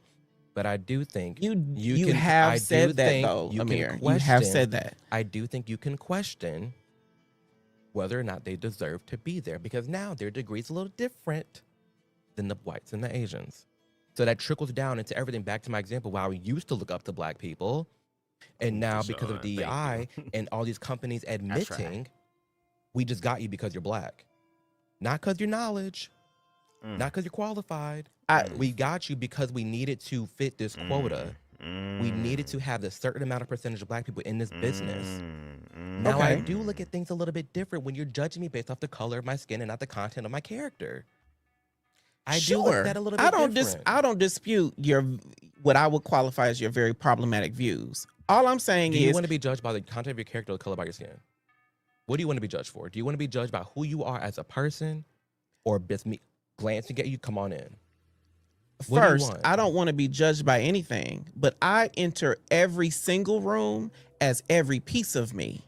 But I do think you have said that, though, Amir. You have said that. I do think you can question whether or not they deserve to be there, because now their degree's a little different than the whites and the Asians. So that trickles down into everything. Back to my example, while we used to look up to black people, and now because of DEI and all these companies admitting, we just got you because you're black. Not because your knowledge, not because you're qualified. We got you because we needed to fit this quota. We needed to have a certain amount of percentage of black people in this business. Now I do look at things a little bit different when you're judging me based off the color of my skin and not the content of my character. I do look at that a little bit different. I don't dispute what I would qualify as your very problematic views. All I'm saying is, do you want to be judged by the content of your character or the color of your skin? What do you want to be judged for? Do you want to be judged by who you are as a person, or just me glancing at you? Come on in. First, I don't want to be judged by anything, but I enter every single room as every piece of me.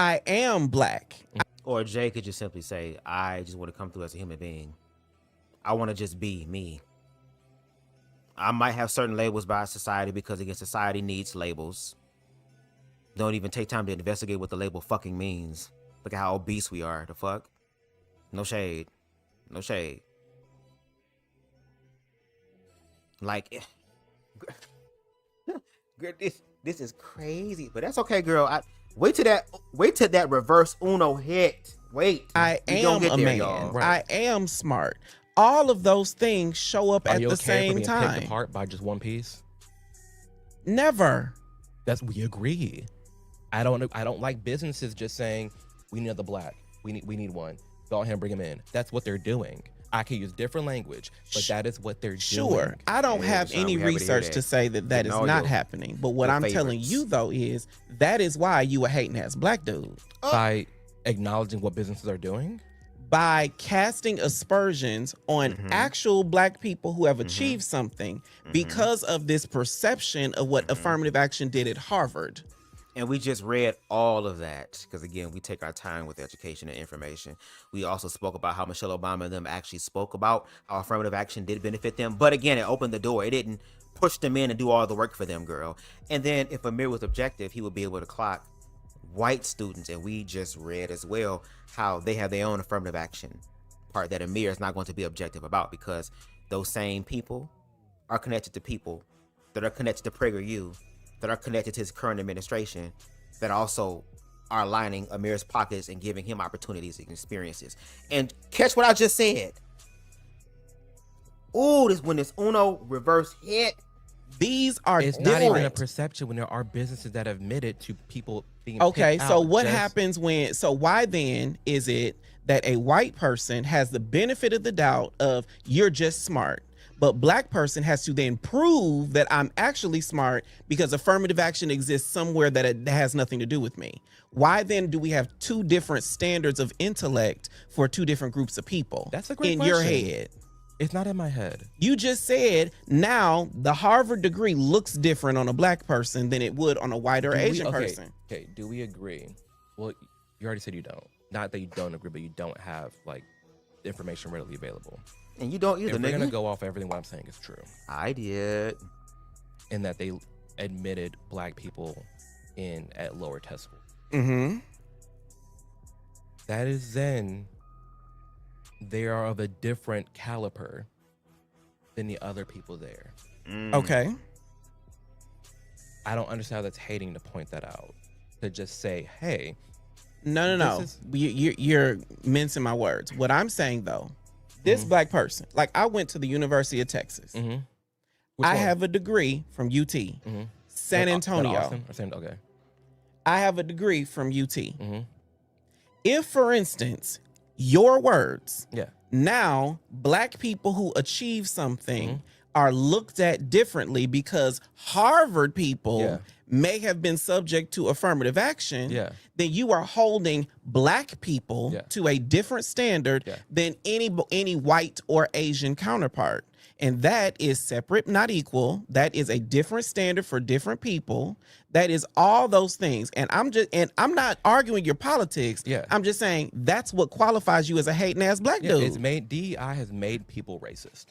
I am black. Or Jay could just simply say, I just want to come through as a human being. I want to just be me. I might have certain labels by society because, again, society needs labels. Don't even take time to investigate what the label fucking means. Look at how obese we are. The fuck? No shade. No shade. Like, girl, this is crazy, but that's okay, girl. Wait till that reverse Uno hit. Wait, I am a man. Right. I am smart. All of those things show up at the same time. Are you okay picked apart by just one piece? Never. We agree. I don't like businesses just saying we need another black. We need one. Go ahead and bring him in. That's what they're doing. I can use different language, but that is what they're doing. Sure. I don't have any research to say that is not happening. But what I'm telling you, though, is that is why you a hating ass black dude. By acknowledging what businesses are doing? By casting aspersions on actual black people who have achieved something because of this perception of what affirmative action did at Harvard. And we just read all of that because, again, we take our time with education and information. We also spoke about how Michelle Obama and them actually spoke about how affirmative action did benefit them. But again, it opened the door. It didn't push them in and do all the work for them, girl. And then if Amir was objective, he would be able to clock white students. And we just read as well how they have their own affirmative action part that Amir is not going to be objective about, because those same people are connected to people that are connected to PragerU, that are connected to his current administration, that also are lining Amir's pockets and giving him opportunities and experiences. And catch what I just said. Ooh, when this Uno reverse hit. These are It's different. not even a perception when there are businesses that have admitted to people being okay, picked so out what happens when, so why then is it that a white person has the benefit of the doubt of you're just smart, but black person has to then prove that I'm actually smart because affirmative action exists somewhere that it has nothing to do with me? Why then do we have two different standards of intellect for two different groups of people? That's a great in question. your head. It's not in my head. You just said now the Harvard degree looks different on a black person than it would on a white or Asian person. Okay, do we agree? Well, you already said you don't. Not that you don't agree, but you don't have like the information readily available. And you don't either, If we're gonna go off everything what I'm saying is true. I did. And that they admitted black people in at lower test scores. That is then they are of a different caliber than the other people there. Okay. I don't understand how that's hating to point that out. To just say, hey. No. You're mincing my words. What I'm saying, though, this black person, like I went to the University of Texas. I have a degree from UT, San Antonio. Okay. I have a degree from UT. If, for instance, your words, now black people who achieve something are looked at differently because Harvard people may have been subject to affirmative action, then you are holding black people to a different standard than any white or Asian counterpart. And that is separate, not equal. That is a different standard for different people. That is all those things. And I'm not arguing your politics. Yeah. I'm just saying that's what qualifies you as a hating ass black dude. It's made DEI has made people racist.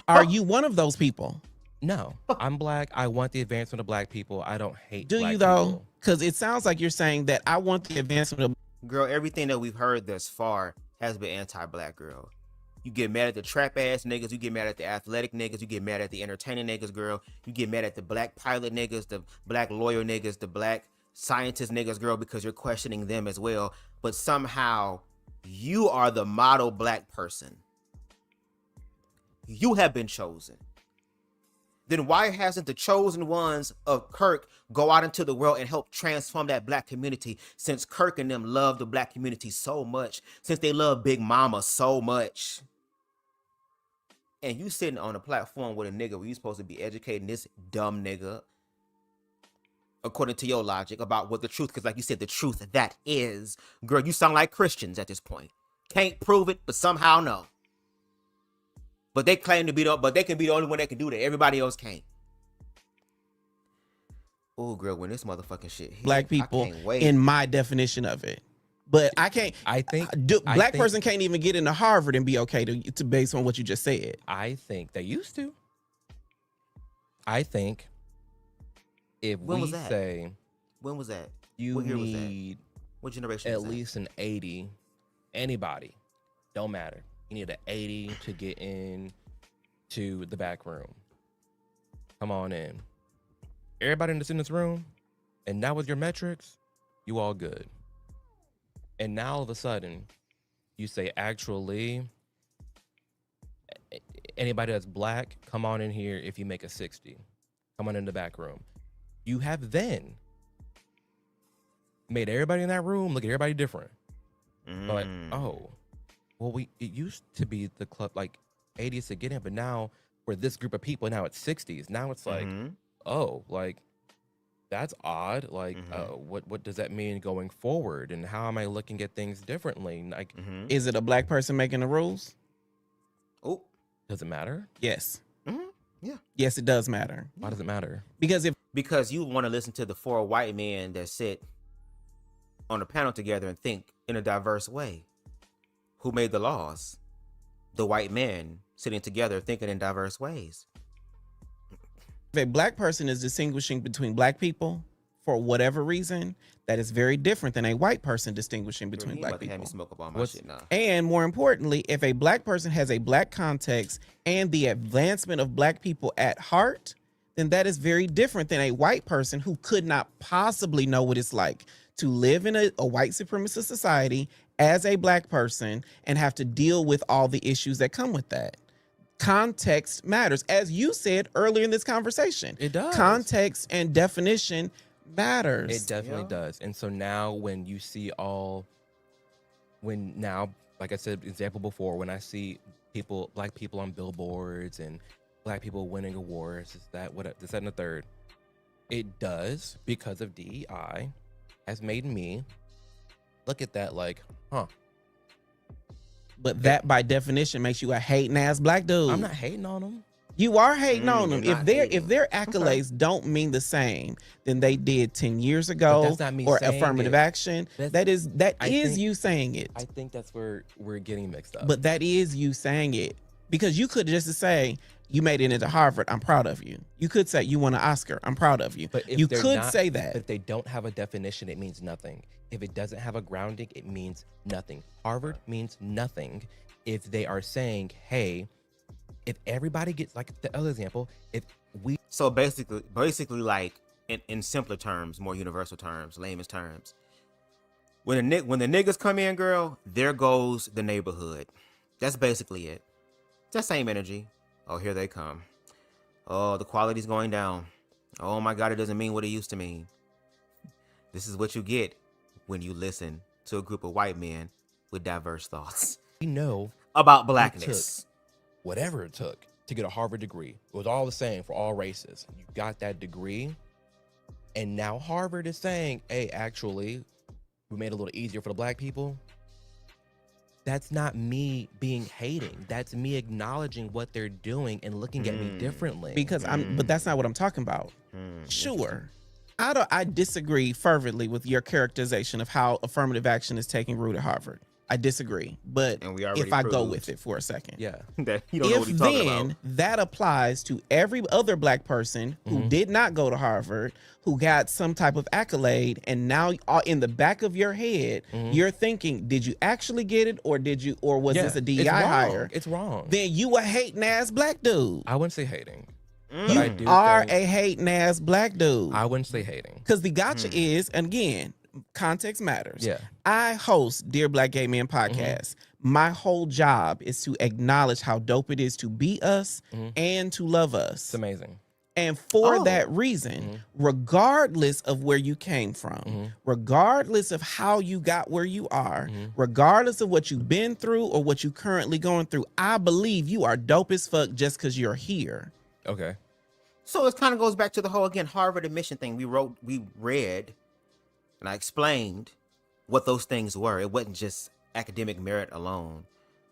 Are you one of those people? No, I'm black. I want the advancement of black people. I don't hate. Do black you though? people. Because it sounds like you're saying that I want the advancement of. Girl, everything that we've heard thus far has been anti-black, girl. You get mad at the trap ass niggas, you get mad at the athletic niggas, you get mad at the entertaining niggas, girl. You get mad at the black pilot niggas, the black lawyer niggas, the black scientist niggas, girl, because you're questioning them as well. But somehow you are the model black person. You have been chosen. Then why hasn't the chosen ones of Kirk go out into the world and help transform that black community, since Kirk and them love the black community so much, since they love Big Mama so much? And you sitting on a platform with a nigga where you supposed to be educating this dumb nigga, according to your logic, about what the truth, because like you said, the truth that is. Girl, you sound like Christians at this point. Can't prove it, but somehow know. But they claim to be but they can be the only one that can do that. Everybody else can't. Oh, girl, when this motherfucking shit hit, Black people, I can't wait. in my definition of it. But I can't. I think black person can't even get into Harvard and be okay to based on what you just said. I think they used to. I think if When we was that? say When was that? you What year was that? need What generation at was that? least an 80, anybody, don't matter. You need an 80 to get in to the back room. Come on in. Everybody that's in this room, and now with your metrics, you all good. And now all of a sudden, you say, actually, anybody that's black, come on in here if you make a 60. Come on in the back room. You have then made everybody in that room look at everybody different. Like, oh, well, it used to be the club like 80s to get in, but now for this group of people, now it's 60s. Now it's like, oh, like that's odd. Like, what does that mean going forward? And how am I looking at things differently? Like, Is it a black person making the rules? Oh, does it matter? Yes. yeah. Yes, it does matter. Why does it matter? Because You want to listen to the four white men that sit on a panel together and think in a diverse way. Who made the laws? The white men sitting together thinking in diverse ways. if a black person is distinguishing between black people for whatever reason, that is very different than a white person distinguishing between Girl, you black about to have people. me smoke up all my shit now. And more importantly, if a black person has a black context and the advancement of black people at heart, then that is very different than a white person who could not possibly know what it's like to live in a white supremacist society as a black person and have to deal with all the issues that come with that. Context matters. As you said earlier in this conversation, It does. Context and definition matters. It definitely does. And so now when you see like I said, example before, when I see black people on billboards and black people winning awards, this, that, and the third, it does, because of DEI, has made me look at that like, But that by definition makes you a hating ass black dude. I'm not hating on them. You are hating on them. you're If not their hating. if their accolades don't mean the same than they did 10 years ago, that's not me or saying affirmative it. action, that is I think- you saying it. I think that's where we're getting mixed up. But that is you saying it, because you could just say you made it into Harvard. I'm proud of you. You could say you won an Oscar. I'm proud of you. But if You they're could not- say that. But if they don't have a definition, it means nothing. If it doesn't have a grounding, it means nothing. Harvard means nothing if they are saying, hey, if everybody gets, like the other example, if we... So basically, like in simpler terms, more universal terms, layman's terms, when the niggas come in, girl, there goes the neighborhood. That's basically it. It's that same energy. Oh, here they come. Oh, the quality's going down. Oh my God, it doesn't mean what it used to mean. This is what you get when you listen to a group of white men with diverse thoughts know about blackness. whatever it took to get a Harvard degree. It was all the same for all races. You got that degree, and now Harvard is saying, hey, actually, we made it a little easier for the black people. that's not me being hating. That's me acknowledging what they're doing and looking at me differently. Because but that's not what I'm talking about. Sure. I disagree fervently with your characterization of how affirmative action is taking root at Harvard. I disagree. But And we already if I go proved. with it for a second. Yeah. That you don't know If what he's talking then about. that applies to every other black person who did not go to Harvard, who got some type of accolade, and now in the back of your head, you're thinking, did you actually get it, or was this a DEI it's wrong. hire? It's wrong. Then you a hating ass black dude. I wouldn't say hating. But You I do are think- a hating ass black dude. I wouldn't say hating. Because the gotcha is, and again, context matters. Yeah. I host Dear Black Gay Men podcast. My whole job is to acknowledge how dope it is to be us and to love us. It's amazing. And for that reason, regardless of where you came from, regardless of how you got where you are, regardless of what you've been through or what you're currently going through, I believe you are dope as fuck just because you're here. Okay. So it kind of goes back to the whole, again, Harvard admission thing. We read, and I explained what those things were. It wasn't just academic merit alone.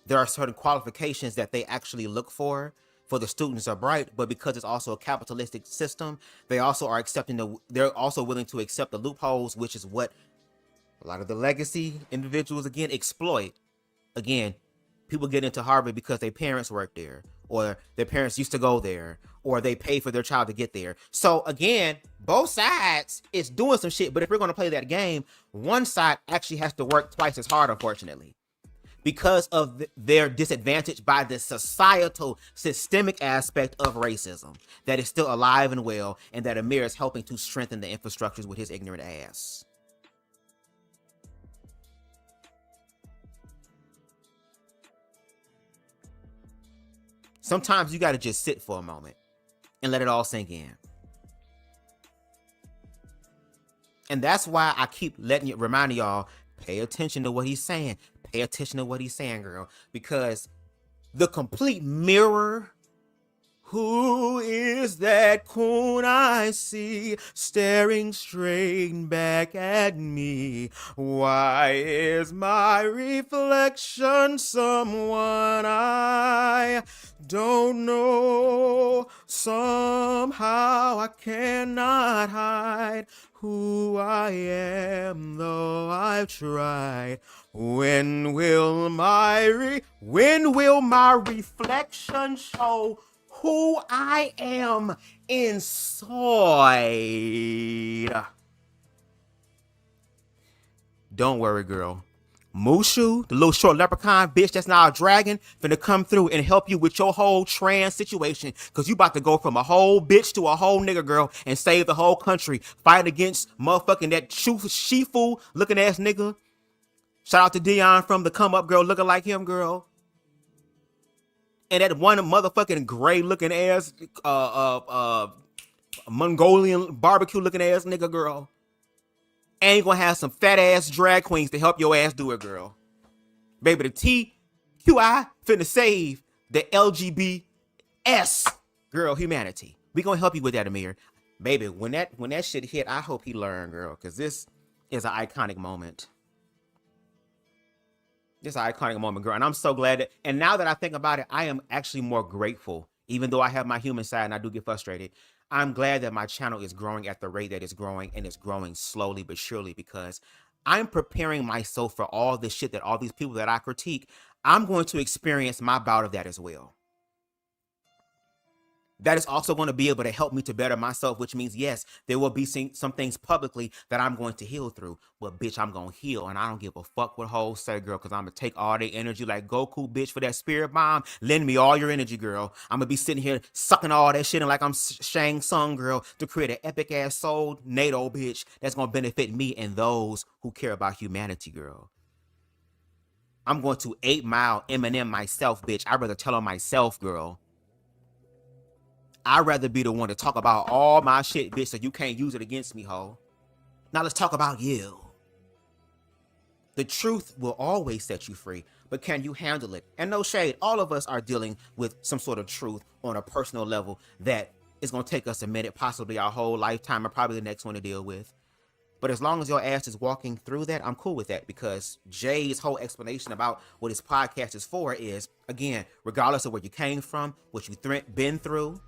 There are certain qualifications that they actually look for the students are bright, but because it's also a capitalistic system, they also are they're also willing to accept the loopholes, which is what a lot of the legacy individuals, again, exploit. Again, people get into Harvard because their parents work there, or their parents used to go there, or they pay for their child to get there. So again, both sides is doing some shit, but if we're going to play that game, one side actually has to work twice as hard, unfortunately, because of their disadvantage by the societal systemic aspect of racism that is still alive and well, and that Amir is helping to strengthen the infrastructures with his ignorant ass. Sometimes you got to just sit for a moment and let it all sink in. And that's why I keep reminding y'all, pay attention to what he's saying. Pay attention to what he's saying, girl. Because the complete mirror. Who is that coon I see staring straight back at me? Why is my reflection someone I don't know? Somehow I cannot hide who I am, though I've tried. When will my reflection show who I am inside? Don't worry, girl. Mushu, the little short leprechaun bitch that's now a dragon, finna come through and help you with your whole trans situation. Cause you about to go from a whole bitch to a whole nigga, girl, and save the whole country. Fight against motherfucking that Shifu looking ass nigga. Shout out to Dion from the Come Up Girl looking like him, girl. And that one motherfucking gray looking ass, Mongolian barbecue looking ass nigga, girl. And you're gonna have some fat ass drag queens to help your ass do it, girl. Baby, the TQI finna save the LGBS girl humanity. We gonna help you with that, Amir. Baby, when that shit hit, I hope he learned, girl, because this is an iconic moment. This is an iconic moment, girl. And I'm so glad that, and now that I think about it, I am actually more grateful, even though I have my human side and I do get frustrated. I'm glad that my channel is growing at the rate that it's growing, and it's growing slowly but surely, because I'm preparing myself for all this shit that all these people that I critique, I'm going to experience my bout of that as well. That is also going to be able to help me to better myself, which means, yes, there will be some things publicly that I'm going to heal through. But, bitch, I'm going to heal, and I don't give a fuck what hoes say, girl, because I'm going to take all their energy like Goku, bitch, for that spirit bomb. Lend me all your energy, girl. I'm going to be sitting here sucking all that shit in like I'm Shang Tsung, girl, to create an epic-ass soul NATO, bitch, that's going to benefit me and those who care about humanity, girl. I'm going to 8 Mile Eminem myself, bitch. I'd rather tell on myself, girl. I'd rather be the one to talk about all my shit, bitch, so you can't use it against me, ho. Now let's talk about you. The truth will always set you free, but can you handle it? And no shade, all of us are dealing with some sort of truth on a personal level that is going to take us a minute, possibly our whole lifetime, or probably the next one to deal with. But as long as your ass is walking through that, I'm cool with that, because Jay's whole explanation about what his podcast is for is, again, regardless of where you came from, what you been through,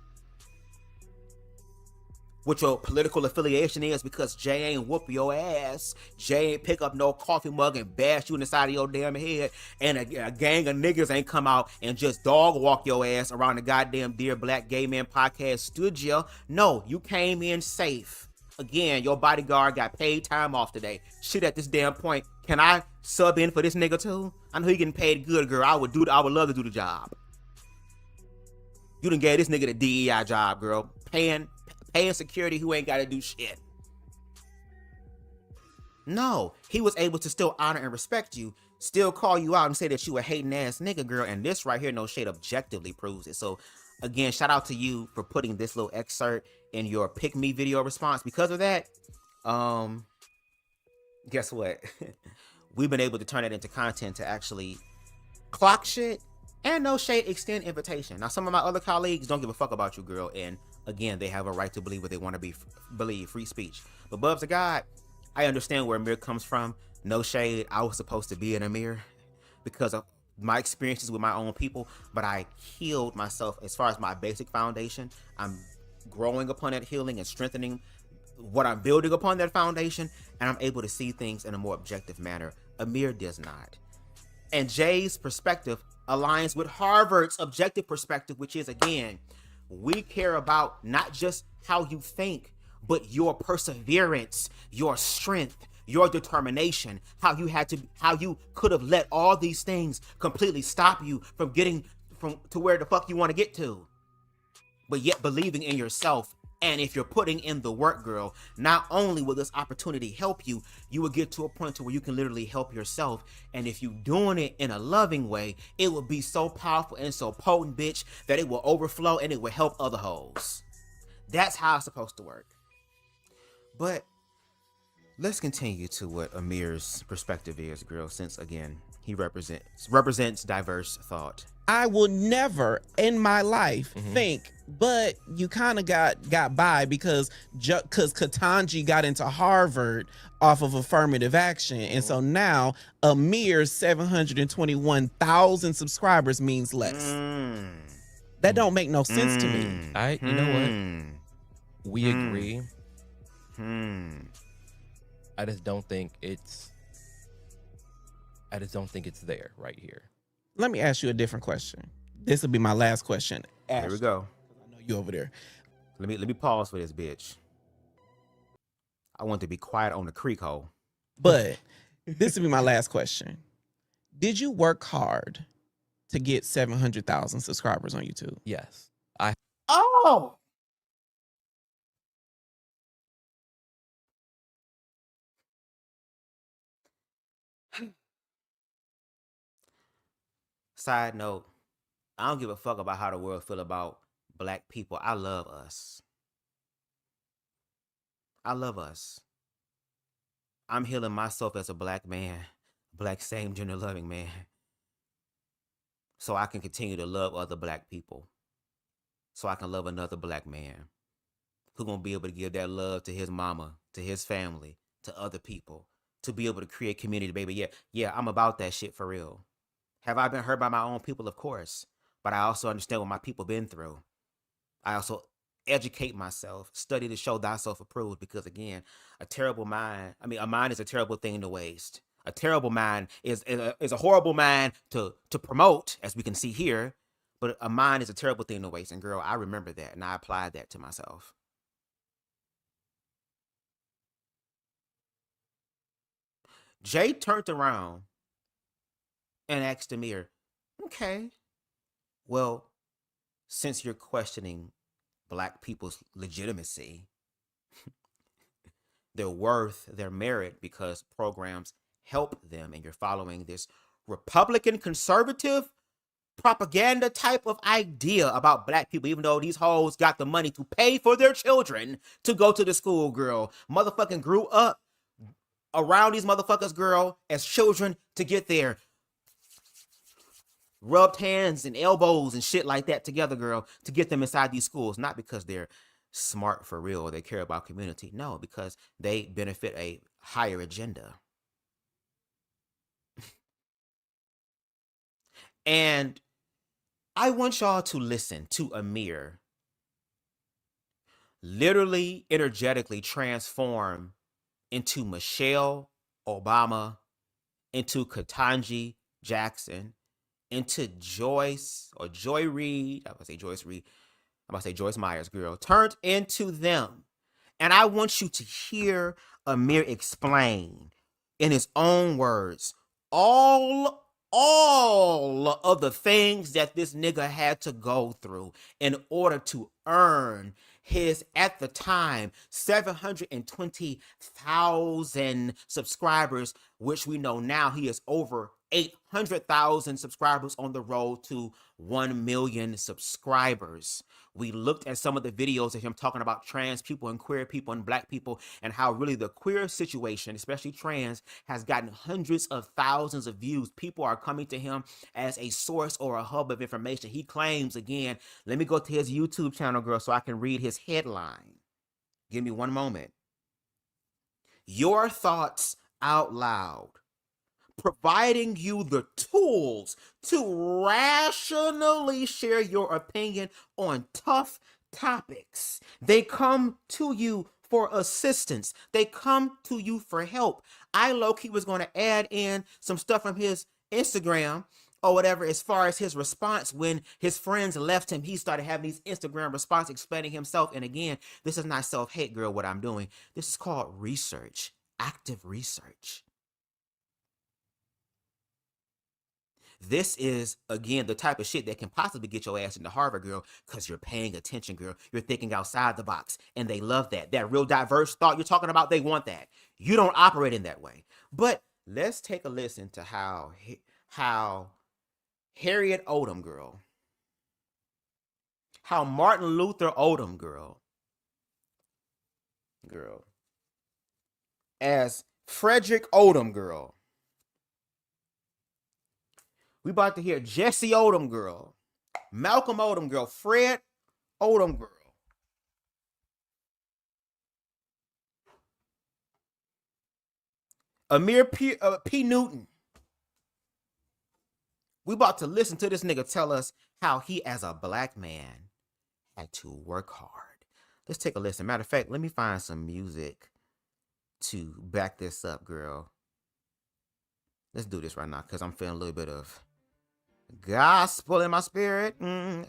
what your political affiliation is, because Jay ain't whoop your ass. Jay ain't pick up no coffee mug and bash you in the side of your damn head, and a gang of niggas ain't come out and just dog walk your ass around the goddamn Dear Black Gay Man podcast studio. No, you came in safe. Again, your bodyguard got paid time off today. Shit, at this damn point, can I sub in for this nigga too? I know he getting paid good, girl. I would love to do the job. You done gave this nigga the DEI job, girl. Paying security who ain't got to do shit. No, he was able to still honor and respect you, still call you out and say that you a hating ass nigga, girl. And this right here, no shade, objectively proves it. So again, shout out to you for putting this little excerpt in your pick me video response. Because of that, guess what? We've been able to turn it into content to actually clock shit and no shade, extend invitation. Now, some of my other colleagues don't give a fuck about you, girl. And again, they have a right to believe what they want to believe, free speech. But BubzDaGawd, I understand where Amir comes from. No shade. I was supposed to be an Amir because of my experiences with my own people, but I healed myself as far as my basic foundation. I'm growing upon that healing and strengthening what I'm building upon that foundation, and I'm able to see things in a more objective manner. Amir does not. And Jay's perspective aligns with Harvard's objective perspective, which is, again, we care about not just how you think, but your perseverance, your strength, your determination, how you could have let all these things completely stop you from getting to where the fuck you want to get to. But yet believing in yourself. And if you're putting in the work, girl, not only will this opportunity help you, you will get to a point to where you can literally help yourself. And if you're doing it in a loving way, it will be so powerful and so potent, bitch, that it will overflow and it will help other hoes. That's how it's supposed to work. But let's continue to what Amir's perspective is, girl, since, again, he represents diverse thought. I will never in my life think, but you kind of got by because Ketanji got into Harvard off of affirmative action. And so now a mere 721,000 subscribers means less. That don't make no sense to me. You know what? We agree. I just don't think it's there right here. Let me ask you a different question. This will be my last question. Ash, here we go. I know you over there. Let me pause for this, bitch. I want to be quiet on the creek hole. But this will be my last question. Did you work hard to get 700,000 subscribers on YouTube? Yes. Oh! Side note, I don't give a fuck about how the world feel about black people. I love us. I love us. I'm healing myself as a black man, black same gender loving man, so I can continue to love other black people, so I can love another black man who's gonna be able to give that love to his mama, to his family, to other people, to be able to create community, baby. Yeah, I'm about that shit for real. Have I been hurt by my own people? Of course. But I also understand what my people been through. I also educate myself, study to show thyself approved, because again, a mind is a terrible thing to waste. A terrible mind is a horrible mind to promote, as we can see here, but a mind is a terrible thing to waste. And girl, I remember that and I applied that to myself. Jay turned around and asked Amir, okay, well, since you're questioning black people's legitimacy, their worth, their merit, because programs help them, and you're following this Republican conservative propaganda type of idea about black people, even though these hoes got the money to pay for their children to go to the school, girl. Motherfucking grew up around these motherfuckers, girl, as children to get there. Rubbed hands and elbows and shit like that together, girl, to get them inside these schools. Not because they're smart for real, they care about community. No, because they benefit a higher agenda. And I want y'all to listen to Amir literally, energetically transform into Michelle Obama, into Ketanji Jackson, into Joyce or Joy Reid. I'm going to say Joyce Reid. I'm about to say Joyce Myers, girl. Turned into them. And I want you to hear Amir explain in his own words all of the things that this nigga had to go through in order to earn his, at the time, 720,000 subscribers, which we know now he is over 800,000 subscribers on the road to 1 million subscribers. We looked at some of the videos of him talking about trans people and queer people and black people and how really the queer situation, especially trans, has gotten hundreds of thousands of views. People are coming to him as a source or a hub of information. He claims, again, let me go to his YouTube channel, girl, so I can read his headline. Give me one moment. Your thoughts out loud, providing you the tools to rationally share your opinion on tough topics. They come to you for assistance. They come to you for help. I low-key was going to add in some stuff from his Instagram or whatever as far as his response when his friends left him. He started having these Instagram responses explaining himself. And again, this is not self-hate, girl, what I'm doing. This is called research, active research. This is, again, the type of shit that can possibly get your ass into Harvard, girl, because you're paying attention, girl. You're thinking outside the box, and they love that. That real diverse thought you're talking about, they want that. You don't operate in that way. But let's take a listen to how Harriet Odom, girl, how Martin Luther Odom, girl, as Frederick Odom, girl, we about to hear Jesse Odom, girl, Malcolm Odom, girl, Fred Odom, girl. Amir P. Newton. We about to listen to this nigga tell us how he, as a black man, had to work hard. Let's take a listen. Matter of fact, let me find some music to back this up, girl. Let's do this right now because I'm feeling a little bit of gospel in my spirit. Well.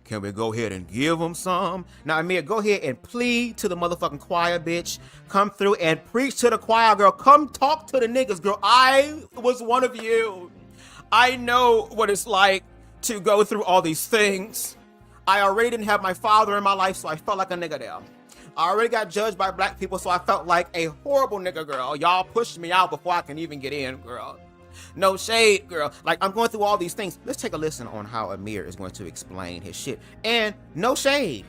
Can we go ahead and give them some? Now, Amir, go ahead and plead to the motherfucking choir, bitch. Come through and preach to the choir, girl. Come talk to the niggas, girl. I was one of you. I know what it's like to go through all these things. I already didn't have my father in my life, so I felt like a nigga there. I already got judged by black people, so I felt like a horrible nigga, girl. Y'all pushed me out before I can even get in, girl. No shade, girl. Like, I'm going through all these things. Let's take a listen on how Amir is going to explain his shit. And no shade.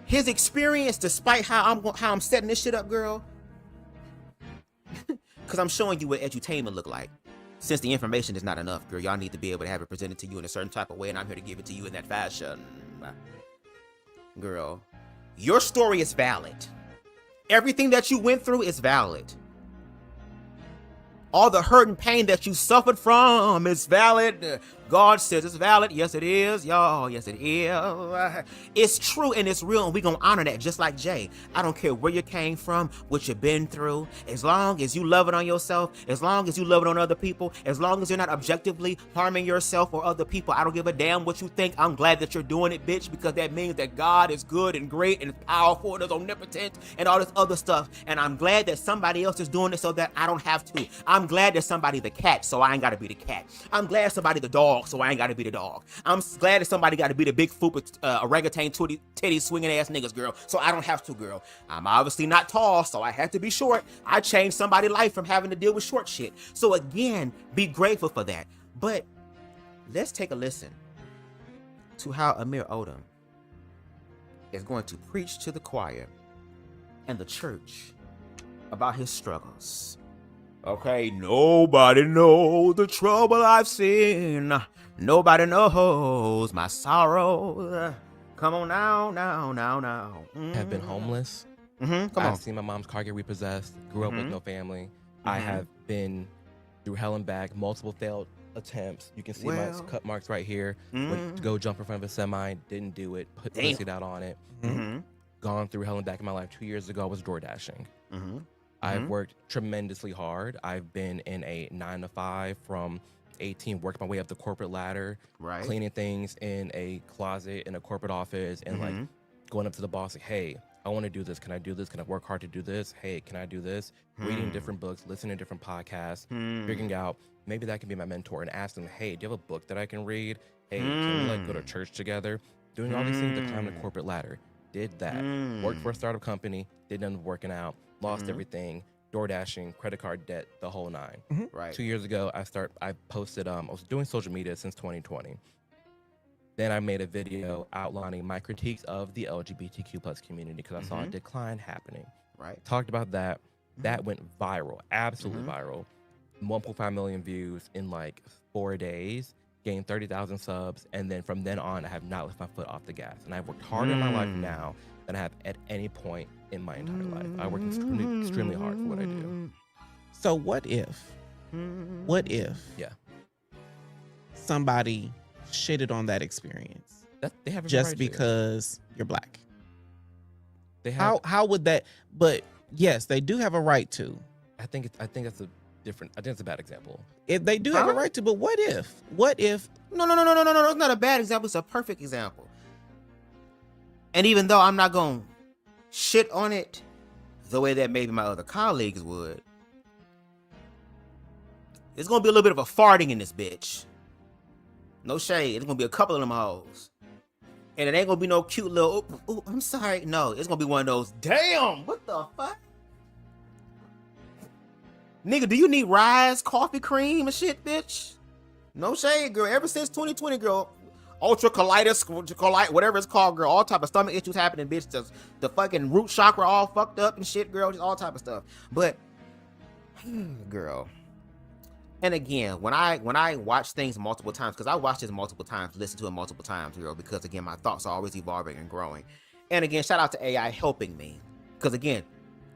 His experience, despite how I'm setting this shit up, girl, because I'm showing you what edutainment look like. Since the information is not enough, girl, y'all need to be able to have it presented to you in a certain type of way, and I'm here to give it to you in that fashion. Girl, your story is valid. Everything that you went through is valid. All the hurt and pain that you suffered from is valid. God says it's valid. Yes, it is, y'all. Yes, it is. It's true and it's real, and we're going to honor that just like Jay. I don't care where you came from, what you've been through. As long as you love it on yourself, as long as you love it on other people, as long as you're not objectively harming yourself or other people, I don't give a damn what you think. I'm glad that you're doing it, bitch, because that means that God is good and great and powerful and is omnipotent and all this other stuff. And I'm glad that somebody else is doing it so that I don't have to. I'm glad that somebody the cat, so I ain't got to be the cat. I'm glad somebody the dog, so I ain't got to be the dog. I'm glad that somebody got to be the big fupa orangutan titty swinging ass niggas, girl, so I don't have to, girl. I'm obviously not tall, so I had to be short. I changed somebody's life from having to deal with short shit. So again, be grateful for that. But let's take a listen to how Amir Odom is going to preach to the choir and the church about his struggles. Okay, nobody knows the trouble I've seen. Nobody knows my sorrow. Come on now. Have been homeless. Come I've on. seen my mom's car get repossessed. Grew up with no family. I have been through hell and back, multiple failed attempts. You can see my cut marks right here. Went to go jump in front of a semi, didn't do it. Put pussy out on it. Gone through hell and back in my life. 2 years ago, I was door dashing. I've worked tremendously hard. I've been in a 9 to 5 from 18, worked my way up the corporate ladder, cleaning things in a closet in a corporate office, and like going up to the boss, like, hey, I want to do this. Can I do this? Can I work hard to do this? Hey, can I do this? Reading different books, listening to different podcasts, figuring out maybe that can be my mentor, and asking, hey, do you have a book that I can read? Hey, can we like go to church together? Doing all these things to climb the corporate ladder. Did that. Worked for a startup company. Didn't end up working out. Lost everything. Door dashing, credit card debt, the whole nine. Right. 2 years ago, I posted, I was doing social media since 2020. Then I made a video outlining my critiques of the LGBTQ plus community because I saw a decline happening. Right. Talked about that. That went viral, absolutely viral. 1.5 million views in like 4 days, gained 30,000 subs. And then from then on, I have not left my foot off the gas. And I've worked harder in my life now than I have at any point in my entire life. I work extremely hard for what I do. So what if Yeah. somebody shitted on that experience They have every just right to. because you're black? They have, How would that? But yes, they do have a right to. I think that's a different. I think it's a bad example. If they do have a right to, but what if? What if? No. It's not a bad example. It's a perfect example. And even though I'm not going to shit on it the way that maybe my other colleagues would, there's going to be a little bit of a farting in this bitch. No shade. There's going to be a couple of them hoes. And it ain't going to be no cute little, oh, I'm sorry. No, it's going to be one of those, damn, what the fuck? Nigga, do you need Rise coffee cream and shit, bitch? No shade, girl. Ever since 2020, girl, ultra colitis, whatever it's called, girl, all type of stomach issues happening, bitch. Just the fucking root chakra all fucked up and shit, girl. Just all type of stuff. But, girl. And again, when I watch things multiple times, because I watched this multiple times, listen to it multiple times, girl, because again, my thoughts are always evolving and growing. And again, shout out to AI helping me. Because again,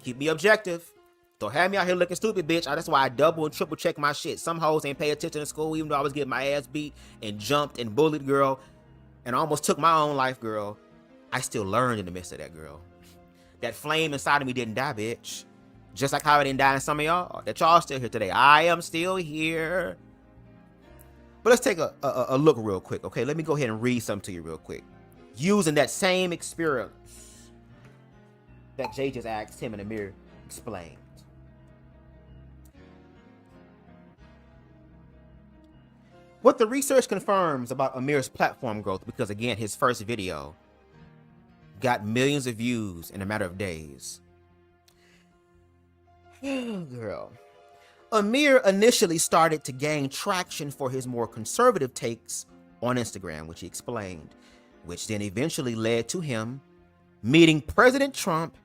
keep me objective. Don't have me out here looking stupid, bitch. That's why I double and triple check my shit. Some hoes ain't pay attention in school, even though I was getting my ass beat and jumped and bullied, girl, and almost took my own life, girl. I still learned in the midst of that, girl. That flame inside of me didn't die, bitch. Just like how it didn't die in some of y'all. That y'all still here today. I am still here. But let's take a look real quick, okay? Let me go ahead and read something to you real quick. Using that same experience that Jay just asked him and Amir explained. What the research confirms about Amir's platform growth, because again, his first video got millions of views in a matter of days. Girl. Amir initially started to gain traction for his more conservative takes on Instagram, which he explained, which then eventually led to him meeting President Trump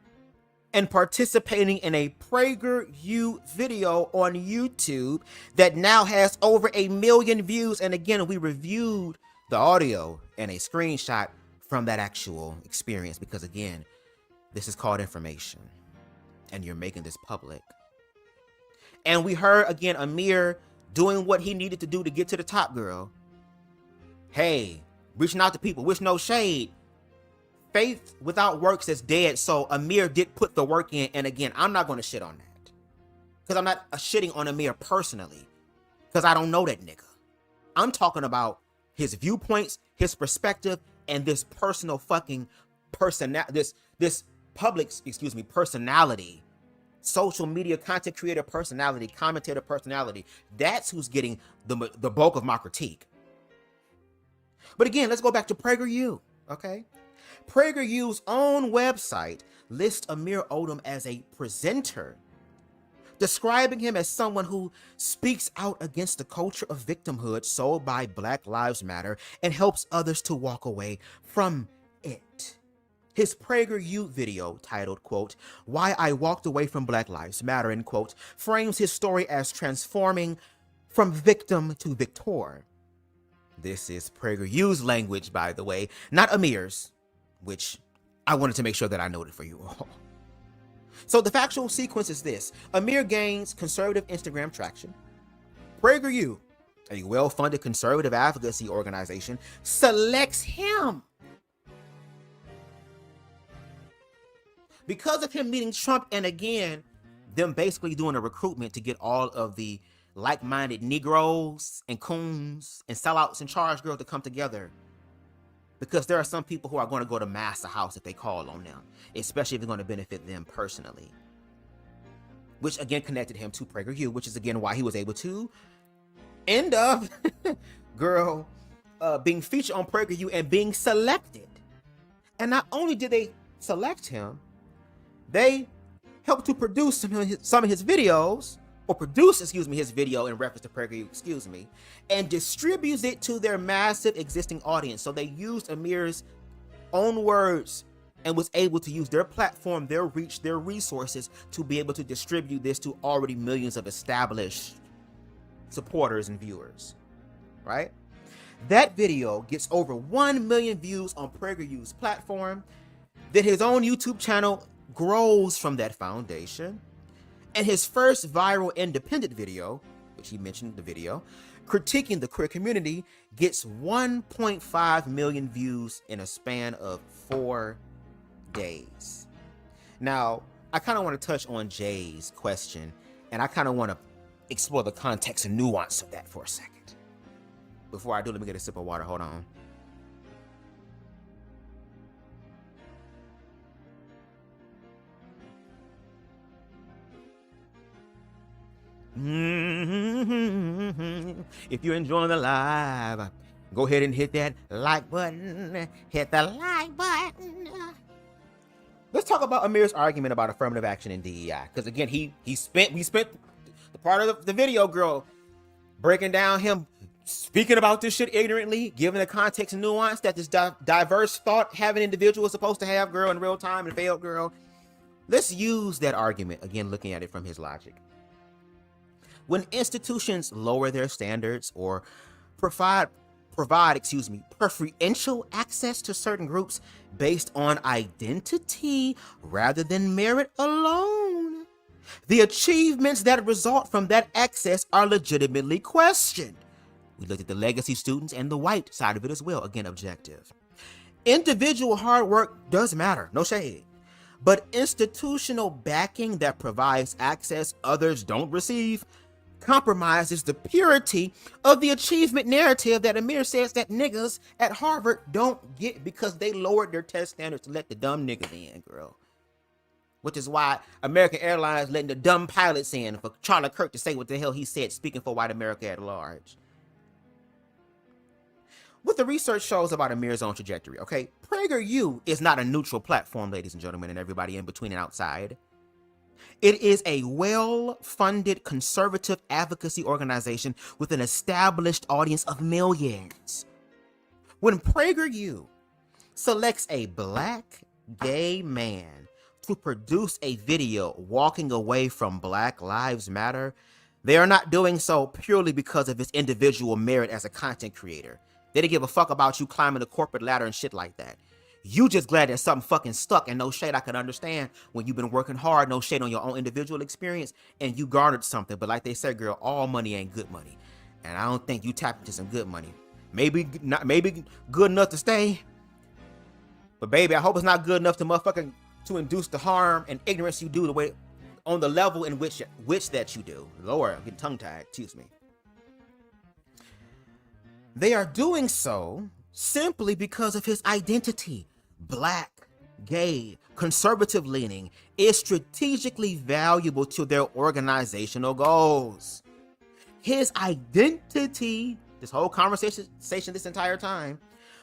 and participating in a PragerU video on YouTube that now has over 1 million views. And again, we reviewed the audio and a screenshot from that actual experience because again, this is called information and you're making this public. And we heard again, Amir doing what he needed to do to get to the top, girl. Hey, reaching out to people, wish no shade. Faith without works is dead. So Amir did put the work in. And again, I'm not going to shit on that. Because I'm not shitting on Amir personally. Because I don't know that nigga. I'm talking about his viewpoints, his perspective, and this personal fucking this public, personality. Social media content creator personality, commentator personality. That's who's getting the bulk of my critique. But again, let's go back to PragerU, okay? PragerU's own website lists Amir Odom as a presenter, describing him as someone who speaks out against the culture of victimhood sold by Black Lives Matter and helps others to walk away from it. His PragerU video titled, quote, Why I Walked Away from Black Lives Matter, end quote, frames his story as transforming from victim to victor. This is PragerU's language, by the way, not Amir's, which I wanted to make sure that I noted for you all. So the factual sequence is this. Amir gains conservative Instagram traction. PragerU, a well-funded conservative advocacy organization, selects him. Because of him meeting Trump, and again, them basically doing a recruitment to get all of the like-minded Negroes and coons and sellouts and charge girls to come together. Because there are some people who are going to go to Master House if they call on them, especially if it's going to benefit them personally. Which again connected him to PragerU, which is again why he was able to end up, being featured on PragerU and being selected. And not only did they select him, they helped to produce some of his videos, or produce, his video in reference to PragerU, and distributes it to their massive existing audience. So they used Amir's own words and was able to use their platform, their reach, their resources to be able to distribute this to already millions of established supporters and viewers, right? That video gets over 1 million views on PragerU's platform. Then his own YouTube channel grows from that foundation. And his first viral independent video, which he mentioned the video, critiquing the queer community, gets 1.5 million views in a span of 4 days. Now, I kind of want to touch on Jay's question, and I kind of want to explore the context and nuance of that for a second. Before I do, let me get a sip of water. Hold on. If you're enjoying the live, go ahead and hit that like button. Hit the like button. Let's talk about Amir's argument about affirmative action and DEI, because again, we spent the part of the video, girl, breaking down him speaking about this shit ignorantly, giving the context and nuance that this diverse thought having individual is supposed to have, girl, in real time, and failed, girl. Let's use that argument again, looking at it from his logic. When institutions lower their standards or provide preferential access to certain groups based on identity rather than merit alone, the achievements that result from that access are legitimately questioned. We looked at the legacy students and the white side of it as well, again, objective. Individual hard work does matter, no shade, but institutional backing that provides access others don't receive compromises the purity of the achievement narrative that Amir says that niggas at Harvard don't get because they lowered their test standards to let the dumb niggas in, girl. Which is why American Airlines letting the dumb pilots in for Charlie Kirk to say what the hell he said, speaking for white America at large. What the research shows about Amir's own trajectory, okay? PragerU is not a neutral platform, ladies and gentlemen, and everybody in between and outside. It is a well-funded conservative advocacy organization with an established audience of millions. When PragerU selects a black gay man to produce a video walking away from Black Lives Matter, they are not doing so purely because of his individual merit as a content creator. They didn't give a fuck about you climbing the corporate ladder and shit like that. You just glad that something fucking stuck, and no shade, I could understand when you've been working hard, no shade on your own individual experience, and you garnered something. But like they said, girl, all money ain't good money. And I don't think you tapped into some good money. Maybe good enough to stay. But baby, I hope it's not good enough to induce the harm and ignorance you do the way on the level in which that you do. Lord, I'm getting tongue-tied, excuse me. They are doing so simply because of his identity. Black, gay, conservative leaning is strategically valuable to their organizational goals. His identity this whole conversation this entire time,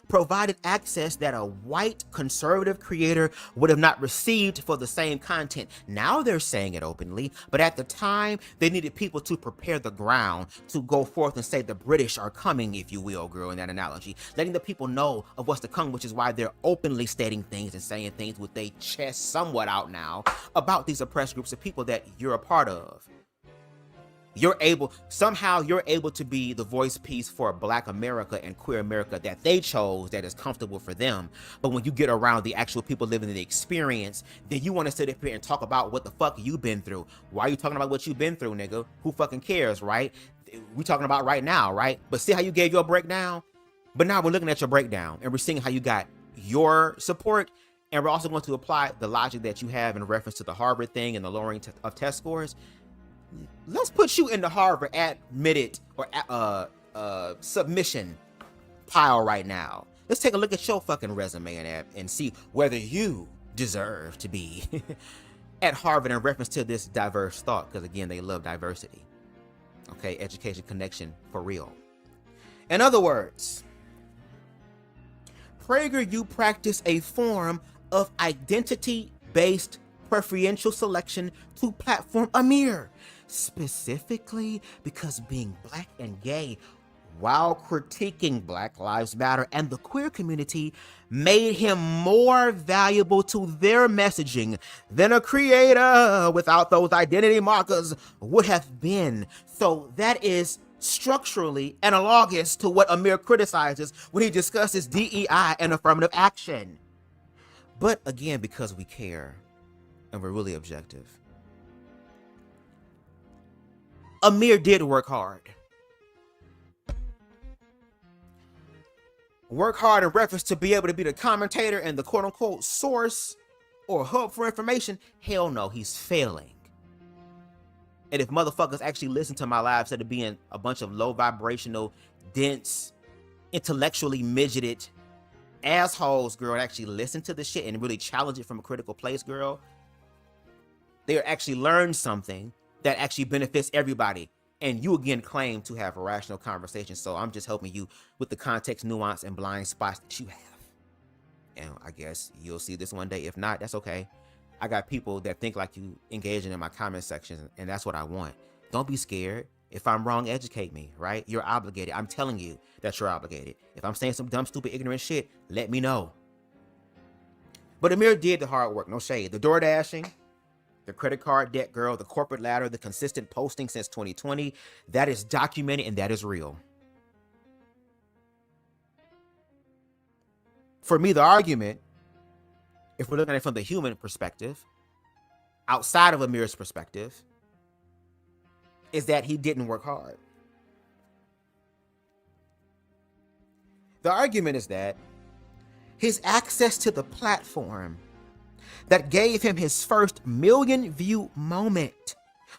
provided access that a white conservative creator would have not received for the same content. Now they're saying it openly, but at the time, they needed people to prepare the ground to go forth and say the British are coming, if you will, girl, in that analogy. Letting the people know of what's to come, which is why they're openly stating things and saying things with their chest somewhat out now about these oppressed groups of people that you're a part of. You're able to be the voice piece for Black America and queer America that they chose, that is comfortable for them. But when you get around the actual people living the experience, then you want to sit up here and talk about what the fuck you've been through. Why are you talking about what you've been through, nigga? Who fucking cares, right? We talking about right now, right? But see how you gave your breakdown? But now we're looking at your breakdown and we're seeing how you got your support. And we're also going to apply the logic that you have in reference to the Harvard thing and the lowering of test scores. Let's put you in the Harvard admitted or submission pile right now. Let's take a look at your fucking resume and see whether you deserve to be at Harvard in reference to this diverse thought. Because again, they love diversity. Okay, education connection for real. In other words, PragerU practice a form of identity-based preferential selection to platform Amir, specifically because being Black and gay while critiquing Black Lives Matter and the queer community made him more valuable to their messaging than a creator without those identity markers would have been. So that is structurally analogous to what Amir criticizes when he discusses DEI and affirmative action. But again, because we care and we're really objective, Amir did work hard. Work hard in reference to be able to be the commentator and the quote-unquote source or hub for information. Hell no, he's failing. And if motherfuckers actually listen to my live instead of being a bunch of low vibrational, dense, intellectually midgeted assholes, girl, and actually listen to the shit and really challenge it from a critical place, girl, they actually learn something that actually benefits everybody. And you again claim to have a rational conversation. So I'm just helping you with the context, nuance, and blind spots that you have. And I guess you'll see this one day. If not, that's okay. I got people that think like you engaging in my comment sections, and that's what I want. Don't be scared. If I'm wrong, educate me, right? You're obligated. I'm telling you that you're obligated. If I'm saying some dumb, stupid, ignorant shit, let me know. But Amir did the hard work, no shade. The door dashing, the credit card debt, girl, the corporate ladder, the consistent posting since 2020, that is documented and that is real. For me, the argument, if we're looking at it from the human perspective, outside of Amir's perspective, is that he didn't work hard. The argument is that his access to the platform that gave him his first million-view moment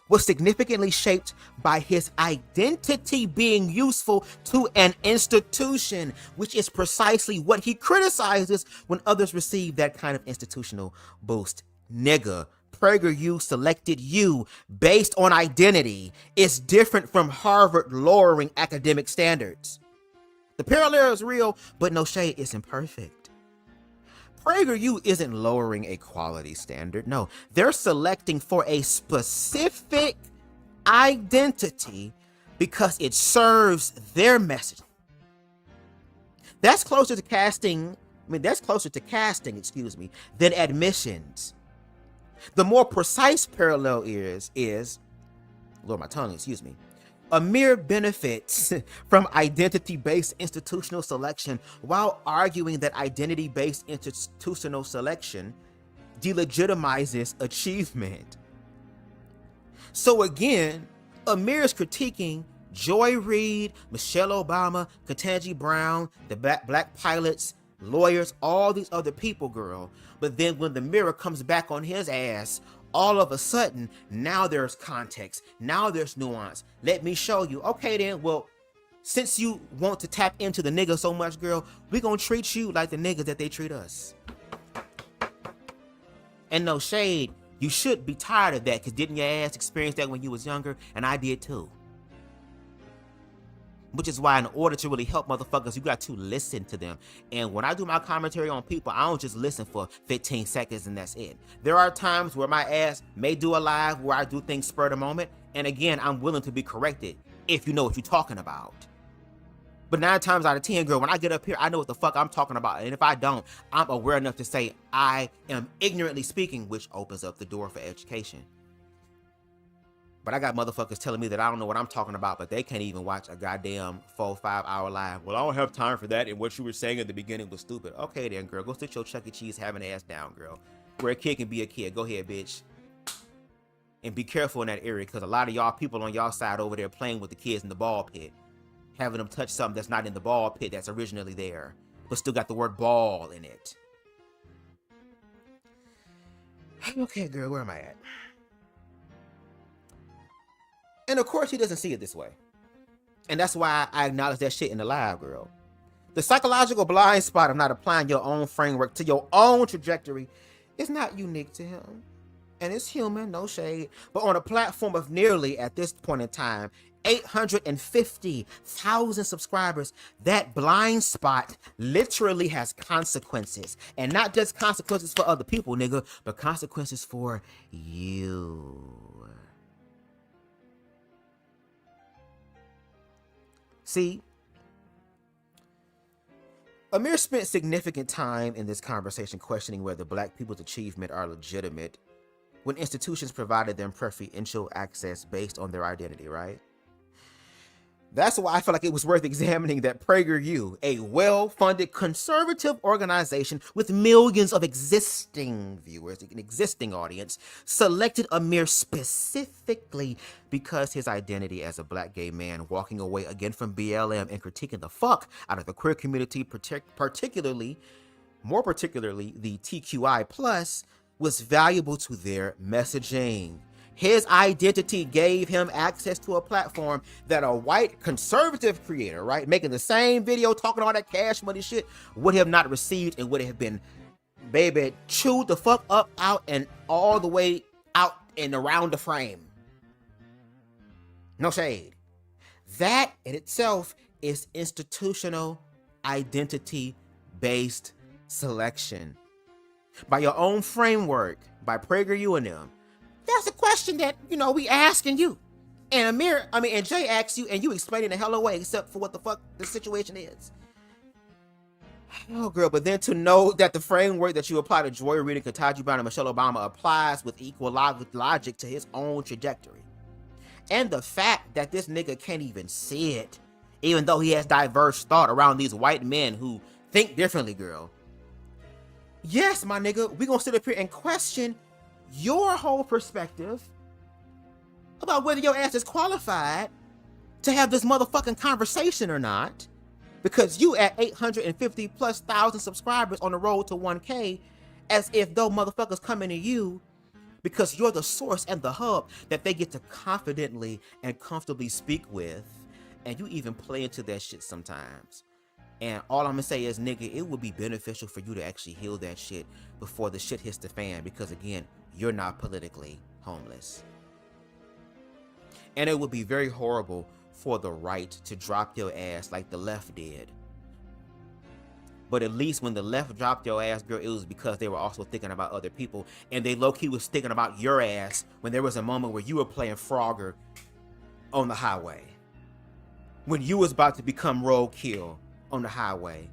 was significantly shaped by his identity being useful to an institution, which is precisely what he criticizes when others receive that kind of institutional boost. Nigga, PragerU selected you based on identity. It's different from Harvard lowering academic standards. The parallel is real, but no shade, it's imperfect. PragerU isn't lowering a quality standard. No, they're selecting for a specific identity because it serves their message. That's closer to casting, than admissions. The more precise parallel is Lord, my tongue, excuse me. Amir benefits from identity-based institutional selection while arguing that identity-based institutional selection delegitimizes achievement. So again, Amir is critiquing Joy Reid, Michelle Obama, Ketanji Brown, the black pilots, lawyers, all these other people, girl. But then when the mirror comes back on his ass, all of a sudden, now there's context. Now there's nuance. Let me show you. Okay then, well, since you want to tap into the nigga so much, girl, we're gonna treat you like the niggas that they treat us. And no shade, you should be tired of that, because didn't your ass experience that when you was younger? And I did too. Which is why in order to really help motherfuckers, you got to listen to them. And when I do my commentary on people, I don't just listen for 15 seconds and that's it. There are times where my ass may do a live where I do things spur of the moment. And again, I'm willing to be corrected if you know what you're talking about. But 9 times out of 10, girl, when I get up here, I know what the fuck I'm talking about. And if I don't, I'm aware enough to say I am ignorantly speaking, which opens up the door for education. But I got motherfuckers telling me that I don't know what I'm talking about, but they can't even watch a goddamn 4-5 hour live. Well, I don't have time for that, and what you were saying at the beginning was stupid. Okay then, girl, go sit your Chuck E. Cheese having ass down, girl. Where a kid can be a kid. Go ahead, bitch. And be careful in that area, because a lot of y'all people on y'all side over there playing with the kids in the ball pit. Having them touch something that's not in the ball pit that's originally there, but still got the word ball in it. Okay, girl, where am I at? And of course, he doesn't see it this way. And that's why I acknowledge that shit in the live, girl. The psychological blind spot of not applying your own framework to your own trajectory is not unique to him. And it's human, no shade. But on a platform of nearly, at this point in time, 850,000 subscribers, that blind spot literally has consequences. And not just consequences for other people, nigga, but consequences for you. See, Amir spent significant time in this conversation questioning whether black people's achievements are legitimate when institutions provided them preferential access based on their identity, right? That's why I feel like it was worth examining that PragerU, a well-funded conservative organization with millions of existing viewers, an existing audience, selected Amir specifically because his identity as a black gay man walking away again from BLM and critiquing the fuck out of the queer community, more particularly the TQI+, was valuable to their messaging. His identity gave him access to a platform that a white conservative creator, right, making the same video talking all that cash money shit, would have not received and would have been, baby, chewed the fuck up, out, and all the way out and around the frame. No shade. That in itself is institutional identity-based selection. By your own framework, by PragerU and them, that's a question that, we asking you. And Jay asks you, and you explain it the hell away, except for what the fuck the situation is. Oh, girl, but then to know that the framework that you apply to Joy Reid, Ketanji Brown, and Michelle Obama applies with equal logic to his own trajectory. And the fact that this nigga can't even see it, even though he has diverse thought around these white men who think differently, girl. Yes, my nigga, we gonna sit up here and question your whole perspective about whether your ass is qualified to have this motherfucking conversation or not, because you at 850,000+ subscribers on the road to 1K, as if those motherfuckers coming to you because you're the source and the hub that they get to confidently and comfortably speak with, and you even play into that shit sometimes. And all I'm gonna say is, nigga, it would be beneficial for you to actually heal that shit before the shit hits the fan, because again, you're not politically homeless. And it would be very horrible for the right to drop your ass like the left did. But at least when the left dropped your ass, girl, it was because they were also thinking about other people. And they low-key was thinking about your ass when there was a moment where you were playing Frogger on the highway. When you was about to become roadkill on the highway.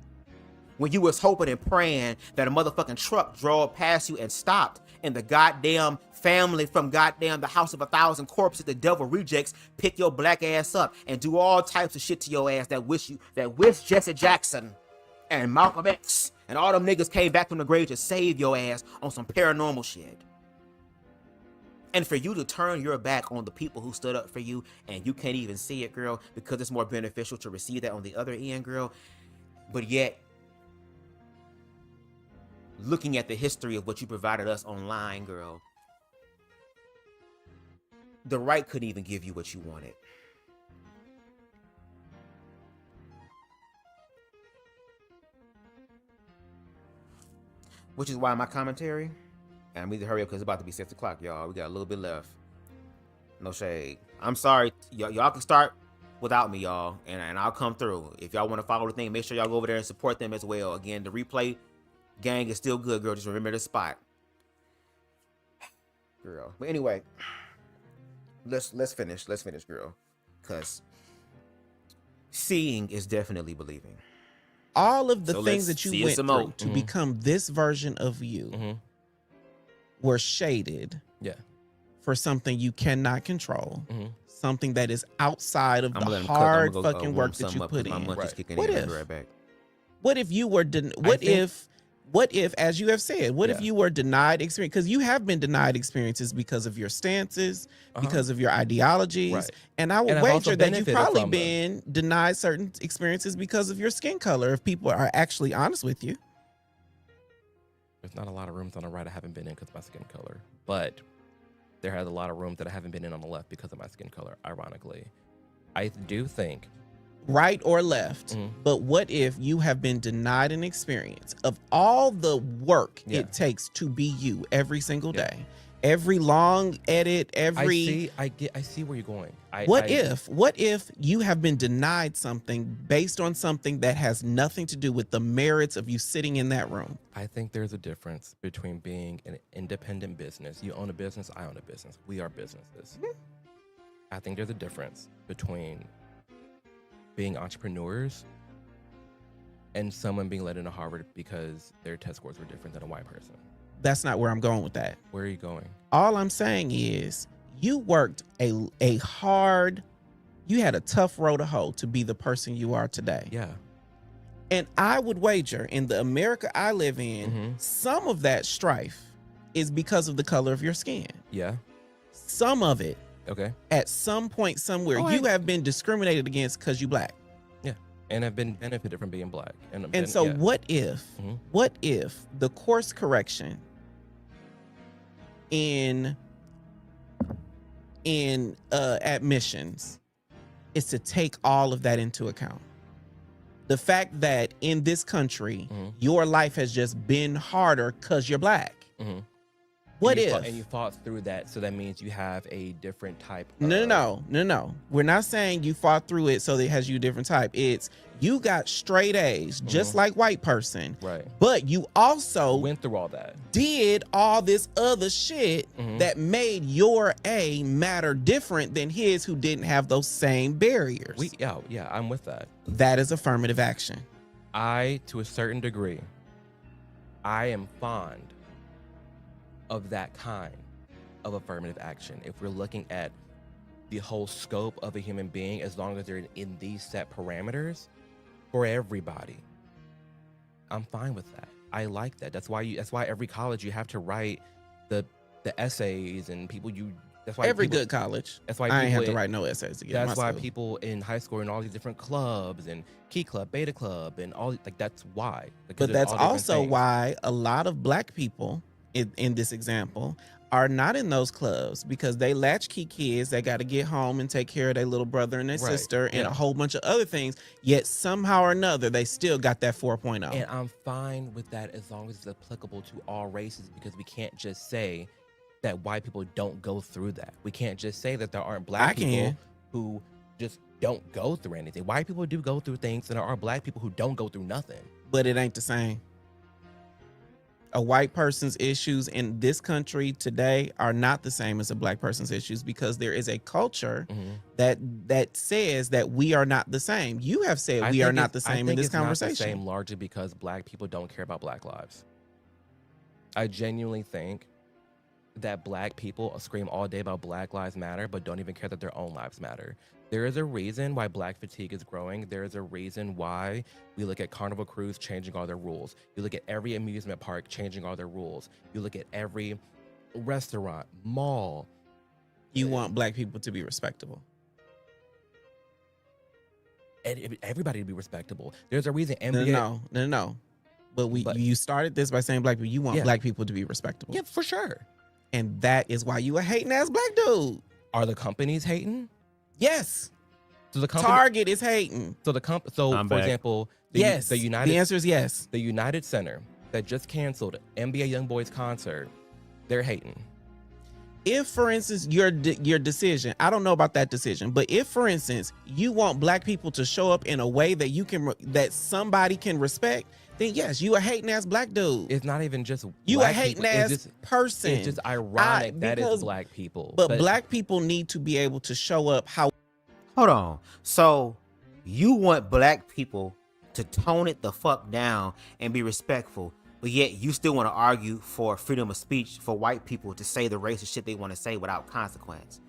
When you was hoping and praying that a motherfucking truck drove past you and stopped, and the goddamn family from goddamn the House of 1,000 Corpses, the Devil Rejects, pick your black ass up and do all types of shit to your ass that wish Jesse Jackson and Malcolm X and all them niggas came back from the grave to save your ass on some paranormal shit. And for you to turn your back on the people who stood up for you, and you can't even see it, girl, because it's more beneficial to receive that on the other end, girl. But yet, looking at the history of what you provided us online, girl, the right couldn't even give you what you wanted. Which is why my commentary, and I'm either hurry up because it's about to be 6 o'clock, y'all. We got a little bit left. No shade. I'm sorry. Y'all can start without me, y'all, and I'll come through. If y'all want to follow the thing, make sure y'all go over there and support them as well. Again, the replay gang is still good, girl. Just remember the spot, girl. But anyway, let's finish, girl, because seeing is definitely believing. All of the things that you went through to Mm-hmm. become this version of you Mm-hmm. were shaded Yeah. for something you cannot control, Mm-hmm. something that is outside of I'm the gonna let him hard cook. I'm gonna go, fucking warm work that something you up 'cause put my in. munch is Right. kicking What in. I'll if? be right back. What if you were what if, as you have said, what if Yeah. you were denied experience? Because you have been denied experiences because of your stances, because of your ideologies. Right. And I will And I've also wager that you've benefited probably from them. been denied certain experiences because of your skin color, if people are actually honest with you. There's not a lot of rooms on the right I haven't been in because of my skin color, but there has a lot of rooms that I haven't been in on the left because of my skin color, ironically. I do think Right or left. Mhm. But what if you have been denied an experience of all the work Yeah. it takes to be you every single Yeah. day? Every long edit, every I see where you're going. what if you have been denied something based on something that has nothing to do with the merits of you sitting in that room? I think there's a difference between being an independent business. You own a business, I own a business. We are businesses. I think there's a difference between being entrepreneurs and someone being let into Harvard because their test scores were different than a white person. That's not where I'm going with that. Where are you going? All I'm saying is you worked a hard, you had a tough road to hoe to be the person you are today. Yeah. And I would wager in the America I live in, Mhm. some of that strife is because of the color of your skin. Yeah. Some of it, Okay. at some point somewhere, Oh, you have been discriminated against because you black. Yeah. And I've been benefited from being black. And so yeah. what if the course correction in admissions is to take all of that into account? The fact that in this country, Mhm. your life has just been harder because you're black. Mhm. What if? And you fought through that, so that means you have a different type No. We're not saying you fought through it so that it has you a different type. It's you got straight A's, just like white person. Right. But you also Went through all that. did all this other shit Mhm. that made your A matter different than his who didn't have those same barriers. Yeah, I'm with that. That is affirmative action. To a certain degree, I am fond of that kind of affirmative action. If we're looking at the whole scope of a human being, as long as they're in these set parameters for everybody, I'm fine with that. I like that. That's why every college you have to write the essays and people you. That's why Every good college. That's why I ain't people have to write no essays to get in That's my why school. people in high school are in all these different clubs and Key Club, Beta Club, and all like that's why. Because But that's all different also things. why a lot of black people in this example are not in those clubs because they latchkey kids that got to get home and take care of their little brother and their Right, sister and yeah. a whole bunch of other things. Yet somehow or another, they still got that 4.0. And I'm fine with that as long as it's applicable to all races, because we can't just say that white people don't go through that. We can't just say that there aren't black people who just don't go through anything. White people do go through things, and there are black people who don't go through nothing. But it ain't the same. A white person's issues in this country today are not the same as a black person's issues because there is a culture that says that we are not the same. You have said we are not the same in this conversation. Not the same largely because black people don't care about black lives. I genuinely think that black people scream all day about Black Lives Matter, but don't even care that their own lives matter. There is a reason why black fatigue is growing. There is a reason why we look at Carnival Cruise changing all their rules. You look at every amusement park changing all their rules. You look at every restaurant, mall. You want black people to be respectable. And everybody to be respectable. There's a reason NBA... No. But you started this by saying black people. You want black people to be respectable. Yeah, for sure. And that is why you a hating ass black dude. Are the companies hating? Yes. So the company, Target is hating. So for example, the answer is yes. The United Center that just canceled NBA YoungBoy's concert, they're hating. if, for instance, your decision, I don't know about that decision, but if, for instance, you want black people to show up in a way that that somebody can respect, then yes, you a hating ass black dude. It's not even just you black a hating people. ass person. It's just ironic that it's black people. But black people need to be able to show up how. Hold on. So you want black people to tone it the fuck down and be respectful, but yet you still want to argue for freedom of speech for white people to say the racist shit they want to say without consequence.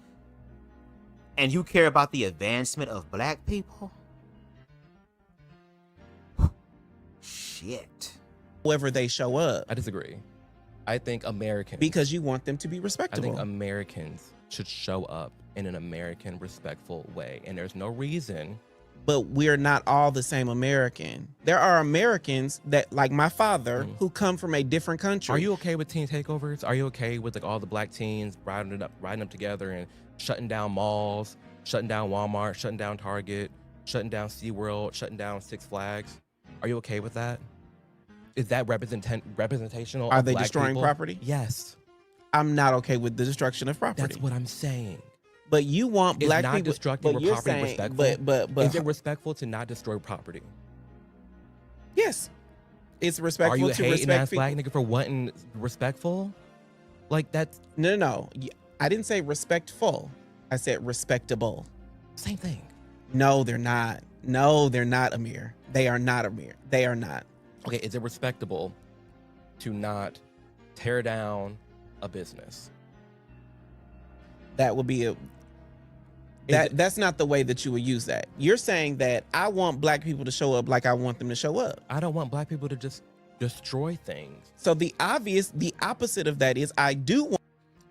And you care about the advancement of black people? Shit. However they show up. I disagree. I think Americans, because you want them to be I respectable. think Americans should show up in an American respectful way, and there's no reason. But we're not all the same American. There are Americans that, like my father, who come from a different country. Are you okay with teen takeovers? Are you okay with like all the black teens riding up together and shutting down malls, shutting down Walmart, shutting down Target, shutting down SeaWorld, shutting down Six Flags? Are you okay with that? Is that representational? Are of they black destroying people? property? Yes. I'm not okay with the destruction of property. That's what I'm saying. But you want black Is not people destructing but you're property saying, respectful? but Is it respectful to not destroy property? yes, it's respectful Are you a to hating respect ass people. black nigga for wanting respectful? Like that's No. I didn't say respectful. I said respectable. same thing. No, they're not. No, they're not, Amir. They are not, Amir. They are not. Okay, is it respectable to not tear down a business? That would be that's not the way that you would use that. You're saying that I want black people to show up like I want them to show up. I don't want black people to just destroy things. So the opposite of that is I do want.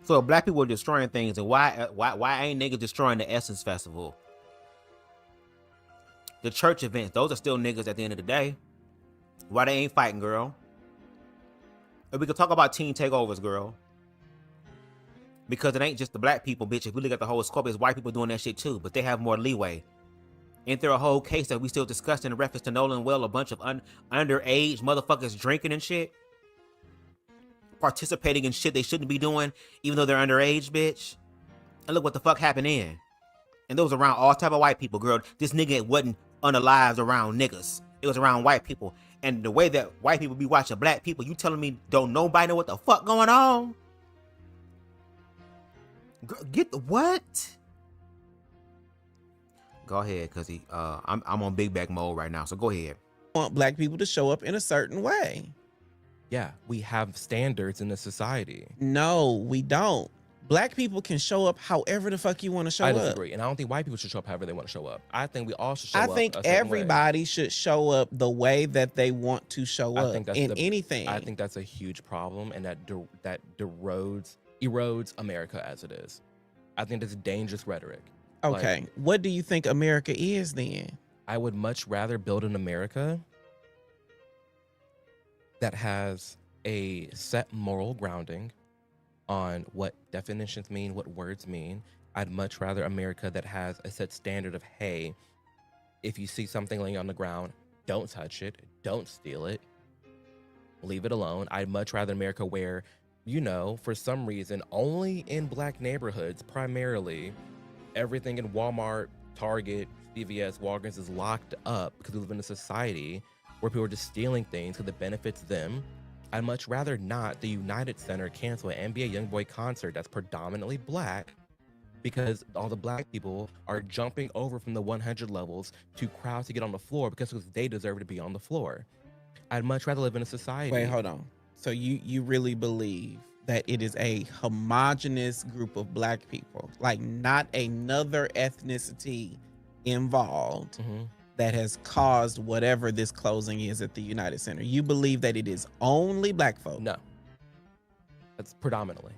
So if black people are destroying things, and why ain't niggas destroying the Essence Festival? The church events, those are still niggas at the end of the day. Why they ain't fighting, girl? If we could talk about teen takeovers, girl. Because it ain't just the black people, bitch. If we look at the whole scope, it's white people doing that shit too, but they have more leeway. Ain't there a whole case that we still discussing in reference to Nolan Well, a bunch of underage motherfuckers drinking and shit? Participating in shit they shouldn't be doing, even though they're underage, bitch. And look what the fuck happened in. And those around all type of white people, girl. This nigga wasn't unalived around niggas. It was around white people. And the way that white people be watching black people, you telling me don't nobody know what the fuck going on? Girl, get the what? Go ahead, cause I'm on big bag mode right now. So go ahead. Want black people to show up in a certain way. Yeah, we have standards in the society. No, we don't. Black people can show up however the fuck you want to show up. I disagree, and I don't think white people should show up however they want to show up. I think we all should show up. I think everybody should show up the way that they want to show up in anything. I think that's a huge problem, and that erodes America as it is. I think it's dangerous rhetoric. Okay, Like, what do you think America is then? I would much rather build an America that has a set moral grounding on what definitions mean, what words mean. I'd much rather America that has a set standard of, hey, if you see something laying on the ground, don't touch it, don't steal it, leave it alone. I'd much rather America where, you know, for some reason, only in black neighborhoods, primarily, everything in Walmart, Target, CVS, Walgreens is locked up because we live in a society where people are just stealing things because it benefits them. I'd much rather not the United Center cancel an NBA YoungBoy concert that's predominantly black because all the black people are jumping over from the 100 levels to crowds to get on the floor because they deserve to be on the floor. I'd much rather live in a society. Wait, hold on. So you really believe that it is a homogenous group of black people, like not another ethnicity involved, that has caused whatever this closing is at the United Center? You believe that it is only black folk? No. That's predominantly.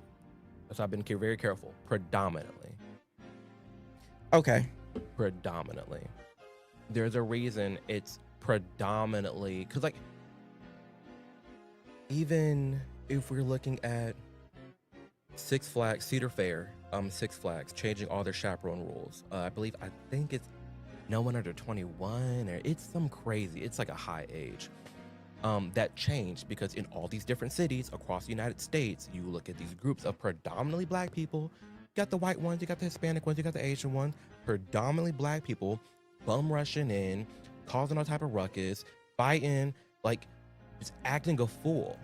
That's why I've been very careful. Predominantly. Okay. Predominantly. There's a reason it's predominantly, because like, even if we're looking at Six Flags, Cedar Fair, Six Flags changing all their chaperone rules. I think it's no one under 21, or it's some crazy, it's like a high age. that changed because in all these different cities across the United States, you look at these groups of predominantly black people. You got the white ones, you got the Hispanic ones, you got the Asian ones, predominantly black people bum rushing in, causing all type of ruckus, fighting, like just acting a fool.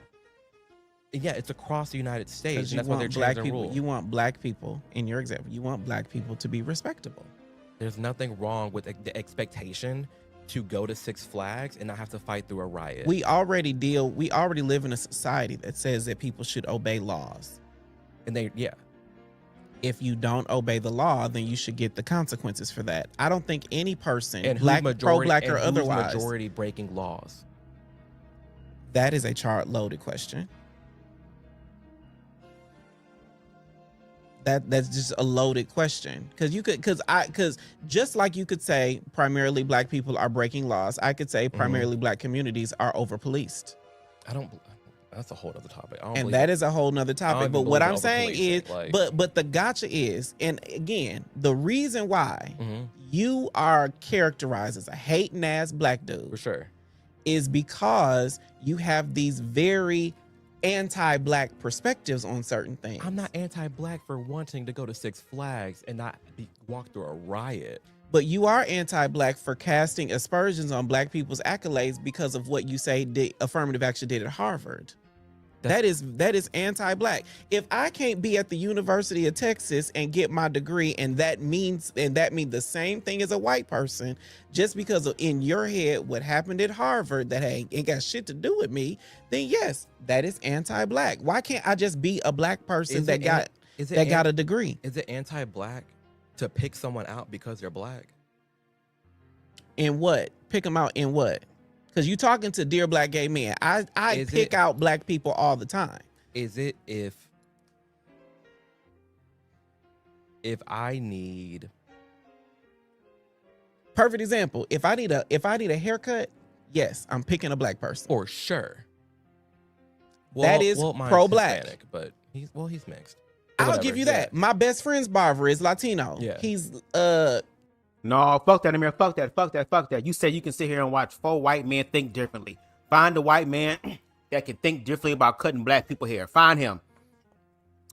And yeah, it's across the United States, and that's why they're changing the rule. You want black people, in your example, you want black people to be respectable. There's nothing wrong with the expectation to go to Six Flags and not have to fight through a riot. We already live in a society that says that people should obey laws. And if you don't obey the law, then you should get the consequences for that. I don't think any person, and pro-black or otherwise, majority breaking laws. That is a loaded question. That's just a loaded question, because just like you could say primarily black people are breaking laws, I could say primarily black communities are over policed. That's a whole other topic. And that is a whole nother topic. But what I'm saying is, but the gotcha is, and again, the reason why you are characterized as a hating ass black dude for sure is because you have these very anti-black perspectives on certain things. I'm not anti-black for wanting to go to Six Flags and not walk through a riot. But you are anti-black for casting aspersions on black people's accolades because of what you say affirmative action did at Harvard. That is anti-black. If I can't be at the University of Texas and get my degree, and that means the same thing as a white person, just because of in your head what happened at Harvard that ain't got shit to do with me, then yes, that is anti-black. Why can't I just be a black person that got a degree? Is it anti-black to pick someone out because they're black? In what? Pick them out in what? Because you talking to dear black gay men. I pick out black people all the time. Is it if I need, perfect example, if I need a haircut, yes, I'm picking a black person. For sure. That is pro-black. Hispanic, but he's mixed. I'll give you that. My best friend's barber is Latino. Yeah. He's No, fuck that, Amir. Fuck that. You said you can sit here and watch 4 white men think differently. Find a white man that can think differently about cutting black people hair. Find him.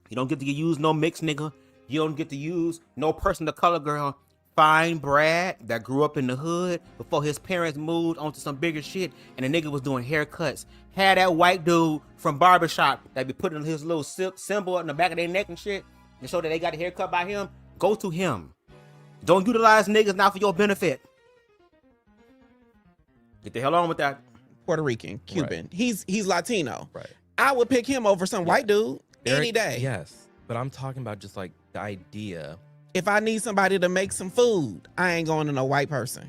You don't get to use no mixed nigga. You don't get to use no person of color girl. Find Brad that grew up in the hood before his parents moved onto some bigger shit and the nigga was doing haircuts. Had that white dude from barbershop that be putting his little symbol in the back of their neck and shit and show that they got a haircut by him. Go to him. Don't utilize niggas now for your benefit. Get the hell on with that. Puerto Rican, Cuban. Right. He's Latino. Right. I would pick him over some white dude any day. Yes, but I'm talking about just like the idea. If I need somebody to make some food, I ain't going to no white person.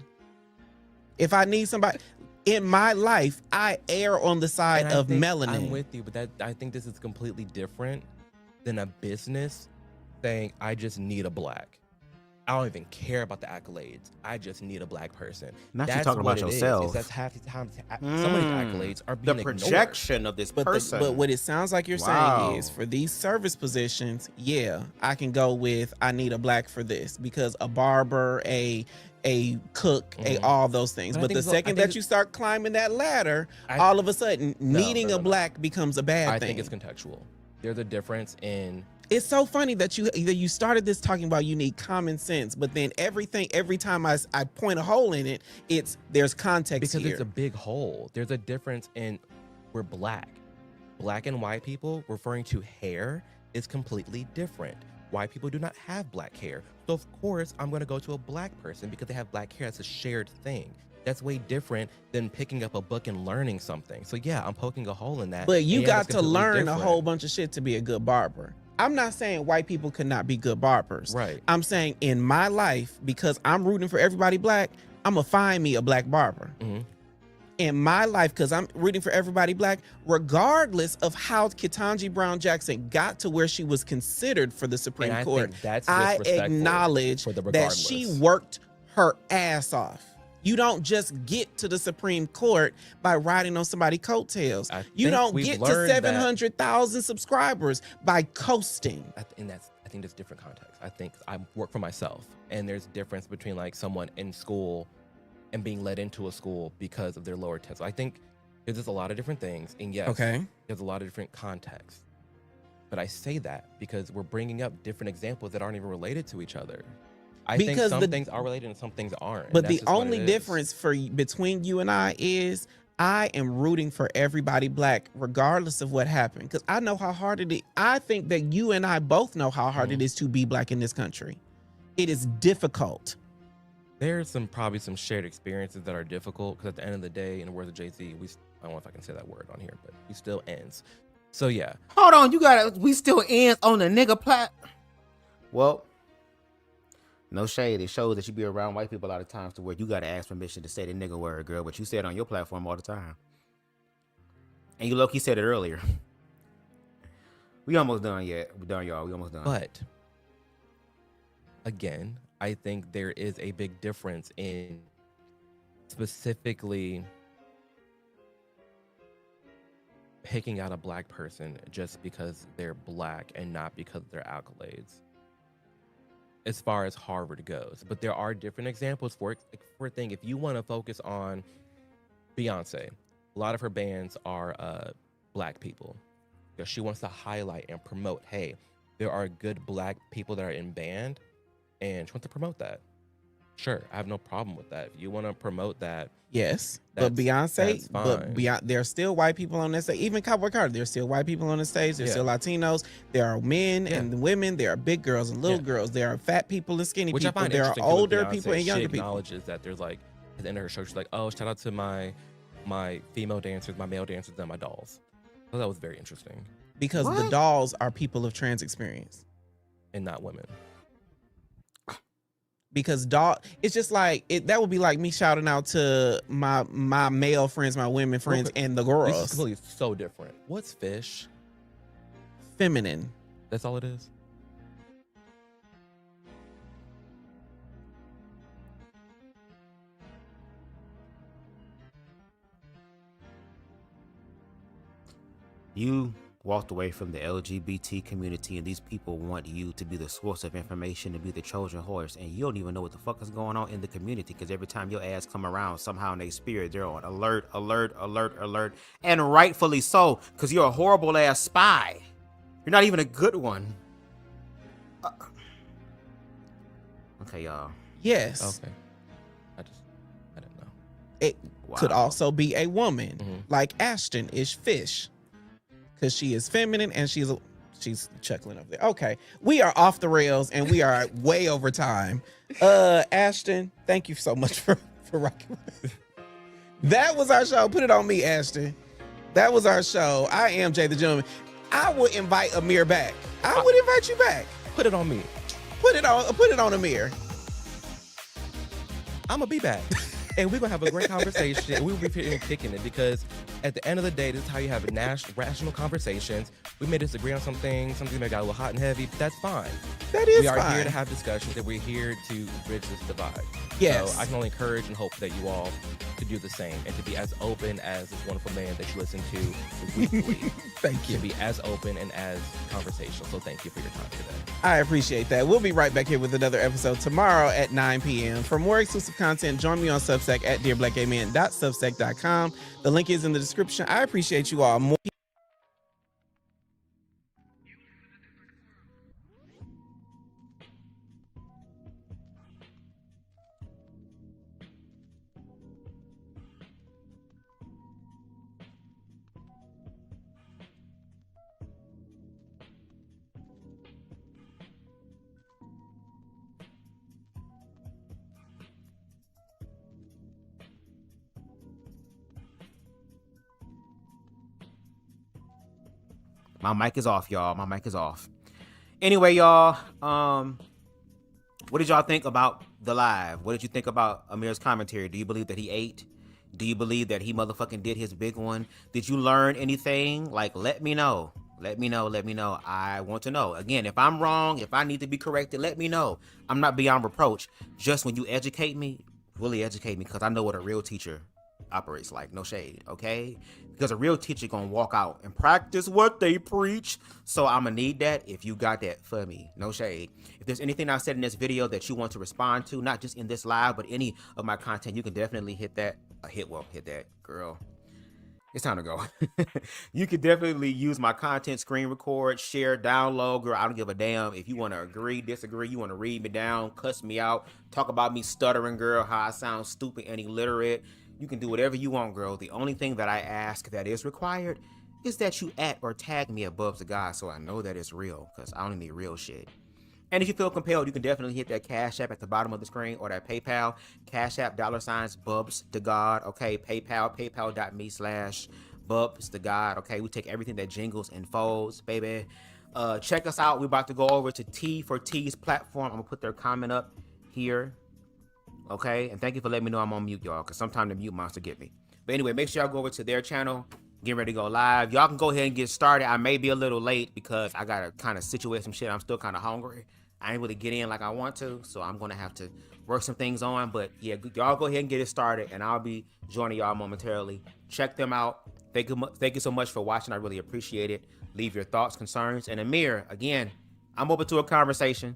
If I need somebody in my life, I err on the side of melanin. I'm with you, but I think this is completely different than a business saying I just need a black. I don't even care about the accolades. I just need a black person. Not you talking about yourself. That's half the time. Some of these accolades are being the projection ignored. of this person. But what it sounds like you're saying is for these service positions, yeah, I can go with I need a black for this because a barber, a cook, all those things. But the second that you start climbing that ladder, all of a sudden needing a black becomes a bad thing. I think it's contextual. There's a difference in. It's so funny that you started this talking about you need common sense, but then every time I point a hole in it, there's context because here. It's a big hole. There's a difference in we're black. Black and white people referring to hair is completely different. White people do not have black hair. So of course I'm going to go to a black person because they have black hair. It's a shared thing. That's way different than picking up a book and learning something. So yeah, I'm poking a hole in that. But you got to learn a whole bunch of shit to be a good barber. I'm not saying white people could not be good barbers. Right. I'm saying in my life, because I'm rooting for everybody black, I'm going to find me a black barber. In my life, because I'm rooting for everybody black, regardless of how Ketanji Brown Jackson got to where she was considered for the Supreme Court, I acknowledge that she worked her ass off. You don't just get to the Supreme Court by riding on somebody's coattails. You don't get to 700,000 subscribers by coasting. I think that's different context. I think I work for myself, and there's a difference between like someone in school and being led into a school because of their lower test. I think Because there's a lot of different things, and yes, there's a lot of different contexts. But I say that because we're bringing up different examples that aren't even related to each other. I think some things are related and some things aren't. But the only difference between you and I is I am rooting for everybody Black, regardless of what happened. Because I know how hard it is. I think that you and I both know how hard it is to be Black in this country. It is difficult. There's probably some shared experiences that are difficult because at the end of the day, in the words of Jay-Z, I don't know if I can say that word on here, but he still ends. So yeah. Hold on, we still ends on the nigga plat. Well, no shade. It shows that you be around white people a lot of times to where you gotta ask permission to say the nigga word, girl. But you say it on your platform all the time. And you low-key said it earlier. We almost done yet. We're done, y'all. We almost done. But again, I think there is a big difference in specifically picking out a Black person just because they're Black and not because of their accolades, as far as Harvard goes. But there are different examples for a thing. If you want to focus on Beyonce, a lot of her bands are Black people, because she wants to highlight and promote, hey, there are good Black people that are in band, and she wants to promote that. Sure, I have no problem with that. If you want to promote that, yes. But Beyonce, there are still white people on that stage. Even Cowboy Carter, there's still white people on the stage. There's still Latinos. There are men and women. There are big girls and little girls. There are fat people and skinny people. There are older people and younger people. She acknowledges that there's like, at the end of her show, she's like, oh, shout out to my female dancers, my male dancers, and my dolls. So that was very interesting. Because the dolls are people of trans experience. And not women. Because it's just like that would be like me shouting out to my male friends, my women friends, and the girls. This is completely so different. What's fish? Feminine. That's all it is. You walked away from the LGBT community, and these people want you to be the source of information, to be the Trojan horse, and you don't even know what the fuck is going on in the community, because every time your ass come around, somehow in their spirit, they're on alert, and rightfully so, because you're a horrible ass spy. You're not even a good one. Okay, y'all. Yes. Okay. I didn't know. It could also be a woman, like Ashton is Fish. Because she is feminine and she's chuckling up there. Okay, we are off the rails and we are way over time. Ashton, thank you so much for rocking with us. That was our show. Put it on me, Ashton. That was our show. I am Jay the Gentleman. I would invite Amir back. I would invite you back. Put it on me. Put it on Amir. I'm gonna be back. And we're going to have a great conversation. And we'll be kicking it because at the end of the day, this is how you have rational conversations. We may disagree on some things may got a little hot and heavy, but that's fine. That is fine. We are here to have discussions, and we're here to bridge this divide. Yes. So I can only encourage and hope that you all to do the same and to be as open as this wonderful man that you listen to weekly. Thank you. To be as open and as conversational. So thank you for your time today. I appreciate that. We'll be right back here with another episode tomorrow at 9 p.m. For more exclusive content, join me on Substack at dearblackgayman.substack.com. The link is in the description. I appreciate you all. My mic is off, y'all. My mic is off. Anyway, y'all, what did y'all think about the live? What did you think about Amir's commentary? Do you believe that he ate? Do you believe that he motherfucking did his big one? Did you learn anything? Like, let me know. Let me know. I want to know. Again, if I'm wrong, if I need to be corrected, let me know. I'm not beyond reproach. Just when you educate me, really educate me, because I know what a real teacher operates like. No shade, okay? Because a real teacher gonna walk out and practice what they preach. So I'm gonna need that if you got that for me. No shade. If there's anything I said in this video that you want to respond to, not just in this live, but any of my content, you can definitely hit that. Hit that, girl. It's time to go. You can definitely use my content, screen record, share, download. Girl, I don't give a damn. If you want to agree, disagree, you want to read me down, cuss me out, talk about me stuttering, girl, how I sound stupid and illiterate. You can do whatever you want, girl. The only thing that I ask that is required is that you at or tag me at BubzDaGawd so I know that it's real, because I only need real shit. And if you feel compelled, you can definitely hit that Cash App at the bottom of the screen or that PayPal. Cash App, $BubzDaGawd. Okay, PayPal, paypal.me/BubzDaGawd. Okay, we take everything that jingles and folds, baby. Check us out. We're about to go over to T for T's platform. I'm going to put their comment up here. Okay, and thank you for letting me know I'm on mute, y'all, because sometimes the mute monster get me. But anyway, make sure y'all go over to their channel. Getting ready to go live. Y'all can go ahead and get started. I may be a little late because I got to kind of situate some shit. I'm still kind of hungry. I ain't really get in like I want to, so I'm going to have to work some things on. But yeah, y'all go ahead and get it started, and I'll be joining y'all momentarily. Check them out. Thank you so much for watching. I really appreciate it. Leave your thoughts, concerns, and Amir, again, I'm open to a conversation.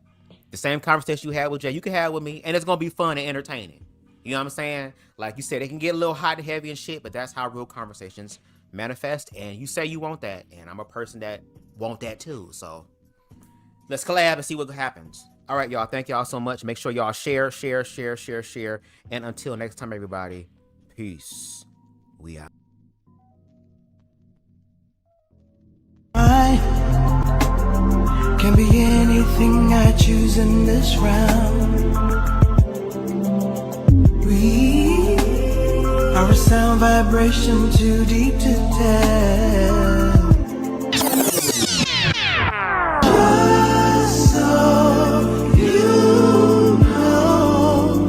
The same conversation you had with Jay, you can have with me, and it's going to be fun and entertaining. You know what I'm saying? Like you said, it can get a little hot and heavy and shit, but that's how real conversations manifest. And you say you want that, and I'm a person that want that too. So let's collab and see what happens. All right, y'all. Thank y'all so much. Make sure y'all share. And until next time, everybody, peace. We out. I can be anything I choose in this round. We are a sound vibration too deep to tell. Just so you know,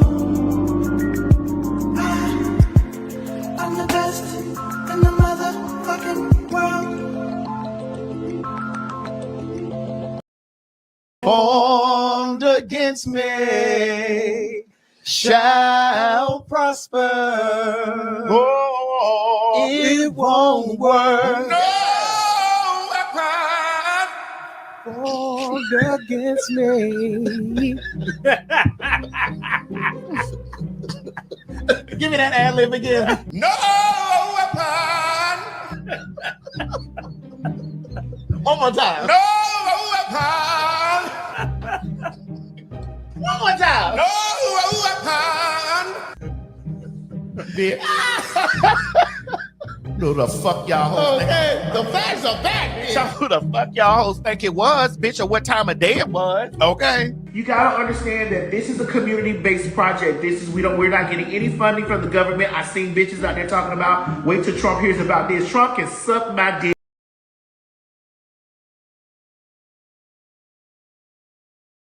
I'm the best in the motherfucking world. Formed against me shall prosper. Oh, it won't work. No weapon Formed against me. Give me that ad lib again. No weapon. One more time. No weapon. One more time. No weapon. Who the fuck y'all hoes Okay, the facts are back. think? Who the fuck y'all hoes think it was, bitch, or what time of day it was? Okay. You gotta understand that this is a community-based project. We're not getting any funding from the government. I seen bitches out there talking about, wait till Trump hears about this. Trump can suck my dick.